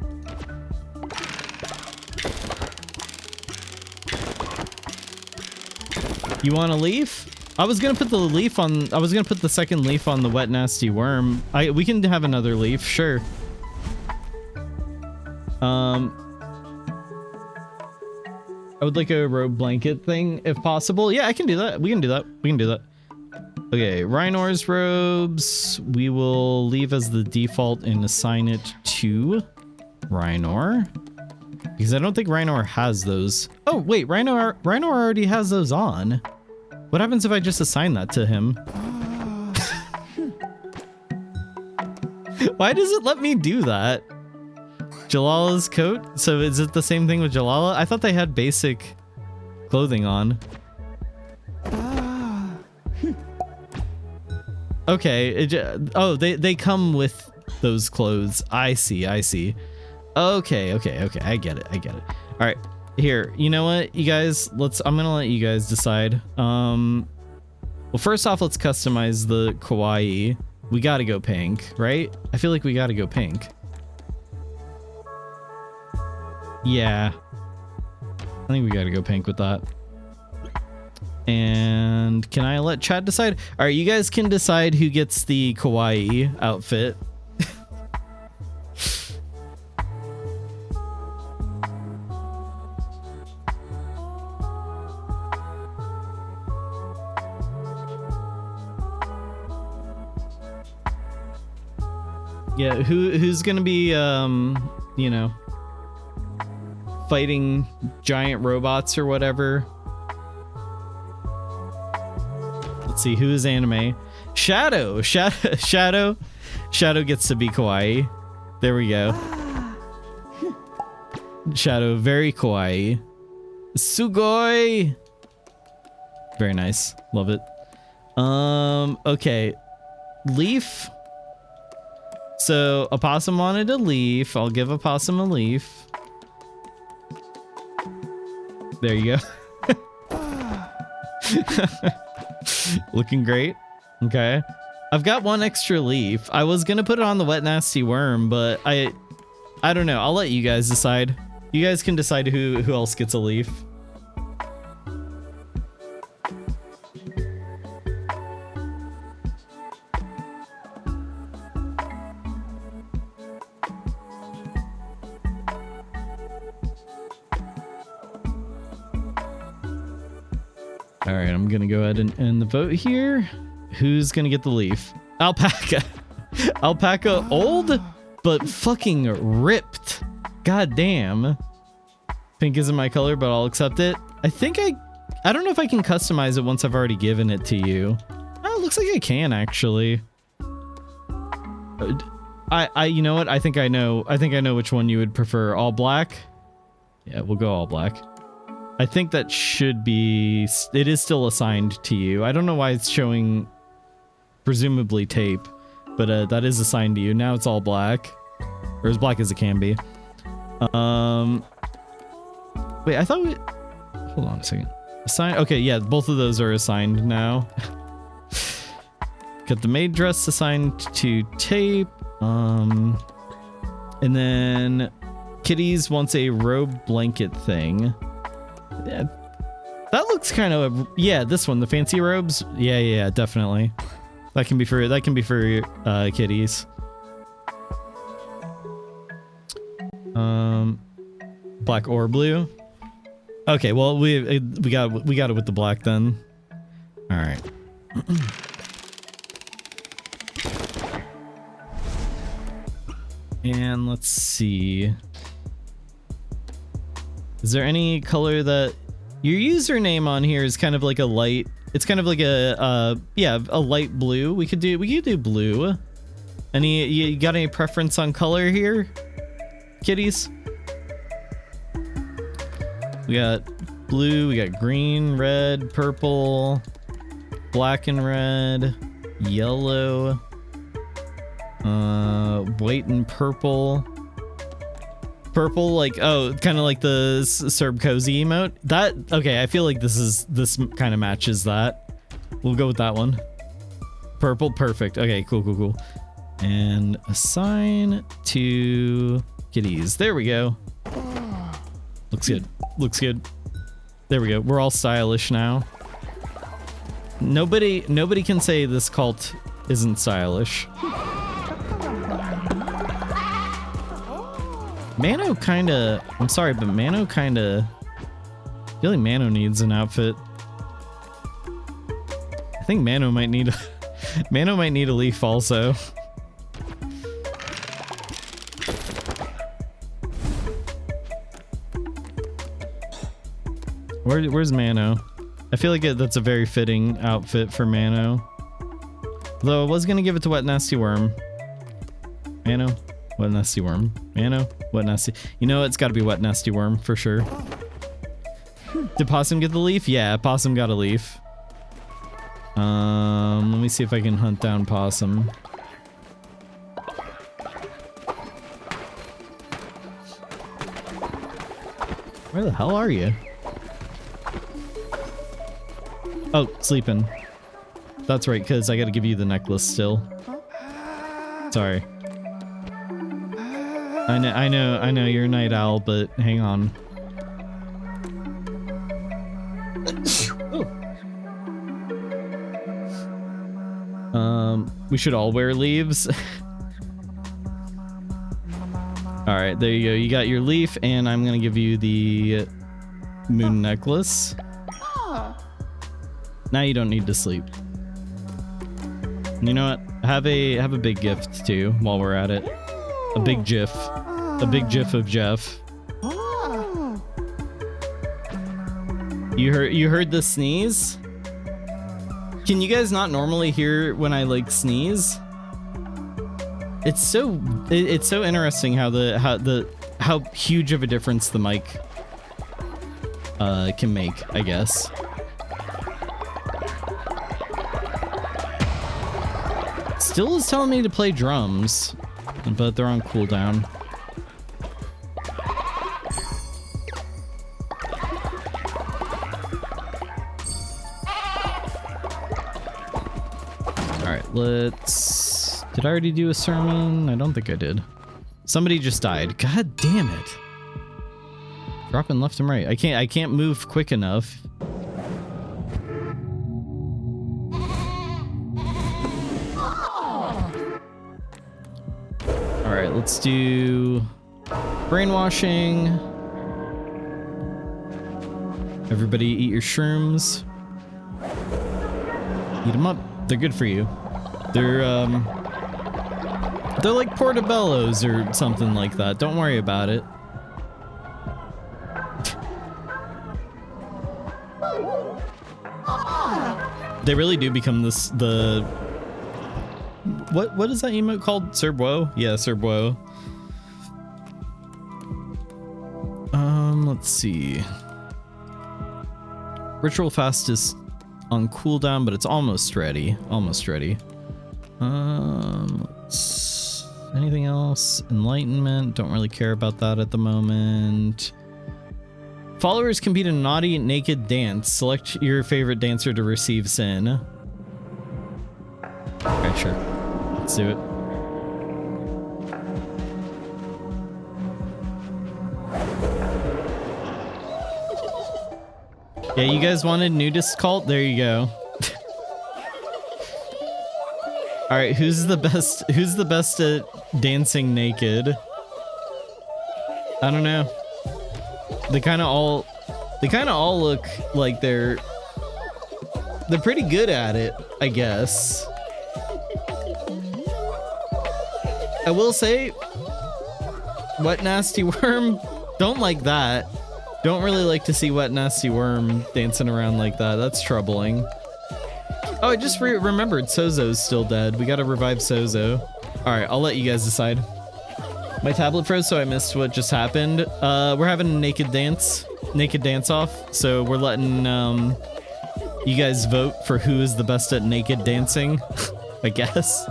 You want a leaf? I was gonna put the leaf on... I was gonna put the second leaf on the wet nasty worm. We can have another leaf, sure. I would like a robe blanket thing, if possible. Yeah, I can do that. We can do that. We can do that. Okay, Rhinor's robes, we will leave as the default and assign it to Rhinor. Because I don't think Rhinor has those. Oh, wait, Rhinor already has those on. What happens if I just assign that to him? Why does it let me do that? Jalala's coat? So is it the same thing with Jalala? I thought they had basic clothing on. Okay. Oh, they come with those clothes. I see. Okay. I get it. All right. Here, you know what, you guys? I'm gonna let you guys decide. Well, first off, let's customize the kawaii. We gotta go pink, right? I feel like we gotta go pink. Yeah. I think we gotta go pink with that. And can I let chat decide? All right, you guys can decide who gets the kawaii outfit. Yeah, who's gonna be, you know, fighting giant robots or whatever? Let's see, who is anime? Shadow gets to be kawaii. There we go. Shadow, very kawaii. Sugoi! Very nice. Love it. Okay. Leaf. So, Opossum wanted a leaf. I'll give Opossum a leaf. There you go. Looking great. Okay. I've got one extra leaf. I was gonna put it on the wet nasty worm, but I don't know. I'll let you guys decide. You guys can decide who else gets a leaf. All right, I'm gonna go ahead and end the vote here. Who's gonna get the leaf? Alpaca. Alpaca, old but fucking ripped. God damn. Pink isn't my color, but I'll accept it. I think I don't know if I can customize it once I've already given it to you. Oh, it looks like I can actually. You know what? I think I know which one you would prefer. All black? Yeah, we'll go all black. I think that should be... It is still assigned to you. I don't know why it's showing presumably tape, but that is assigned to you. Now it's all black. Or as black as it can be. Wait, I thought we... Hold on a second. Assign... Okay, yeah, both of those are assigned now. Got the maid dress assigned to tape. And then Kitty's wants a robe blanket thing. Yeah, that looks kind of... Yeah, this one, the fancy robes. Yeah, definitely. That can be for kitties. Black or blue. Okay, well we got it with the black then. All right. And let's see. Is there any color that your username on here is kind of like a light? It's kind of like a light blue. We could do blue. You got any preference on color here? kitties. We got blue, we got green, red, purple, black and red, yellow, white and purple. Purple, like, oh, kind of like the Serb cozy emote. That, okay, I feel like this kind of matches that. We'll go with that one. Purple, perfect. Okay, cool. And assign to kitties. There we go. Looks good. There we go. We're all stylish now. Nobody can say this cult isn't stylish. Mano kinda, I'm sorry, but Mano kinda, I feel like Mano needs an outfit. I think Mano might need a leaf also. Where's Mano? I feel like that's a very fitting outfit for Mano. Though I was gonna give it to Wet Nasty Worm. Mano, Wet Nasty Worm. Mano, Wet Nasty. You know, it's gotta be Wet Nasty Worm for sure. Did Possum get the leaf? Yeah, Possum got a leaf. Let me see if I can hunt down Possum. Where the hell are you? Oh, sleeping. That's right, because I gotta give you the necklace still. Sorry. I know you're a night owl, but hang on. We should all wear leaves. Alright, there you go. You got your leaf, and I'm gonna give you the moon necklace. Now you don't need to sleep. You know what? Have a big gift too while we're at it. A big GIF. A big GIF of Jeff. You heard the sneeze? Can you guys not normally hear when I like sneeze? It's so interesting how huge of a difference the mic can make, I guess. Still is telling me to play drums, but they're on cooldown. Alright, let's... Did I already do a sermon? I don't think I did. Somebody just died. God damn it. Dropping left and right. I can't move quick enough. Alright, let's do brainwashing. Everybody eat your shrooms. Eat them up. They're good for you. They're like portobellos or something like that. Don't worry about it. They really do become the what is that emote called? Cerberus? Yeah, Cerberus. Let's see. Ritual fast is on cooldown, but it's almost ready. Almost ready. Anything else? Enlightenment. Don't really care about that at the moment. Followers compete in naughty naked dance. Select your favorite dancer to receive sin. Okay, sure. Let's do it. Yeah, you guys wanted nudist cult? There you go. All right, who's the best at dancing naked? I don't know. They kind of all look like they're pretty good at it, I guess. I will say, Wet Nasty Worm, don't like that. Don't really like to see Wet Nasty Worm dancing around like that. That's troubling. Oh, I just remembered Sozo's still dead. We gotta revive Sozo. Alright, I'll let you guys decide. My tablet froze, so I missed what just happened. We're having a naked dance off. So we're letting you guys vote for who is the best at naked dancing, I guess.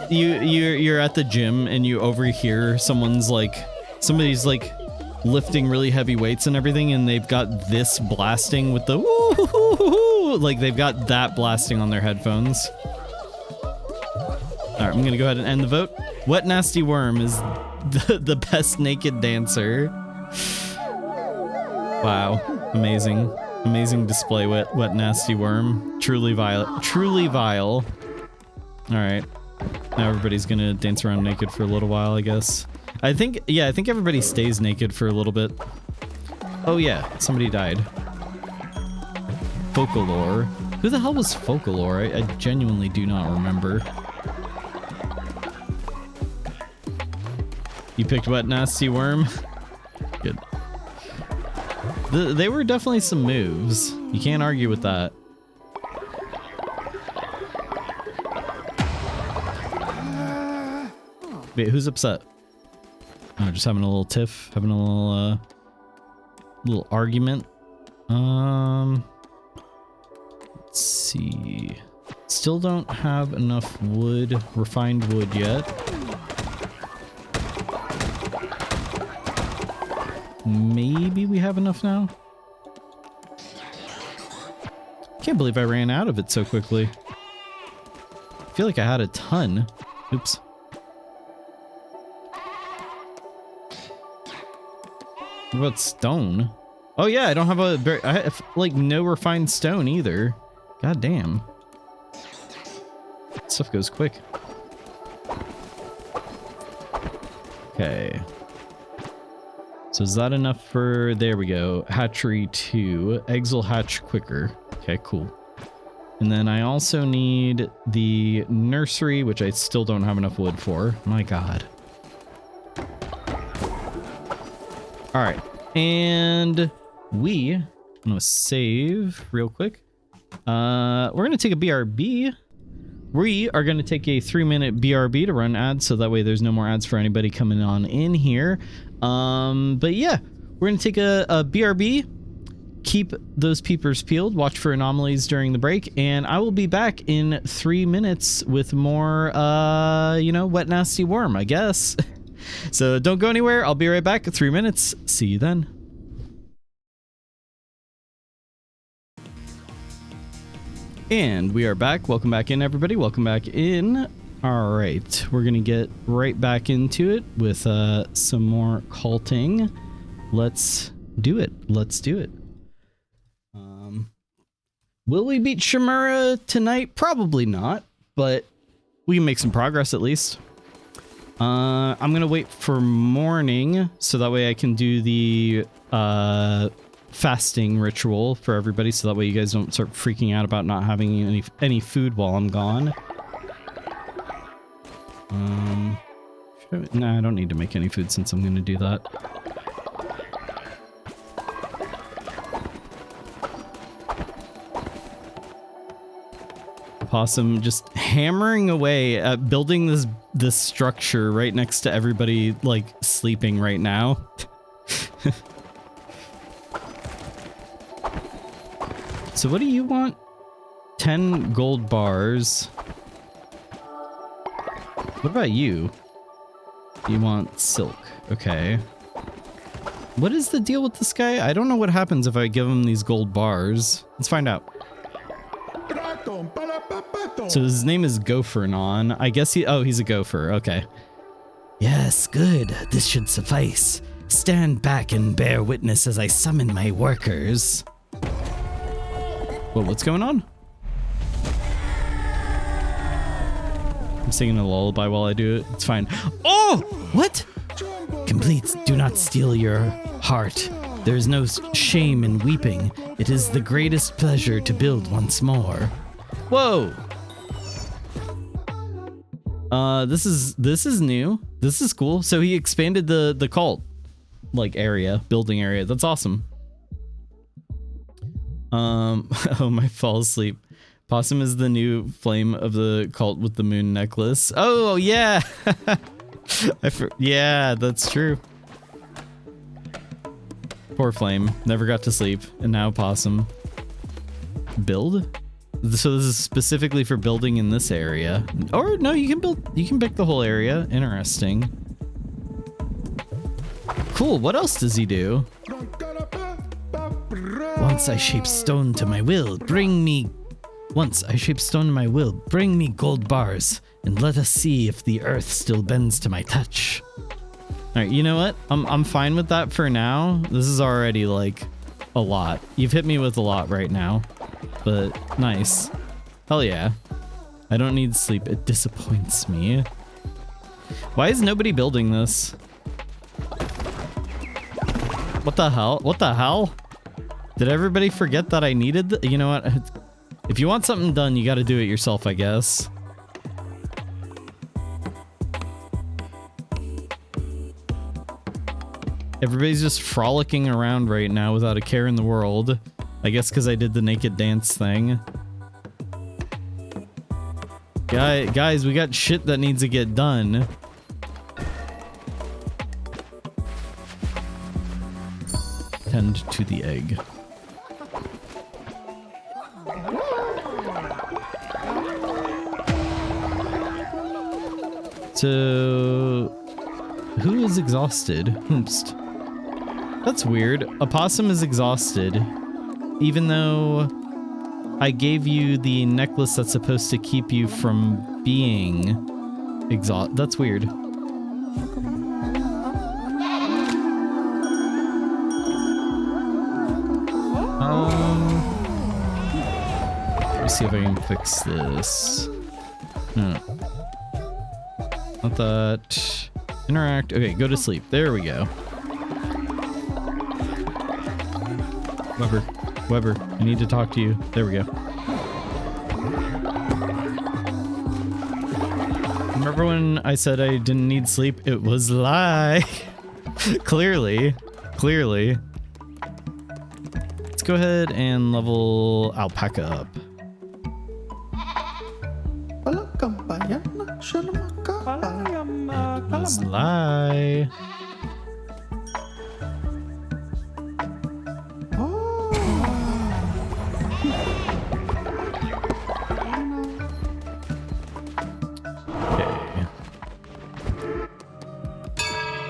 You're at the gym and you overhear somebody's like lifting really heavy weights and everything, and they've got this blasting with the woo, like they've got that blasting on their headphones. All right, I'm gonna go ahead and end the vote. Wet Nasty Worm is the best naked dancer. Wow, amazing display. Wet Nasty Worm, truly vile. All right. Now everybody's gonna dance around naked for a little while, I guess. I think everybody stays naked for a little bit. Oh yeah, somebody died. Folklore. Who the hell was Folklore? I genuinely do not remember. You picked Wet Nasty Worm? Good. They were definitely some moves. You can't argue with that. Wait, who's upset? Oh, just having a little tiff, having a little argument. Let's see. Still don't have enough wood, refined wood yet. Maybe we have enough now. Can't believe I ran out of it so quickly. I feel like I had a ton. Oops. What about stone? Oh yeah, I don't have I have like no refined stone either. God damn. Stuff goes quick. Okay. So is that enough for, there we go, hatchery 2. Eggs will hatch quicker. Okay, cool. And then I also need the nursery, which I still don't have enough wood for. My God. All right, and I'm gonna save real quick. We're gonna take a BRB. We are gonna take a 3-minute BRB to run ads, so that way there's no more ads for anybody coming on in here. But yeah, we're gonna take a BRB, keep those peepers peeled, watch for anomalies during the break, and I will be back in 3 minutes with more, Wet Nasty Worm, I guess. So don't go anywhere. I'll be right back. 3 minutes. See you then. And we are back. Welcome back in, everybody. Welcome back in. All right. We're going to get right back into it with some more culting. Let's do it. Will we beat Shimura tonight? Probably not, but we can make some progress at least. I'm gonna wait for morning so that way I can do the fasting ritual for everybody, so that way you guys don't start freaking out about not having any food while I'm gone. Nah, I don't need to make any food since I'm gonna do that. Possum just hammering away at building this structure right next to everybody like sleeping right now. So what do you want? 10 gold bars. What about you? You want silk. Okay. What is the deal with this guy? I don't know what happens if I give him these gold bars. Let's find out. So his name is Gophernon. I guess he's a gopher. Okay. Yes, good. This should suffice. Stand back and bear witness as I summon my workers. Whoa, what's going on? I'm singing a lullaby while I do it. It's fine. Oh! What? Complete. Do not steal your heart. There is no shame in weeping. It is the greatest pleasure to build once more. Whoa. This is new. This is cool. So he expanded the cult like area, building area. That's awesome. Oh, my fall asleep. Possum is the new flame of the cult with the moon necklace. Oh yeah. Yeah, that's true. Poor Flame, never got to sleep, and now Possum. Build? So this is specifically for building in this area. Or no, you can pick the whole area. Interesting. Cool, what else does he do? Once I shape stone to my will, bring me gold bars, and let us see if the earth still bends to my touch. Alright, you know what? I'm fine with that for now. This is already like a lot. You've hit me with a lot right now. But nice. Hell yeah. I don't need sleep. It disappoints me. Why is nobody building this? What the hell? What the hell? Did everybody forget that I needed you know what? If you want something done, you gotta do it yourself, I guess. Everybody's just frolicking around right now without a care in the world. I guess because I did the naked dance thing. Guys, we got shit that needs to get done. Tend to the egg. So, who is exhausted? Hoomst. That's weird. A possum is exhausted, even though I gave you the necklace that's supposed to keep you from being exhausted. That's weird. Let me see if I can fix this. No. Not that. Interact. Okay, go to sleep. There we go. Weber, I need to talk to you. There we go. Remember when I said I didn't need sleep? It was a lie. Clearly. Let's go ahead and level Alpaca up. It was a lie.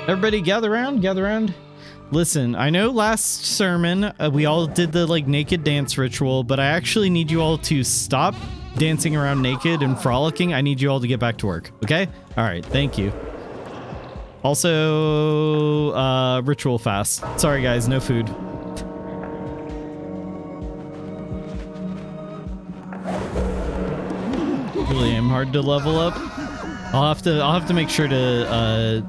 Everybody gather around. Listen, I know last sermon we all did the like naked dance ritual, but I actually need you all to stop dancing around naked and frolicking. I need you all to get back to work, okay? All right, thank you. Also, ritual fast. Sorry guys, no food. Really am hard to level up. I'll have to make sure to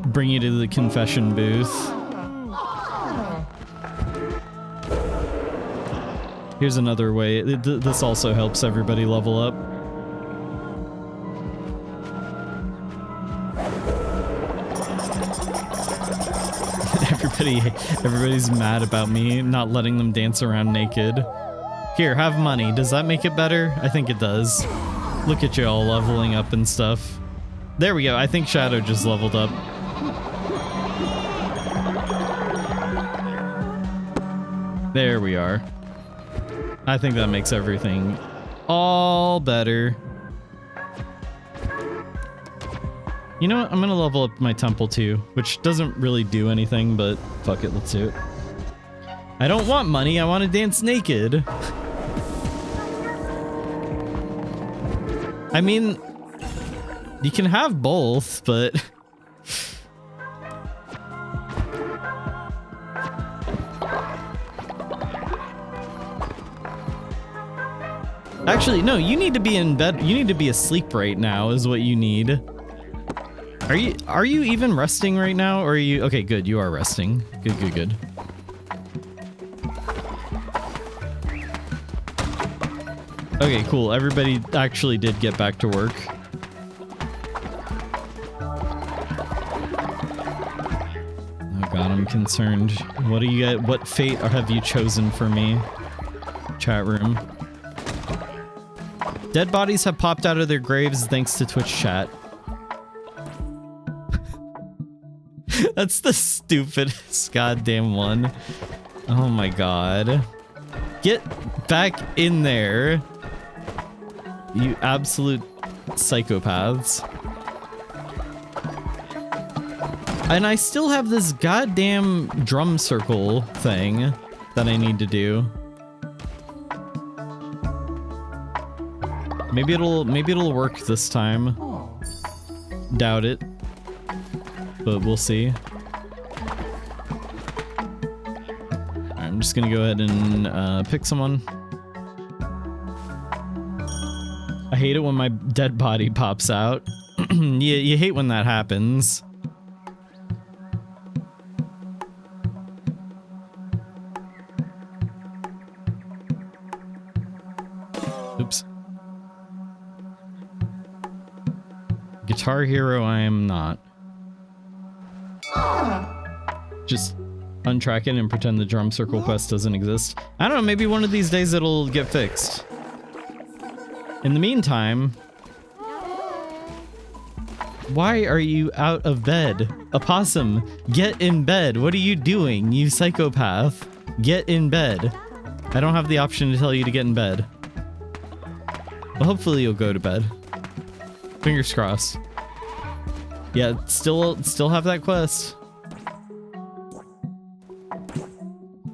bring you to the confession booth. Here's another way. This also helps everybody level up. Everybody's mad about me not letting them dance around naked. Here, have money. Does that make it better? I think it does. Look at you all leveling up and stuff. There we go. I think Shadow just leveled up. There we are. I think that makes everything all better. You know what? I'm gonna level up my temple too, which doesn't really do anything, but fuck it, let's do it. I don't want money, I want to dance naked. I mean, you can have both, but... Actually, no, you need to be in bed. You need to be asleep right now is what you need. Are you even resting right now? Or are you... Okay, good. You are resting. Good. Okay, cool. Everybody actually did get back to work. Oh god, I'm concerned. What do you get? What fate have you chosen for me? Chat room. Dead bodies have popped out of their graves thanks to Twitch chat. That's the stupidest goddamn one. Oh my god. Get back in there. You absolute psychopaths. And I still have this goddamn drum circle thing that I need to do. Maybe it'll work this time. Doubt it. But we'll see. Alright, I'm just gonna go ahead and pick someone. I hate it when my dead body pops out. You hate when that happens. Oops. Guitar Hero I am not. Just untrack it and pretend the drum circle quest doesn't exist. I don't know, maybe one of these days it'll get fixed. In the meantime, why are you out of bed? Opossum, get in bed. What are you doing, you psychopath? Get in bed. I don't have the option to tell you to get in bed. But hopefully you'll go to bed. Fingers crossed. Yeah, still have that quest.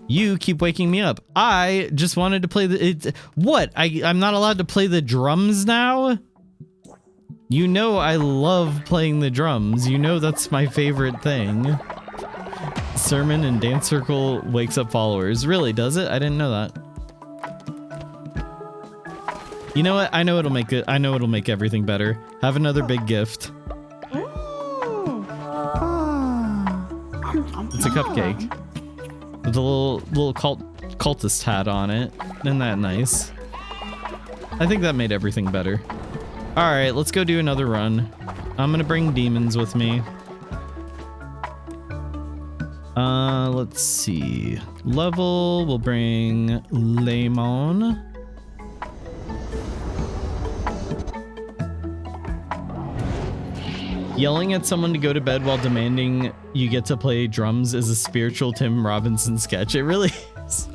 You keep waking me up. I just wanted to play the... What? I'm not allowed to play the drums now? You know I love playing the drums. You know that's my favorite thing. Sermon and Dance Circle wakes up followers. Really, does it? I didn't know that. You know what? I know it'll make it. I know it'll make everything better. Have another big gift. It's a cupcake. With a little cultist hat on it. Isn't that nice? I think that made everything better. Alright, let's go do another run. I'm gonna bring demons with me. Let's see. Level, we'll bring Lemon. Yelling at someone to go to bed while demanding you get to play drums is a spiritual Tim Robinson sketch. It really is.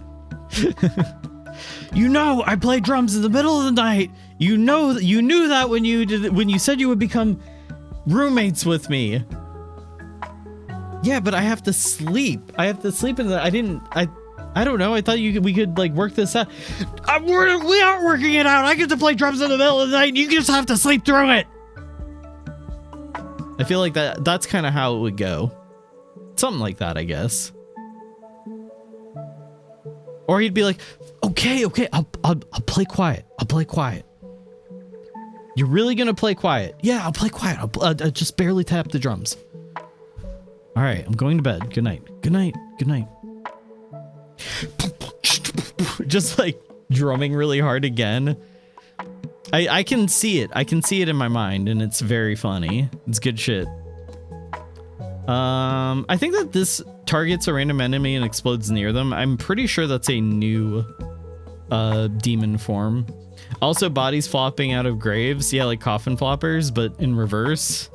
You know, I play drums in the middle of the night. You know, you knew that when you said you would become roommates with me. Yeah, but I have to sleep. I have to sleep in the. I don't know. I thought we could like work this out. We aren't working it out. I get to play drums in the middle of the night. And you just have to sleep through it. I feel like that's kind of how it would go. Something like that, I guess. Or he'd be like, okay, I'll play quiet. I'll play quiet. You're really gonna play quiet? Yeah, I'll play quiet. I'll just barely tap the drums. All right, I'm going to bed. Good night. Good night. Good night. Just like drumming really hard again. I can see it. I can see it in my mind, and it's very funny. It's good shit. I think that this targets a random enemy and explodes near them. I'm pretty sure that's a new demon form. Also, bodies flopping out of graves. Yeah, like coffin floppers, but in reverse.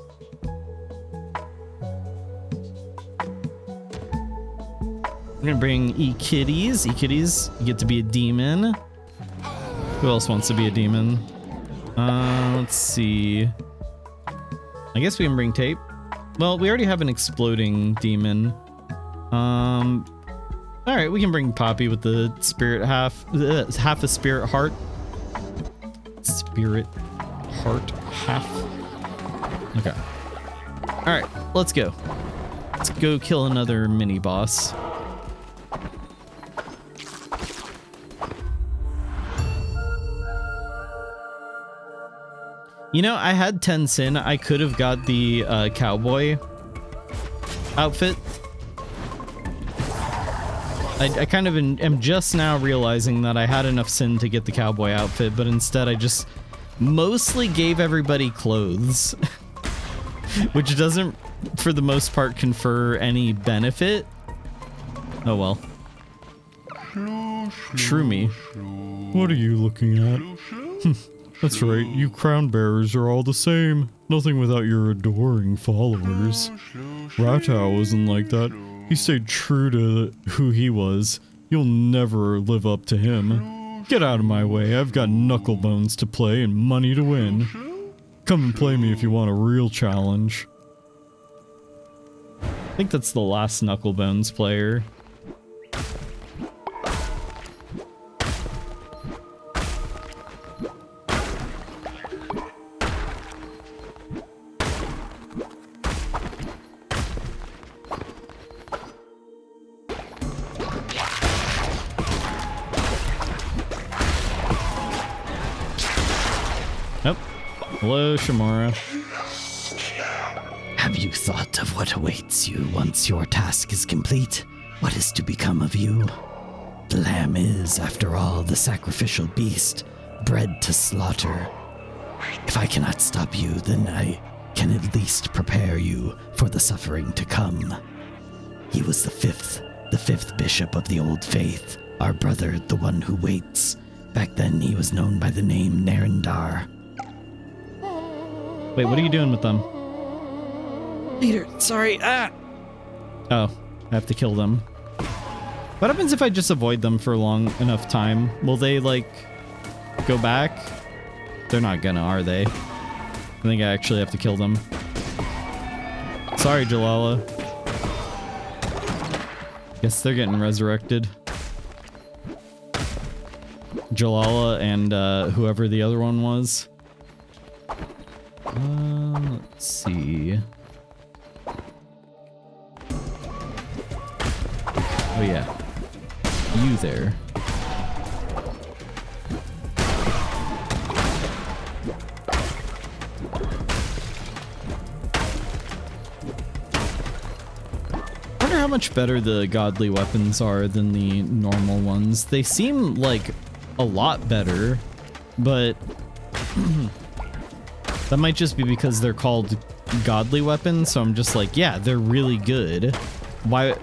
I'm gonna bring E-Kitties. E-Kitties, you get to be a demon. Who else wants to be a demon? Let's see. I guess we can bring Tape. Well, we already have an exploding demon. All right, we can bring Poppy with the spirit half a spirit heart. Spirit heart half. Okay. All right, let's go. Let's go kill another mini boss. You know, I had 10 sin. I could have got the cowboy outfit. I kind of am just now realizing that I had enough sin to get the cowboy outfit, but instead I just mostly gave everybody clothes, which doesn't, for the most part, confer any benefit. Oh well. Shrew me. What are you looking at? That's right, you crown bearers are all the same. Nothing without your adoring followers. Ratau wasn't like that. He stayed true to who he was. You'll never live up to him. Get out of my way, I've got knuckle bones to play and money to win. Come and play me if you want a real challenge. I think that's the last knuckle bones player. Nope. Hello, Shamora. Have you thought of what awaits you once your task is complete? What is to become of you? The lamb is, after all, the sacrificial beast, bred to slaughter. If I cannot stop you, then I can at least prepare you for the suffering to come. He was the fifth bishop of the old faith, our brother, the one who waits. Back then, he was known by the name Narendar. Wait, what are you doing with them? Leader, sorry, Oh, I have to kill them. What happens if I just avoid them for long enough time? Will they, like, go back? They're not gonna, are they? I think I actually have to kill them. Sorry, Jalala. Guess they're getting resurrected. Jalala and whoever the other one was. Let's see. Oh yeah, you there. I wonder how much better the godly weapons are than the normal ones. They seem like a lot better, but that might just be because they're called godly weapons, so I'm just like, yeah, they're really good. Why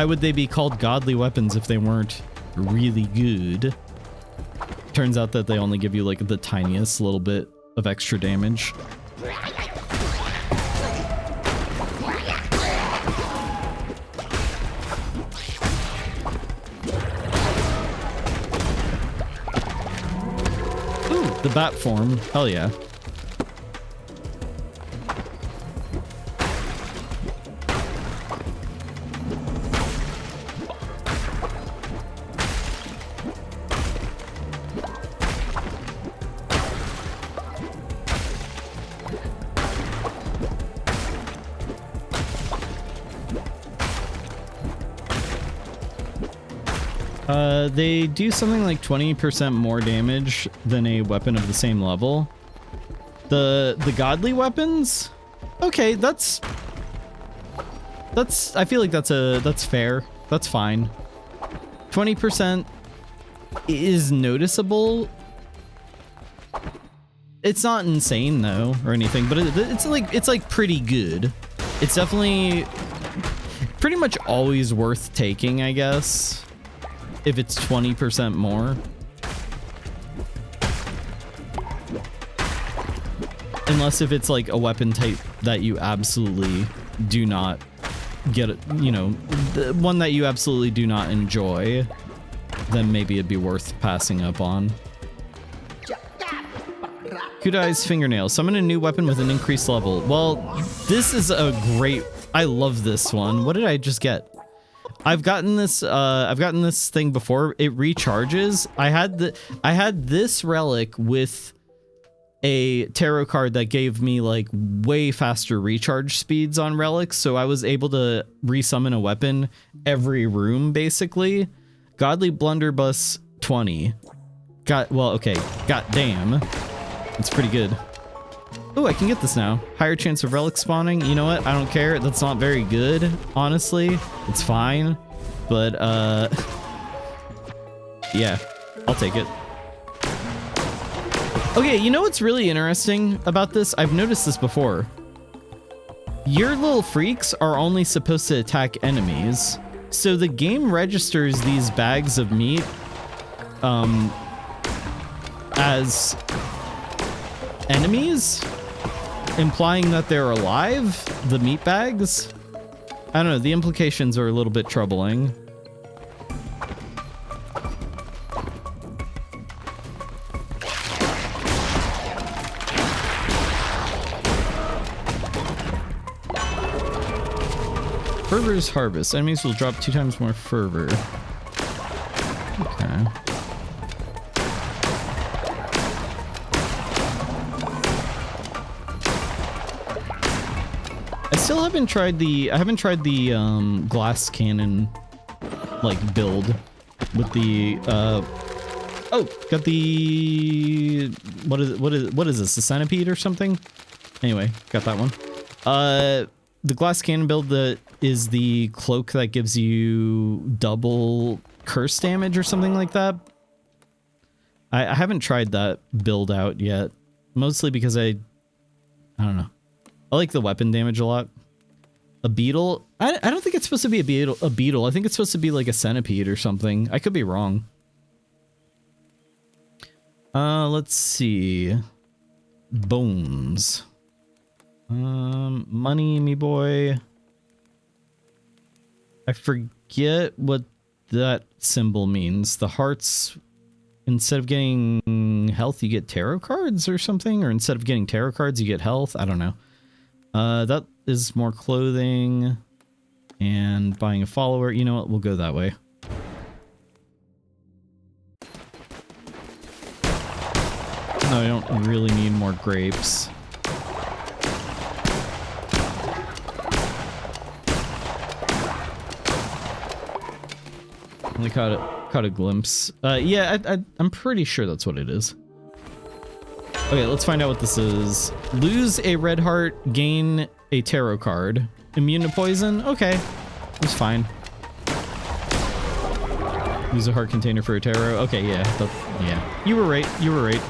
would they be called godly weapons if they weren't really good? Turns out that they only give you like the tiniest little bit of extra damage. Ooh, the bat form. Hell yeah. They do something like 20% more damage than a weapon of the same level. The godly weapons? Okay, that's I feel like that's fair. That's fine. 20% is noticeable. It's not insane though or anything, but it's like pretty good. It's definitely pretty much always worth taking, I guess. If it's 20% more. Unless if it's like a weapon type that you absolutely do not get, you know, the one that you absolutely do not enjoy, then maybe it'd be worth passing up on. Kudai's fingernails. Summon a new weapon with an increased level. Well, this is a great, I love this one. What did I just get? I've gotten this thing before. It recharges. I had this relic with a tarot card that gave me like way faster recharge speeds on relics, so I was able to resummon a weapon every room basically. Godly blunderbuss 20. Well, okay. God damn. It's pretty good. Oh, I can get this now. Higher chance of relic spawning. You know what? I don't care. That's not very good, honestly. It's fine. But, yeah, I'll take it. Okay, you know what's really interesting about this? I've noticed this before. Your little freaks are only supposed to attack enemies. So the game registers these bags of meat as enemies, implying that they're alive, the meat bags. I don't know, the implications are a little bit troubling. Fervor's Harvest. Enemies will drop 2 times more fervor. Okay. I still haven't tried the glass cannon like build with the oh, got the what is this, a centipede or something? Anyway, got that one. The glass cannon build that is the cloak that gives you double curse damage or something like that. I haven't tried that build out yet, mostly because I don't know. I like the weapon damage a lot. A beetle? I don't think it's supposed to be a beetle. I think it's supposed to be like a centipede or something. I could be wrong. Let's see. Bones. Money, me boy. I forget what that symbol means. The hearts, instead of getting health, you get tarot cards or something? Or instead of getting tarot cards, you get health? I don't know. That is more clothing and buying a follower. You know what? We'll go that way. No, I don't really need more grapes. Only caught a glimpse. Yeah, I'm pretty sure that's what it is. Okay, let's find out what this is. Lose a red heart, gain a tarot card. Immune to poison? Okay, it's fine. Use a heart container for a tarot. Okay, yeah, yeah. You were right. You were right.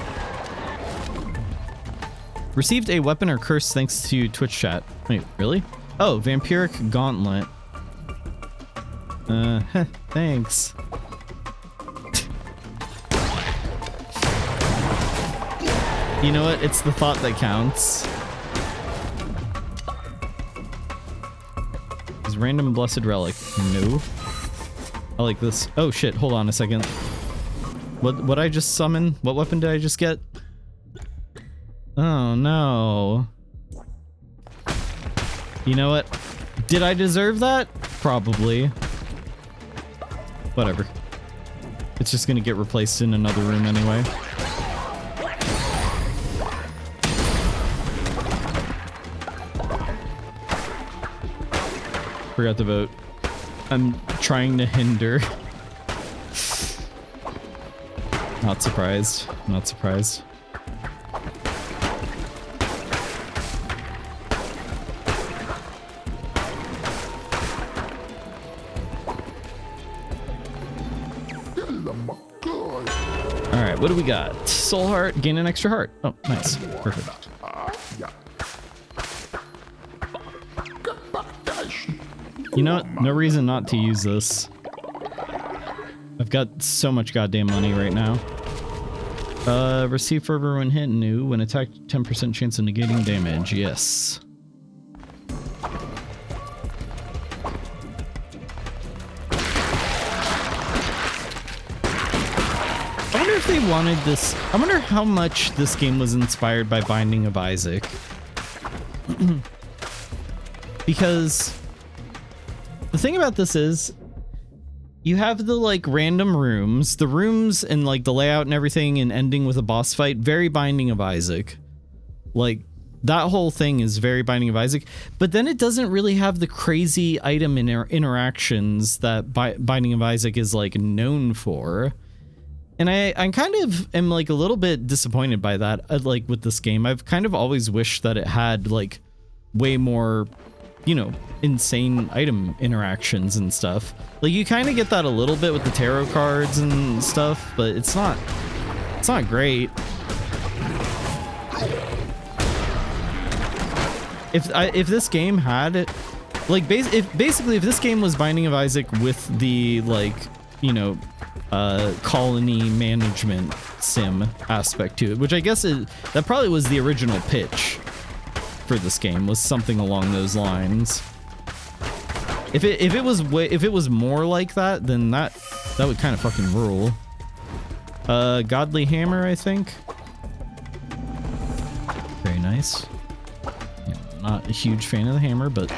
Received a weapon or curse thanks to Twitch chat. Wait, really? Oh, vampiric gauntlet. Thanks. You know what? It's the thought that counts. Is random blessed relic? No. I like this. Oh shit, hold on a second. What I just summon? What weapon did I just get? Oh no. You know what? Did I deserve that? Probably. Whatever. It's just gonna get replaced in another room anyway. Forgot to vote. I'm trying to hinder. Not surprised. Not surprised. Alright, what do we got? Soul heart, gain an extra heart. Oh, nice. Perfect. You know what? No reason not to use this. I've got so much goddamn money right now. Receive fervor when hit. New. When attacked, 10% chance of negating damage. Yes. I wonder if they wanted this. I wonder how much this game was inspired by Binding of Isaac. Because the thing about this is, you have the like random rooms, the rooms and like the layout and everything, and ending with a boss fight, very Binding of Isaac. Like that whole thing is very Binding of Isaac, but then it doesn't really have the crazy item interactions that Binding of Isaac is like known for. And I kind of am like a little bit disappointed by that. Like with this game, I've kind of always wished that it had like way more, you know, insane item interactions and stuff. Like you kind of get that a little bit with the tarot cards and stuff, but it's not great. If this game had like basically if this game was Binding of Isaac with the like, you know, colony management sim aspect to it, which I guess that probably was the original pitch for this game, was something along those lines. If it was more like that, then that would kind of fucking rule. Godly Hammer, I think. Very nice. Yeah, not a huge fan of the hammer, but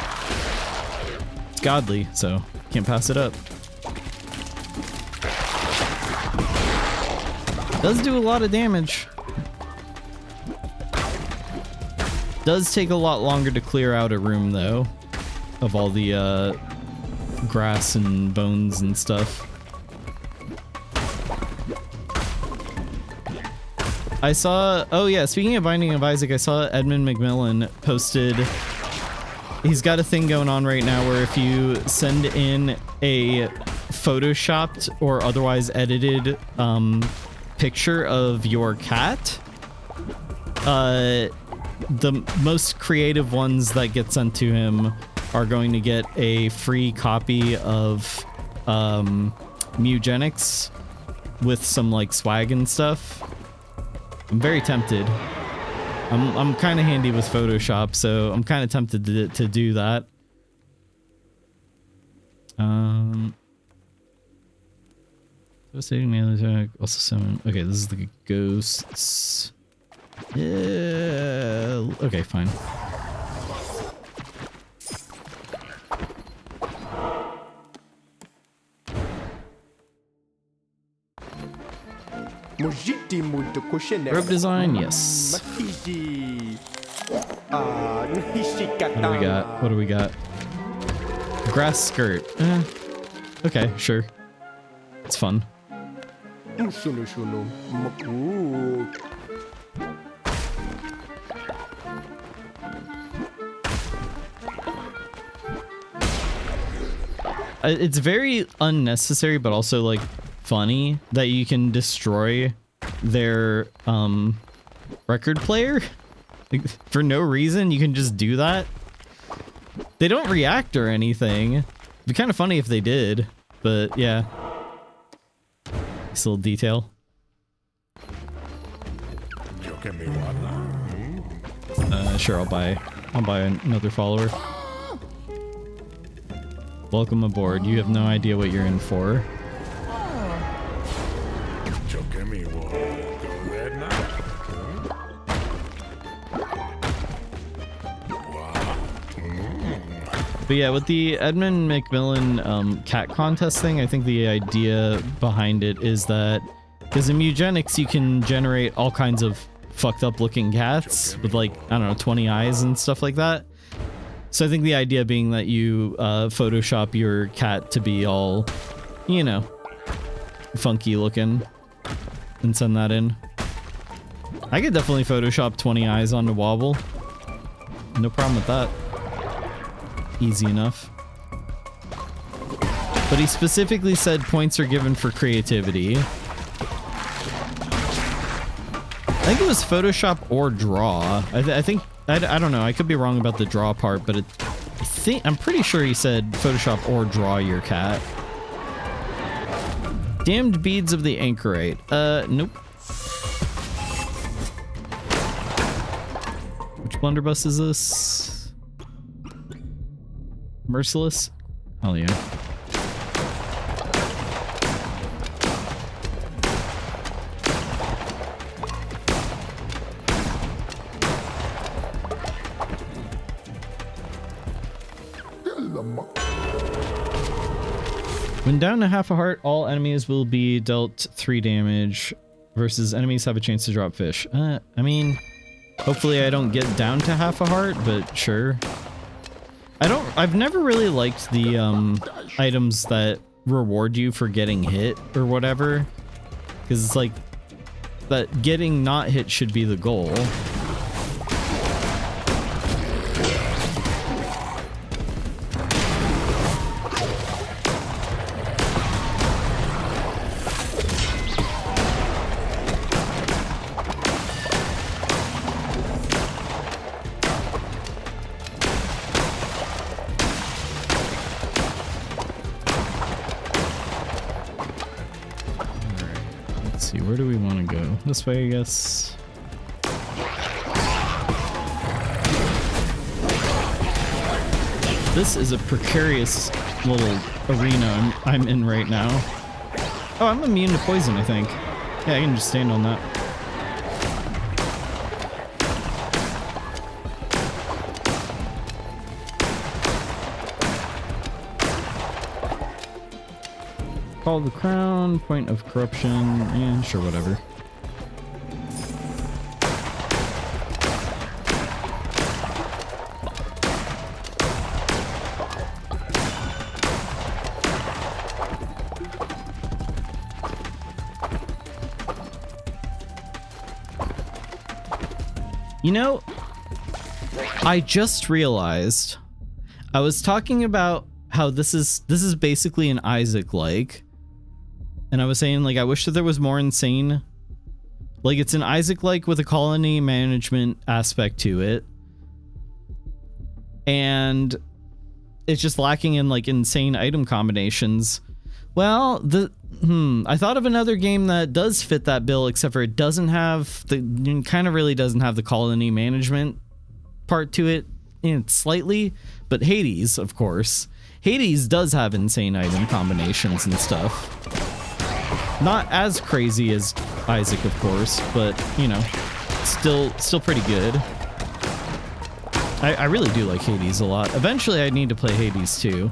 it's godly, so can't pass it up. Does do a lot of damage. Does take a lot longer to clear out a room though, of all the grass and bones and stuff. I saw, oh yeah, speaking of Binding of Isaac, I saw Edmund McMillan posted, he's got a thing going on right now where if you send in a photoshopped or otherwise edited picture of your cat, the most creative ones that get sent to him are going to get a free copy of Mugenics with some like swag and stuff. I'm very tempted. I'm kind of handy with Photoshop, so I'm kind of tempted to do that. Devastating melee attack, also summon. Okay, this is the ghosts. Yeah. Okay, fine. Robe design, yes. What do we got? What do we got? Grass skirt. Okay, sure. It's fun. It's very unnecessary, but also like funny that you can destroy their record player like, for no reason. You can just do that. They don't react or anything. It'd be kind of funny if they did, but yeah. This little detail. Sure, I'll buy another follower. Welcome aboard. You have no idea what you're in for. But yeah, with the Edmund McMillan cat contest thing, I think the idea behind it is that because in Mugenics you can generate all kinds of fucked up looking cats with like, I don't know, 20 eyes and stuff like that. So I think the idea being that you Photoshop your cat to be all, you know, funky looking and send that in. I could definitely Photoshop 20 eyes onto Wobble. No problem with that. Easy enough. But he specifically said points are given for creativity. I think it was Photoshop or draw. I think I don't know. I could be wrong about the draw part, but I'm pretty sure he said Photoshop or draw your cat. Damned beads of the anchorite. Nope. Which blunderbuss is this? Merciless? Hell yeah. When down to half a heart, all enemies will be dealt 3 damage versus enemies have a chance to drop fish. I mean, hopefully I don't get down to half a heart, but sure. I've never really liked the items that reward you for getting hit or whatever. Because it's like that getting not hit should be the goal. Where do we want to go? This way, I guess. This is a precarious little arena I'm in right now. Oh, I'm immune to poison, I think. Yeah, I can just stand on that. Call the crown, point of corruption, yeah, sure, whatever. You know, I just realized I was talking about how this is basically an Isaac-like. And I was saying, like, I wish that there was more insane. Like, it's an Isaac-like with a colony management aspect to it. And it's just lacking in, like, insane item combinations. Well, I thought of another game that does fit that bill, except for it doesn't have kind of really doesn't have the colony management part to it in it slightly. But Hades, of course. Hades does have insane item combinations and stuff. Not as crazy as Isaac, of course, but, you know, still pretty good. I really do like Hades a lot. Eventually, I need to play Hades too.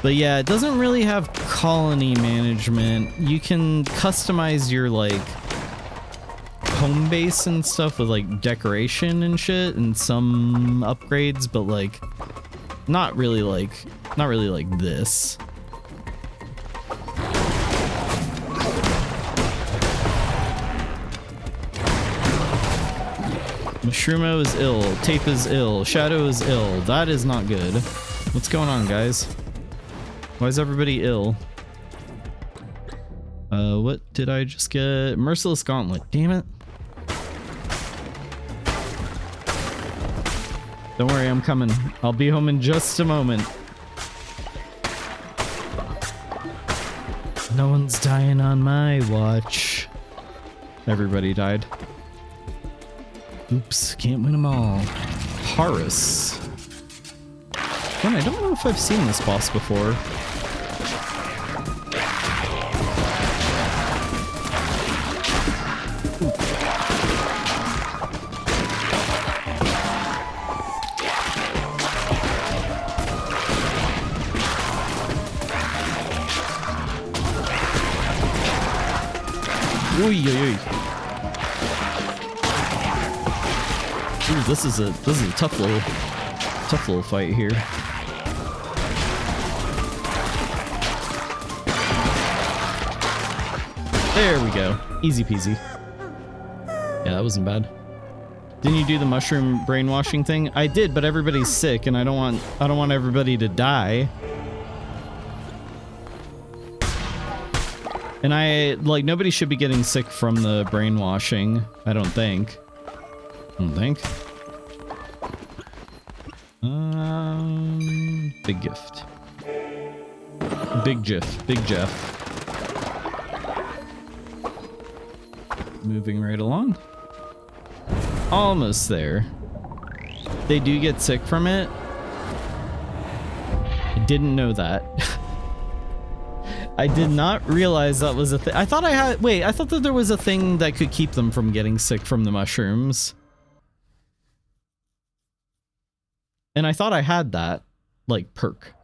But yeah, it doesn't really have colony management. You can customize your, like, home base and stuff with, like, decoration and shit and some upgrades, but, like, not really like this. Mushroommo is ill. Tape is ill. Shadow is ill. That is not good. What's going on, guys? Why is everybody ill? What did I just get? Merciless Gauntlet. Damn it. Don't worry, I'm coming. I'll be home in just a moment. No one's dying on my watch. Everybody died. Oops, can't win them all. Horus. Man, I don't know if I've seen this boss before. Ooh, this is a tough little fight here. There we go. Easy peasy. Yeah, that wasn't bad. Didn't you do the mushroom brainwashing thing? I did, but everybody's sick and I don't want everybody to die. And nobody should be getting sick from the brainwashing, I don't think. Big gift. Big Jeff. Moving right along. Almost there. They do get sick from it. I didn't know that. I did not realize that was a thing. I thought I thought that there was a thing that could keep them from getting sick from the mushrooms. And I thought I had that, like, perk.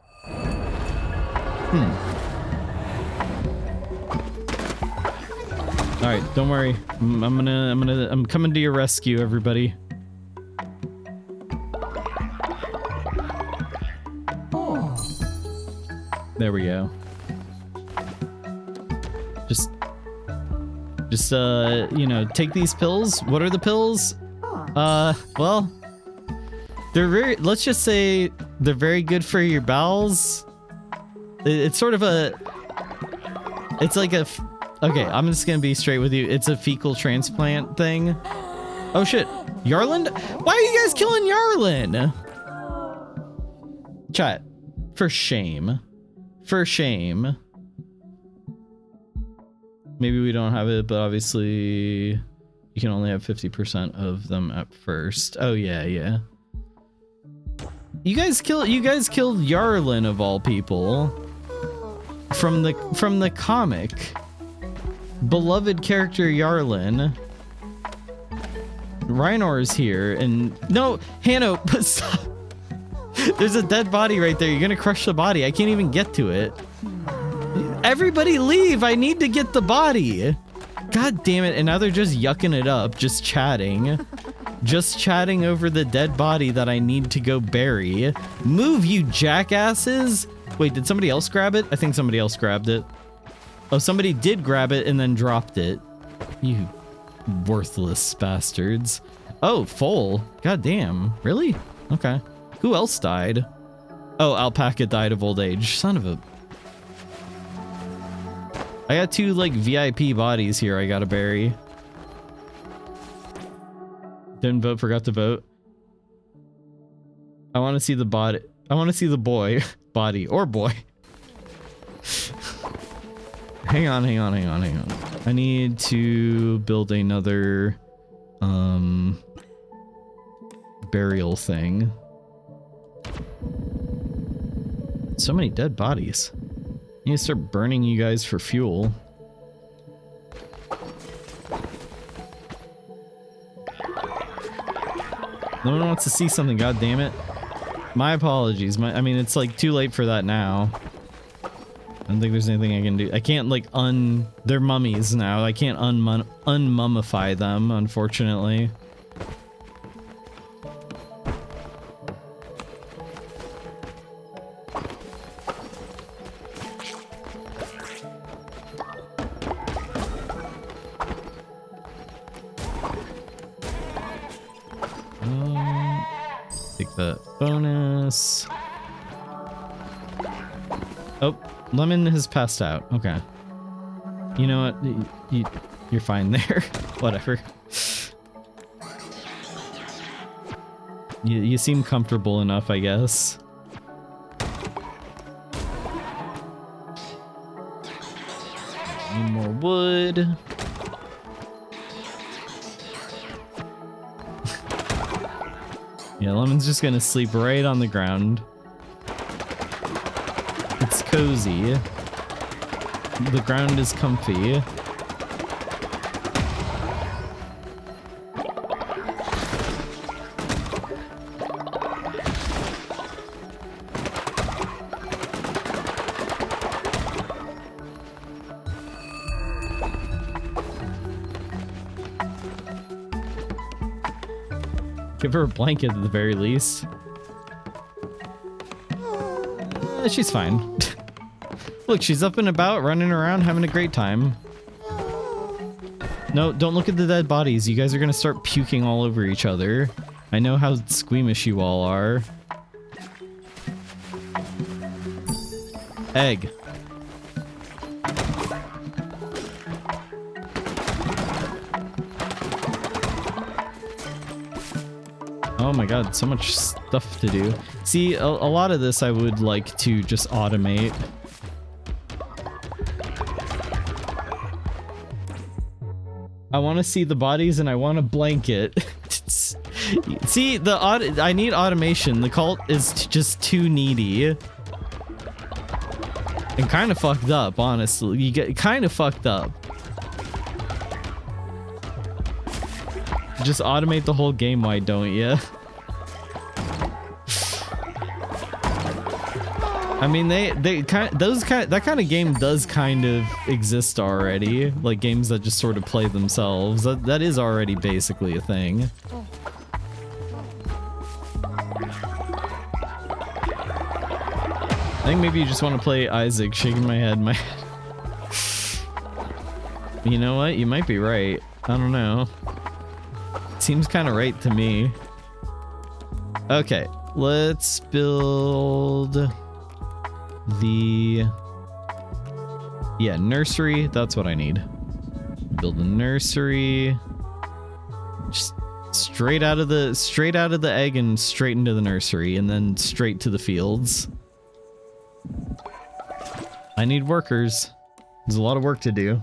Alright, don't worry. I'm coming to your rescue, everybody. There we go. Just Just, you know, take these pills. What are the pills? Well, they're very, let's just say they're very good for your bowels. It's sort of a, it's like a, okay, I'm just gonna be straight with you. It's a fecal transplant thing. Oh shit, Yarland? Why are you guys killing Yarland? Chat, for shame. For shame. Maybe we don't have it, but obviously you can only have 50% of them at first. Oh yeah, yeah. You guys killed Yarlin of all people. From the comic. Beloved character Yarlin. Rhinor's here and no, Hanno, but stop. There's a dead body right there. You're gonna crush the body. I can't even get to it. Everybody leave! I need to get the body! God damn it, and now they're just yucking it up, just chatting. Just chatting over the dead body that I need to go bury. Move, you jackasses! Wait, did somebody else grab it? I think somebody else grabbed it. Oh, somebody did grab it and then dropped it. You worthless bastards. Oh, full. God damn. Really? Okay. Who else died? Oh, Alpaca died of old age. Son of a... I got 2 like VIP bodies here I gotta bury. Didn't vote, forgot to vote. I want to see the body. I want to see the boy. Body or boy. Hang on. I need to build another burial thing. So many dead bodies. I need to start burning you guys for fuel. No one wants to see something, god damn it. My apologies. I mean, it's like too late for that now. I don't think there's anything I can do. I can't like they're mummies now. I can't unmummify them, unfortunately. Take the bonus. Oh, Lemon has passed out. Okay. You know what? You're fine there. Whatever. You seem comfortable enough, I guess. Need more wood. Yeah, Lemon's just gonna sleep right on the ground. It's cozy. The ground is comfy. Give her a blanket at the very least. She's fine. Look, she's up and about, running around, having a great time. No, don't look at the dead bodies. You guys are gonna start puking all over each other. I know how squeamish you all are. Egg. Oh my god, so much stuff to do. See, a lot of this I would like to just automate. I want to see the bodies and I want a blanket. See, I need automation. The cult is just too needy. And kind of fucked up, honestly. You get kind of fucked up. Just automate the whole game, why don't you? I mean, that kind of game does kind of exist already. Like games that just sort of play themselves. That is already basically a thing. I think maybe you just want to play Isaac. Shaking my head. You know what? You might be right. I don't know. Seems kind of right to me. Okay, let's build the... Yeah, nursery. That's what I need. Build a nursery. Just straight out of the egg and straight into the nursery, and then straight to the fields. I need workers. There's a lot of work to do.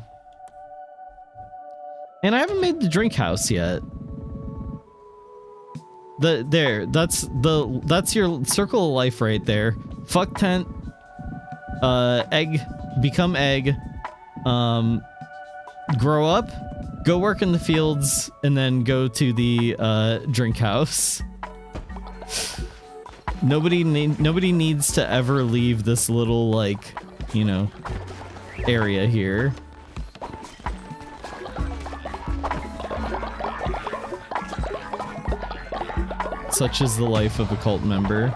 And I haven't made the drink house yet. That's your circle of life right there. Fuck tent. Egg. Become egg. Grow up. Go work in the fields, and then go to the drink house. Nobody needs to ever leave this little, like, you know, area here. Such is the life of a cult member.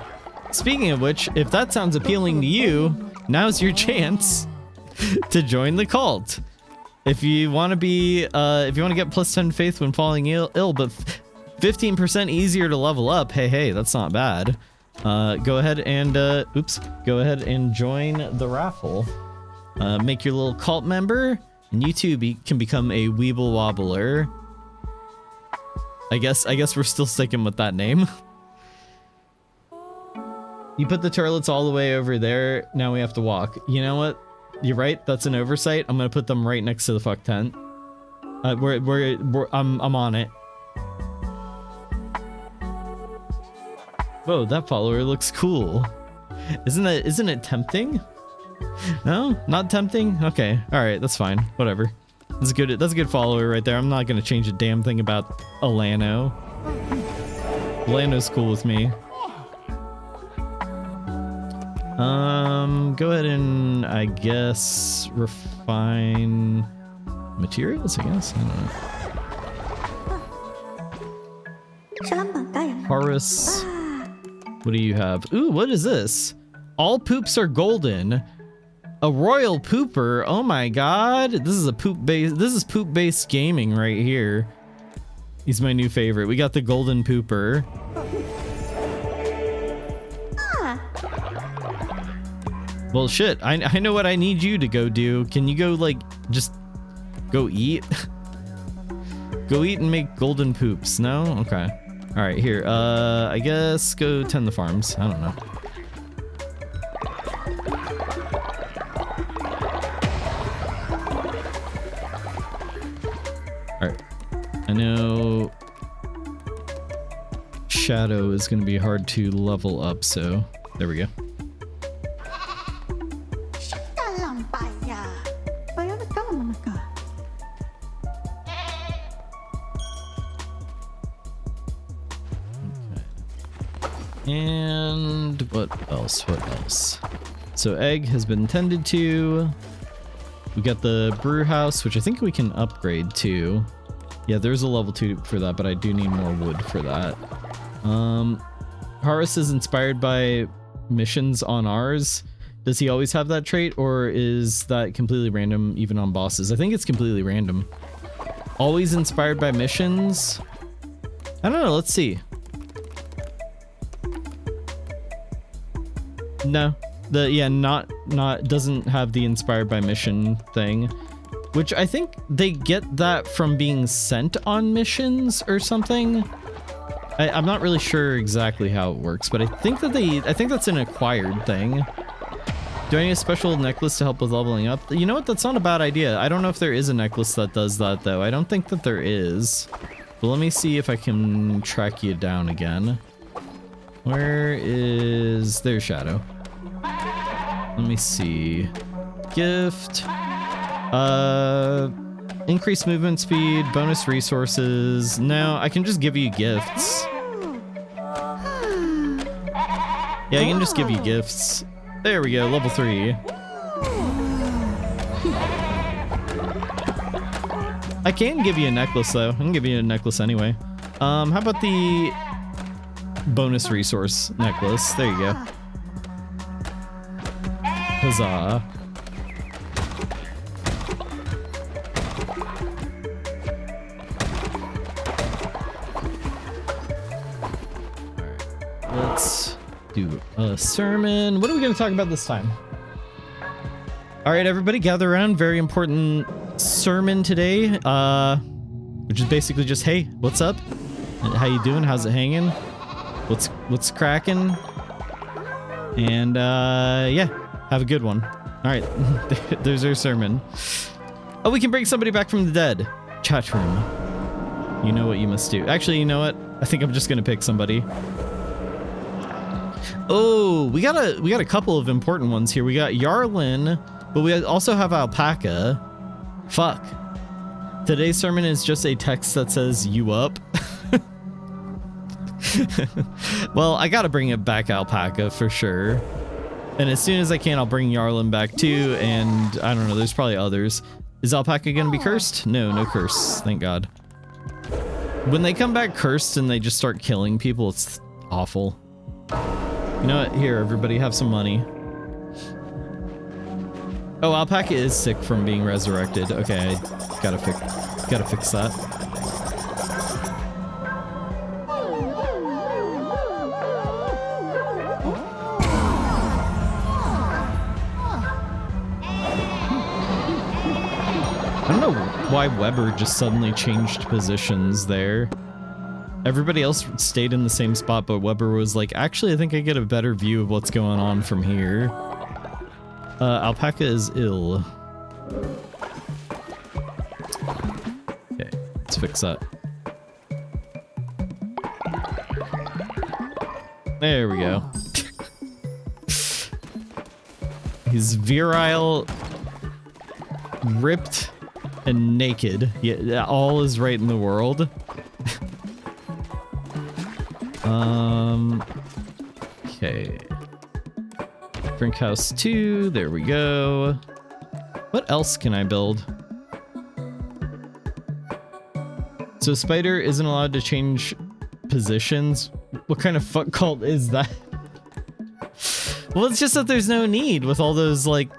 Speaking of which, if that sounds appealing to you, now's your chance to join the cult. If you want to be, if you want to get plus 10 faith when falling ill, but 15% easier to level up, hey, that's not bad. Go ahead and, go ahead and join the raffle. Make your little cult member, and you too can become a Weeble Wobbler. I guess we're still sticking with that name. You put the toilets all the way over there. Now we have to walk. You know what? You're right. That's an oversight. I'm gonna put them right next to the fuck tent. I'm on it. Whoa, that follower looks cool. Isn't it tempting? No, not tempting. Okay, all right, that's fine. Whatever. That's a good follower right there. I'm not gonna change a damn thing about Alano. Alano's cool with me. Go ahead and, I guess, refine materials, I guess. I don't know. Horus. What do you have? Ooh, what is this? All poops are golden. A royal pooper. Oh my god. This is poop-based gaming right here. He's my new favorite. We got the golden pooper. Well, shit. I know what I need you to go do. Can you go, like, just go eat? Go eat and make golden poops. No? Okay. All right, here. I guess go tend the farms. I don't know. All right. I know Shadow is going to be hard to level up, so there we go. And what else? So egg has been tended to. We got the brew house, which I think we can upgrade to. Yeah, there's a level 2 for that, but I do need more wood for that. Horus is inspired by missions on ours. Does he always have that trait, or is that completely random even on bosses? I think it's completely random. Always inspired by missions? I don't know, let's see. No, doesn't have the inspired by mission thing, which I think they get that from being sent on missions or something. I'm not really sure exactly how it works, but I think that's an acquired thing. Do I need a special necklace to help with leveling up? You know what? That's not a bad idea. I don't know if there is a necklace that does that though. I don't think that there is. But let me see if I can track you down again. Where is... There's Shadow. Let me see. Gift. Increased movement speed, bonus resources. No, I can just give you gifts. Yeah, I can just give you gifts. There we go, level 3. I can give you a necklace though. I can give you a necklace anyway. How about the bonus resource necklace? There you go. Huzzah. let's do a sermon. What are we going to talk about this time? All right, everybody, gather around. Very important sermon today, which is basically just, hey, what's up? How you doing? How's it hanging? What's cracking? And yeah, have a good one. All right, there's our sermon. Oh, we can bring somebody back from the dead. Chat room. You know what you must do. Actually, you know what? I think I'm just gonna pick somebody. Oh, we got a couple of important ones here. We got Yarlin, but we also have Alpaca. Fuck. Today's sermon is just a text that says "you up." Well, I gotta bring it back, Alpaca, for sure. And as soon as I can, I'll bring Yarlin back too. And I don't know, there's probably others. Is Alpaca gonna be cursed? No, no curse. Thank God. When they come back cursed and they just start killing people, it's awful. You know what? Here, everybody, have some money. Oh, Alpaca is sick from being resurrected. Okay, I gotta fix that. I don't know why Weber just suddenly changed positions there. Everybody else stayed in the same spot, but Weber was like, actually, I think I get a better view of what's going on from here. Alpaca is ill. Okay, let's fix that. There we go. He's virile, ripped, and naked. Yeah, all is right in the world. Okay. Drink house 2, there we go. What else can I build? So Spider isn't allowed to change positions? What kind of fuck cult is that? Well, it's just that there's no need with all those, like,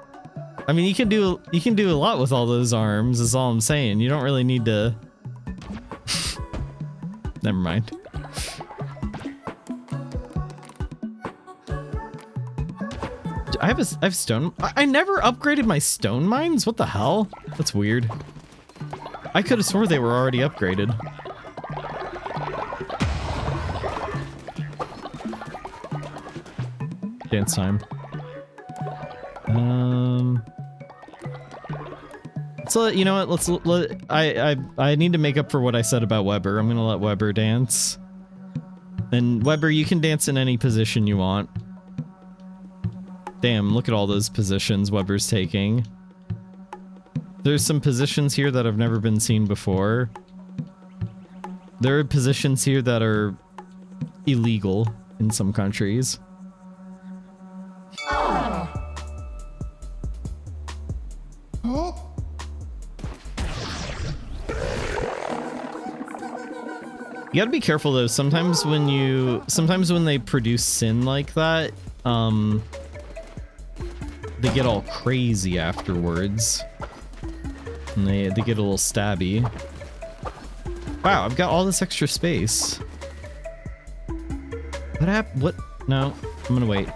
I mean, you can do a lot with all those arms, is all I'm saying. You don't really need to. Never mind. I have stone. I never upgraded my stone mines. What the hell? That's weird. I could have swore they were already upgraded. Dance time. So you know what? I need to make up for what I said about Weber. I'm gonna let Weber dance. And Weber, you can dance in any position you want. Damn, look at all those positions Weber's taking. There's some positions here that have never been seen before. There are positions here that are illegal in some countries. You gotta be careful though. Sometimes when they produce sin like that, they get all crazy afterwards. And they get a little stabby. Wow, I've got all this extra space. What? No, I'm gonna wait.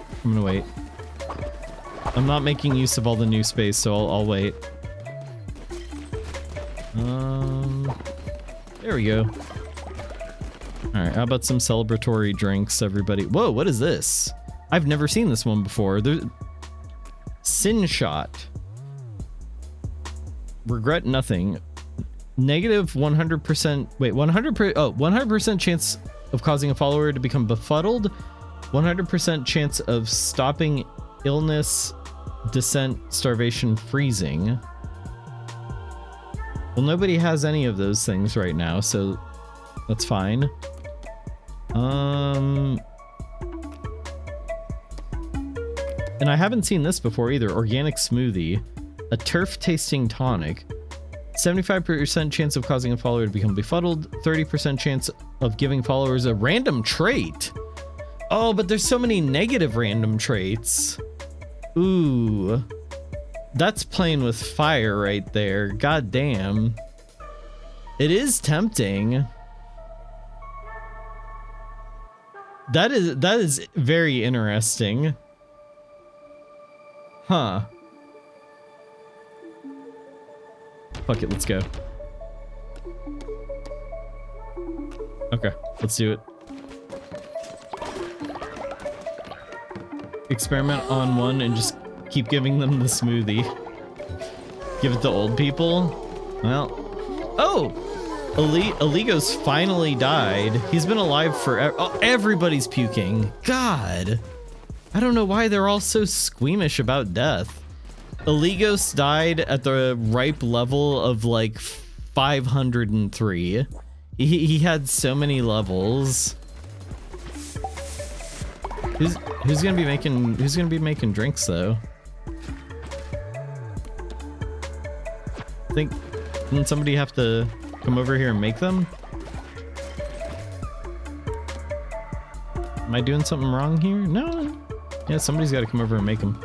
I'm not making use of all the new space, so I'll wait. There we go. Alright, how about some celebratory drinks, everybody? Whoa, what is this? I've never seen this one before. Sin shot. Regret nothing. Negative 100%. Wait, 100% chance of causing a follower to become befuddled. 100% chance of stopping illness, descent, starvation, freezing. Well, nobody has any of those things right now, so that's fine. And I haven't seen this before either. Organic smoothie, a turf tasting tonic, 75% chance of causing a follower to become befuddled, 30% chance of giving followers a random trait. Oh, but there's so many negative random traits. Ooh, that's playing with fire right there. God damn. It is tempting. That is very interesting. Huh. Fuck it, let's go. Okay, let's do it. Experiment on one and just keep giving them the smoothie. Give it to old people. Well, oh, Aligo's finally died. He's been alive forever. Oh, everybody's puking. God, I don't know why they're all so squeamish about death. Aligos died at the ripe level of like 503. He had so many levels. Who's gonna be making drinks though? I think, didn't somebody have to come over here and make them? Am I doing something wrong here? No. Yeah, somebody's got to come over and make them.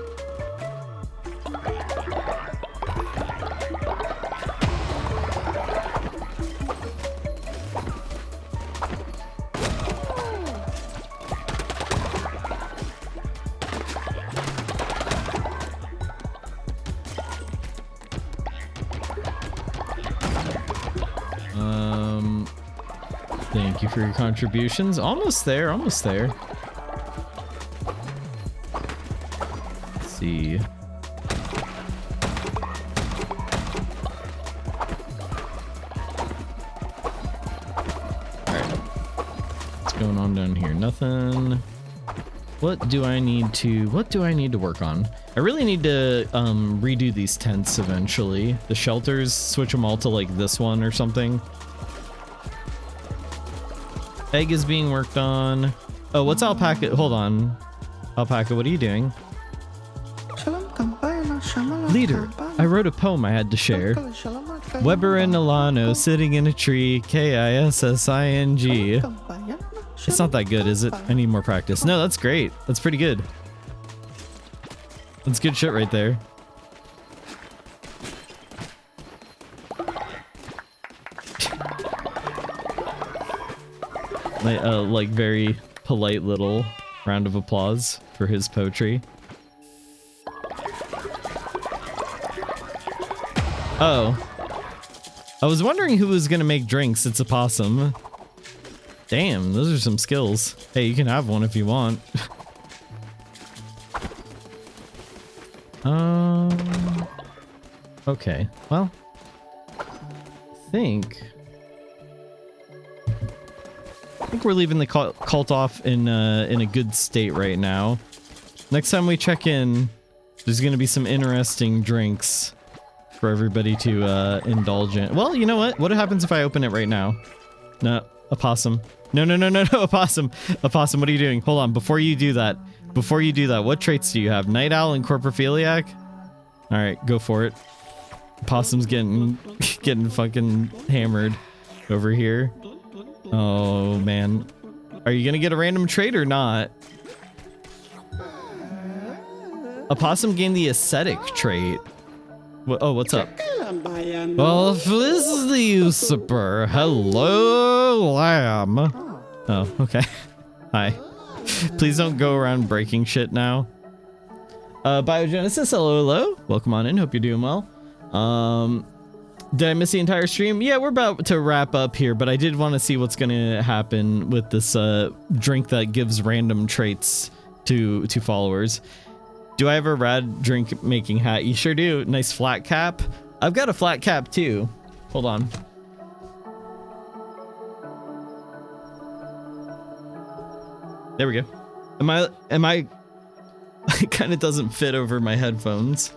Thank you for your contributions. Almost there, almost there. Let's see. Alright. What's going on down here? Nothing. What do I need to work on? I really need to redo these tents eventually. The shelters, switch them all to like this one or something. Egg is being worked on. Oh, what's Alpaca? Hold on. Alpaca, what are you doing? Leader, I wrote a poem I had to share. Weber and Alano sitting in a tree, Kissing. It's not that good, is it? I need more practice. No, that's great. That's pretty good. That's good shit right there. Like very polite little round of applause for his poetry. Oh. I was wondering who was gonna make drinks. It's a possum. Damn, those are some skills. Hey, you can have one if you want. Okay. Well, I think we're leaving the cult off in a good state right now. Next time we check in, there's gonna be some interesting drinks for everybody to indulge in. Well, you know what? What happens if I open it right now? No, a possum. No, a possum. A possum, what are you doing? Hold on, before you do that, what traits do you have? Night owl and corporaphiliac? All right, go for it. Possum's getting fucking hammered over here. Oh man, are you gonna get a random trait or not? A possum gained the ascetic trait. Oh, what's up? Well, if this is the usurper, hello, lamb. Oh, okay. Hi. Please don't go around breaking shit now. Biogenesis, hello. Welcome on in. Hope you're doing well. Did I miss the entire stream? Yeah, we're about to wrap up here, but I did want to see what's going to happen with this drink that gives random traits to followers. Do I have a rad drink making hat? You sure do. Nice flat cap. I've got a flat cap too. Hold on. There we go. Am I it kind of doesn't fit over my headphones.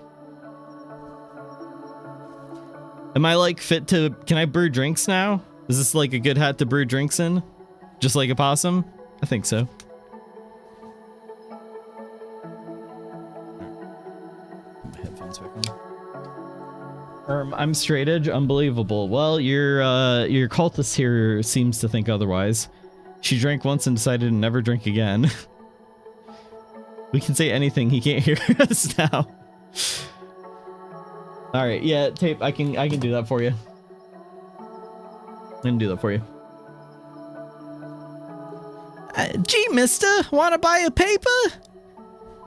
Am I like fit to, can I brew drinks now? Is this like a good hat to brew drinks in? Just like a possum? I think so. Headphones back on. I'm straight edge, unbelievable. Well, your cultist here seems to think otherwise. She drank once and decided to never drink again. We can say anything, he can't hear us now. All right, yeah, tape. I can do that for you. I can do that for you. Gee, mister, wanna buy a paper?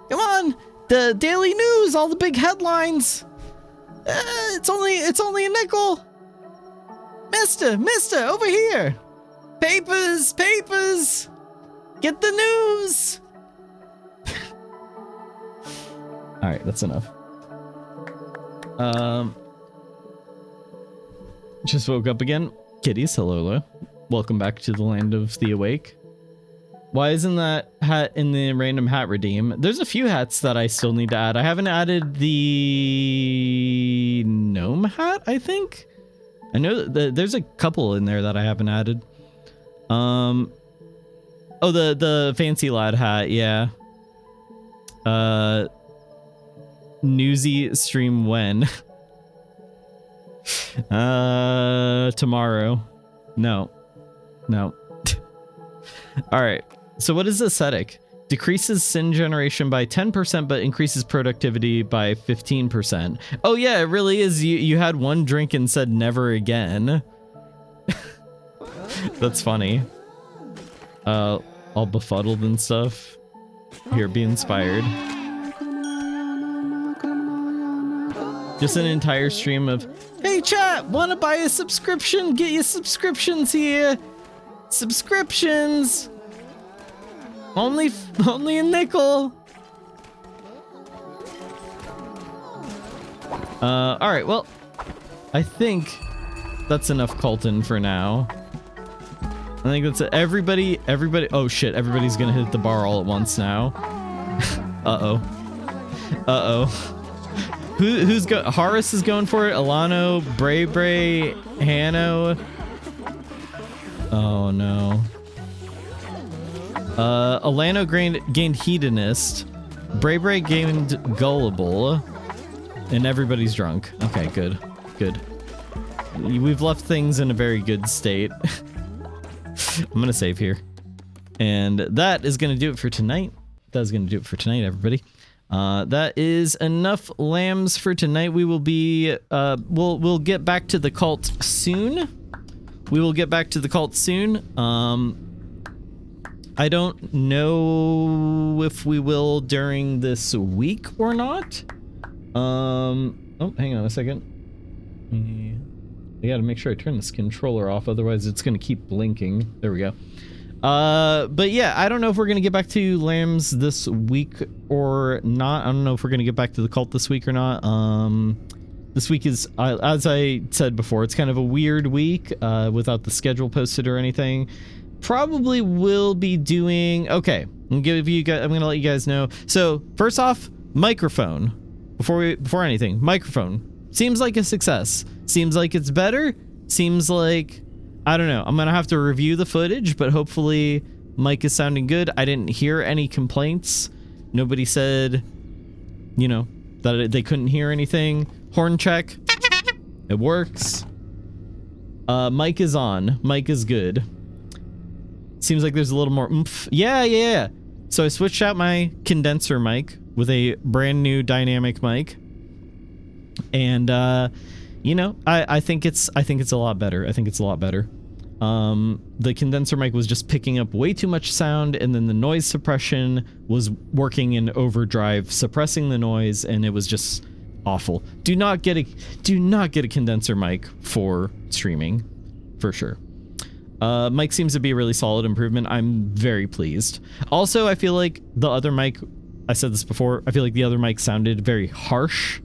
Come on, the Daily News, all the big headlines. It's only a nickel. Mister, over here. Papers. Get the news. All right, that's enough. Just woke up again. Kitties, hello. Welcome back to the land of the awake. Why isn't that hat in the random hat redeem? There's a few hats that I still need to add. I haven't added the gnome hat, I think. I know that there's a couple in there that I haven't added. Oh, the fancy lad hat, yeah. Newsy stream when? Tomorrow. No. All right. So what is ascetic? Decreases sin generation by 10%, but increases productivity by 15%. Oh yeah, it really is. You had one drink and said never again. That's funny. All befuddled and stuff. Here, be inspired. Just an entire stream of, hey chat, wanna buy a subscription? Get your subscriptions here. Subscriptions. Only a nickel. All right, well, I think that's enough Colton for now. I think that's it. Everybody, oh shit, everybody's gonna hit the bar all at once now. Uh-oh. Who's go? Horace is going for it. Alano, Bray, Hanno. Oh no. Alano gained Hedonist. Bray gained Gullible. And everybody's drunk. Okay, good. We've left things in a very good state. I'm gonna save here. And that is gonna do it for tonight. Everybody. That is enough lambs for tonight. We will be, we'll get back to the cult soon. I don't know if we will during this week or not. Oh, hang on a second. I gotta make sure I turn this controller off, otherwise it's gonna keep blinking. There we go. But yeah, I don't know if we're gonna get back to lambs this week or not. I don't know if we're gonna get back to the cult this week or not. This week is, as I said before, it's kind of a weird week, without the schedule posted or anything. Probably will be doing, okay, I'm gonna let you guys know. So first off, microphone. Before anything, microphone. Seems like a success. Seems like it's better. Seems like, I don't know. I'm gonna have to review the footage, but hopefully mic is sounding good. I didn't hear any complaints. Nobody said, you know, that they couldn't hear anything. Horn check. It works. Mic is on. Mic is good. Seems like there's a little more oomph. Yeah. So I switched out my condenser mic with a brand new dynamic mic. And you know, I think it's a lot better. The condenser mic was just picking up way too much sound, and then the noise suppression was working in overdrive, suppressing the noise, and it was just awful. Do not get a condenser mic for streaming, for sure. Mic seems to be a really solid improvement. I'm very pleased. Also, I feel like the other mic, I said this before, I feel like the other mic sounded very harsh.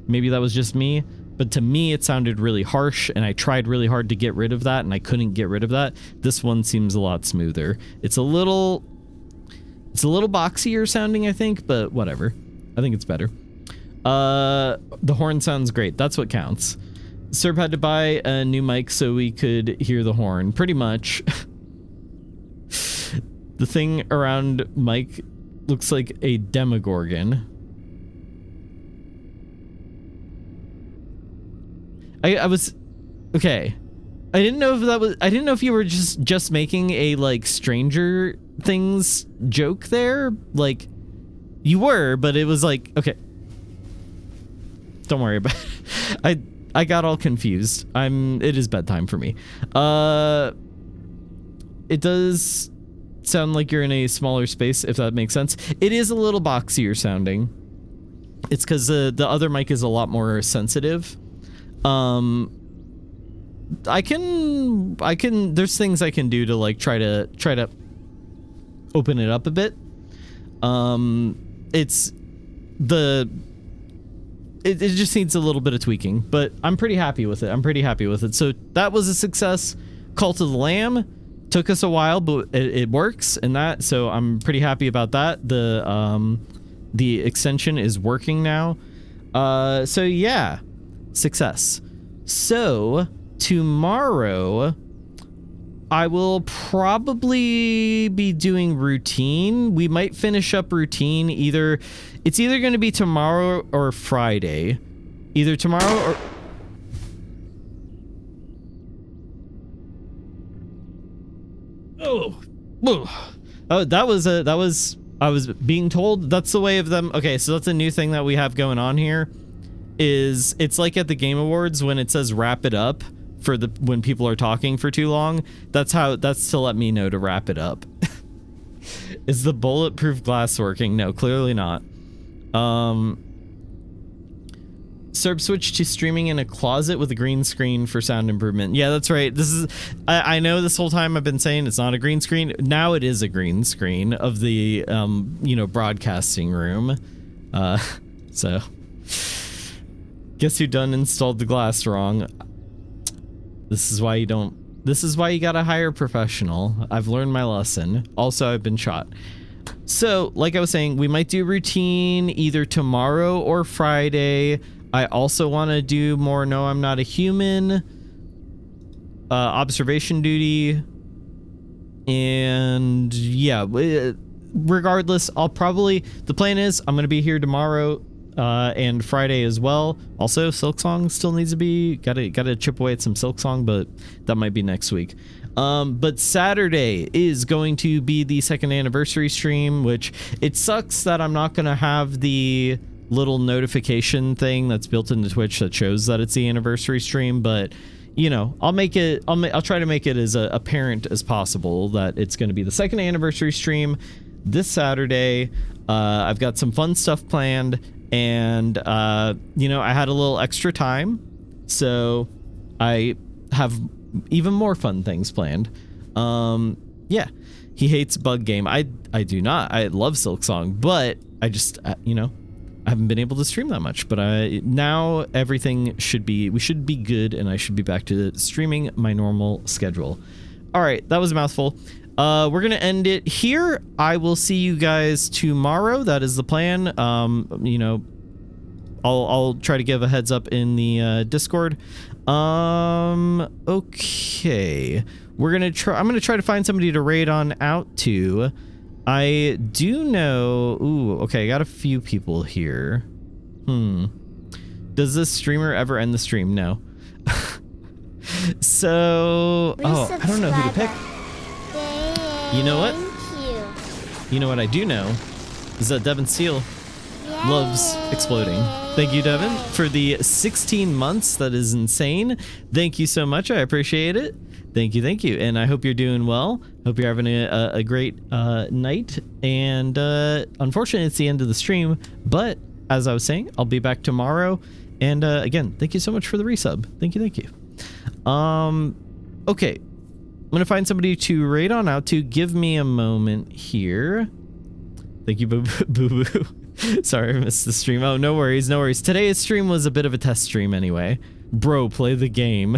Maybe that was just me, but to me it sounded really harsh, and I tried really hard to get rid of that, and I couldn't get rid of that. This one seems a lot smoother. It's a little boxier sounding, I think, but whatever. I think it's better. The horn sounds great. That's what counts. Serb had to buy a new mic so we could hear the horn, pretty much. The thing around mic looks like a demogorgon. I was okay. I didn't know if you were just making a like Stranger Things joke there. Like you were, but it was like, okay. Don't worry about it. I got all confused. It is bedtime for me. It does sound like you're in a smaller space, if that makes sense. It is a little boxier sounding. It's because the other mic is a lot more sensitive. I can, there's things I can do to like try to open it up a bit. It just needs a little bit of tweaking, but I'm pretty happy with it. So that was a success. Cult of the Lamb took us a while, but it works, and that, so I'm pretty happy about that. The extension is working now. So yeah, success. So tomorrow I will probably be doing routine. We might finish up routine it's either going to be tomorrow or Friday. Either tomorrow or I was being told that's the way of them. Okay, so that's a new thing that we have going on here. Is it's like at the Game Awards when it says wrap it up for when people are talking for too long. That's to let me know to wrap it up. Is the bulletproof glass working? No, clearly not. Serb switched to streaming in a closet with a green screen for sound improvement. Yeah, that's right. This is, I know this whole time I've been saying it's not a green screen. Now it is a green screen of the, broadcasting room. So guess who done installed the glass wrong. This is why you gotta hire a professional. I've learned my lesson. Also, I've been shot. So, like I was saying, we might do routine either tomorrow or Friday. I also want to do more No, I'm Not a Human, observation duty, and yeah, regardless, the plan is I'm going to be here tomorrow and Friday as well. Also, Silksong still needs to be, gotta chip away at some Silksong, but that might be next week. But Saturday is going to be the 2nd anniversary stream, which it sucks that I'm not going to have the little notification thing that's built into Twitch that shows that it's the anniversary stream, but I'll try to make it as apparent as possible that it's going to be the 2nd anniversary stream this Saturday. I've got some fun stuff planned, and I had a little extra time, so I have even more fun things planned. Yeah, he hates bug game. I do not. I love Silksong, but I just I haven't been able to stream that much, but now everything we should be good, and I should be back to streaming my normal schedule. All right, that was a mouthful. We're gonna end it here. I will see you guys tomorrow. That is the plan. I'll try to give a heads up in the Discord. Okay, I'm gonna try to find somebody to raid on out to. I do know. Ooh, okay, I got a few people here. Does this streamer ever end the stream? No. So, I don't know who to pick. You know what? You know what I do know is that Devin Steele loves exploding. Thank you, Devin, for the 16 months. That is insane. Thank you so much. I appreciate it. Thank you. And I hope you're doing well. Hope you're having a great night. And unfortunately, it's the end of the stream. But as I was saying, I'll be back tomorrow. And again, thank you so much for the resub. Thank you. Okay. I'm going to find somebody to raid on out to. Give me a moment here. Thank you, Boo Boo. Sorry, I missed the stream. Oh, no worries. Today's stream was a bit of a test stream anyway. Bro, play the game.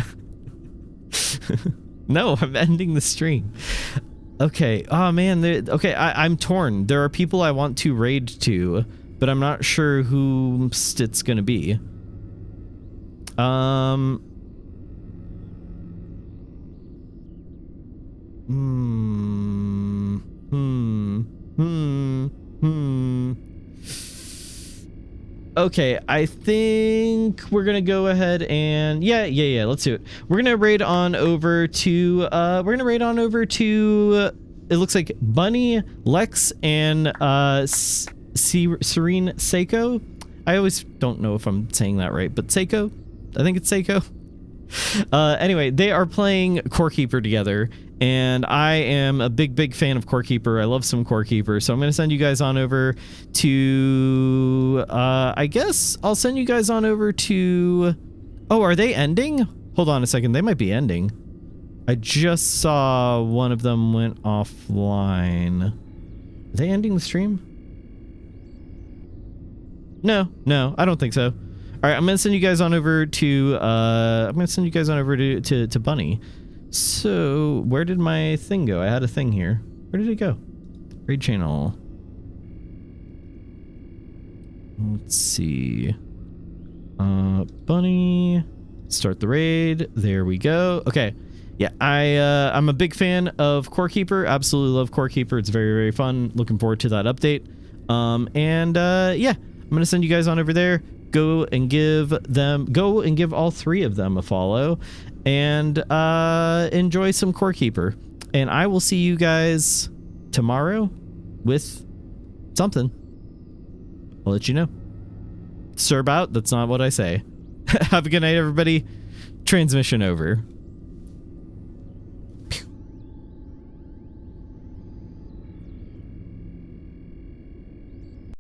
No, I'm ending the stream. Okay. Oh, man. Okay, I'm torn. There are people I want to raid to, but I'm not sure who it's going to be. Okay, I think we're gonna go ahead and yeah, let's do it. We're gonna raid on over to it looks like Bunny, Lex, and Serene Seiko. I always don't know if I'm saying that right, but Seiko? I think it's Seiko. Anyway, they are playing Core Keeper together, And I am a big fan of Core Keeper. I love some Core Keeper. So I'm going to send you guys on over to, I guess I'll send you guys on over to, oh, are they ending? Hold on a second. They might be ending. I just saw one of them went offline. Are they ending the stream? No, I don't think so. All right, I'm going to send you guys on over to, to Bunny. So, where did my thing go? I had a thing here. Where did it go? Raid channel. Let's see. Bunny. Start the raid. There we go. Okay. Yeah, I'm a big fan of Core Keeper. Absolutely love Core Keeper. It's very fun. Looking forward to that update. Yeah, I'm gonna send you guys on over there. Go and give all 3 of them a follow, and enjoy some Core Keeper. And I will see you guys tomorrow with something. I'll let you know. Serb out. That's not what I say. Have a good night, everybody. Transmission over.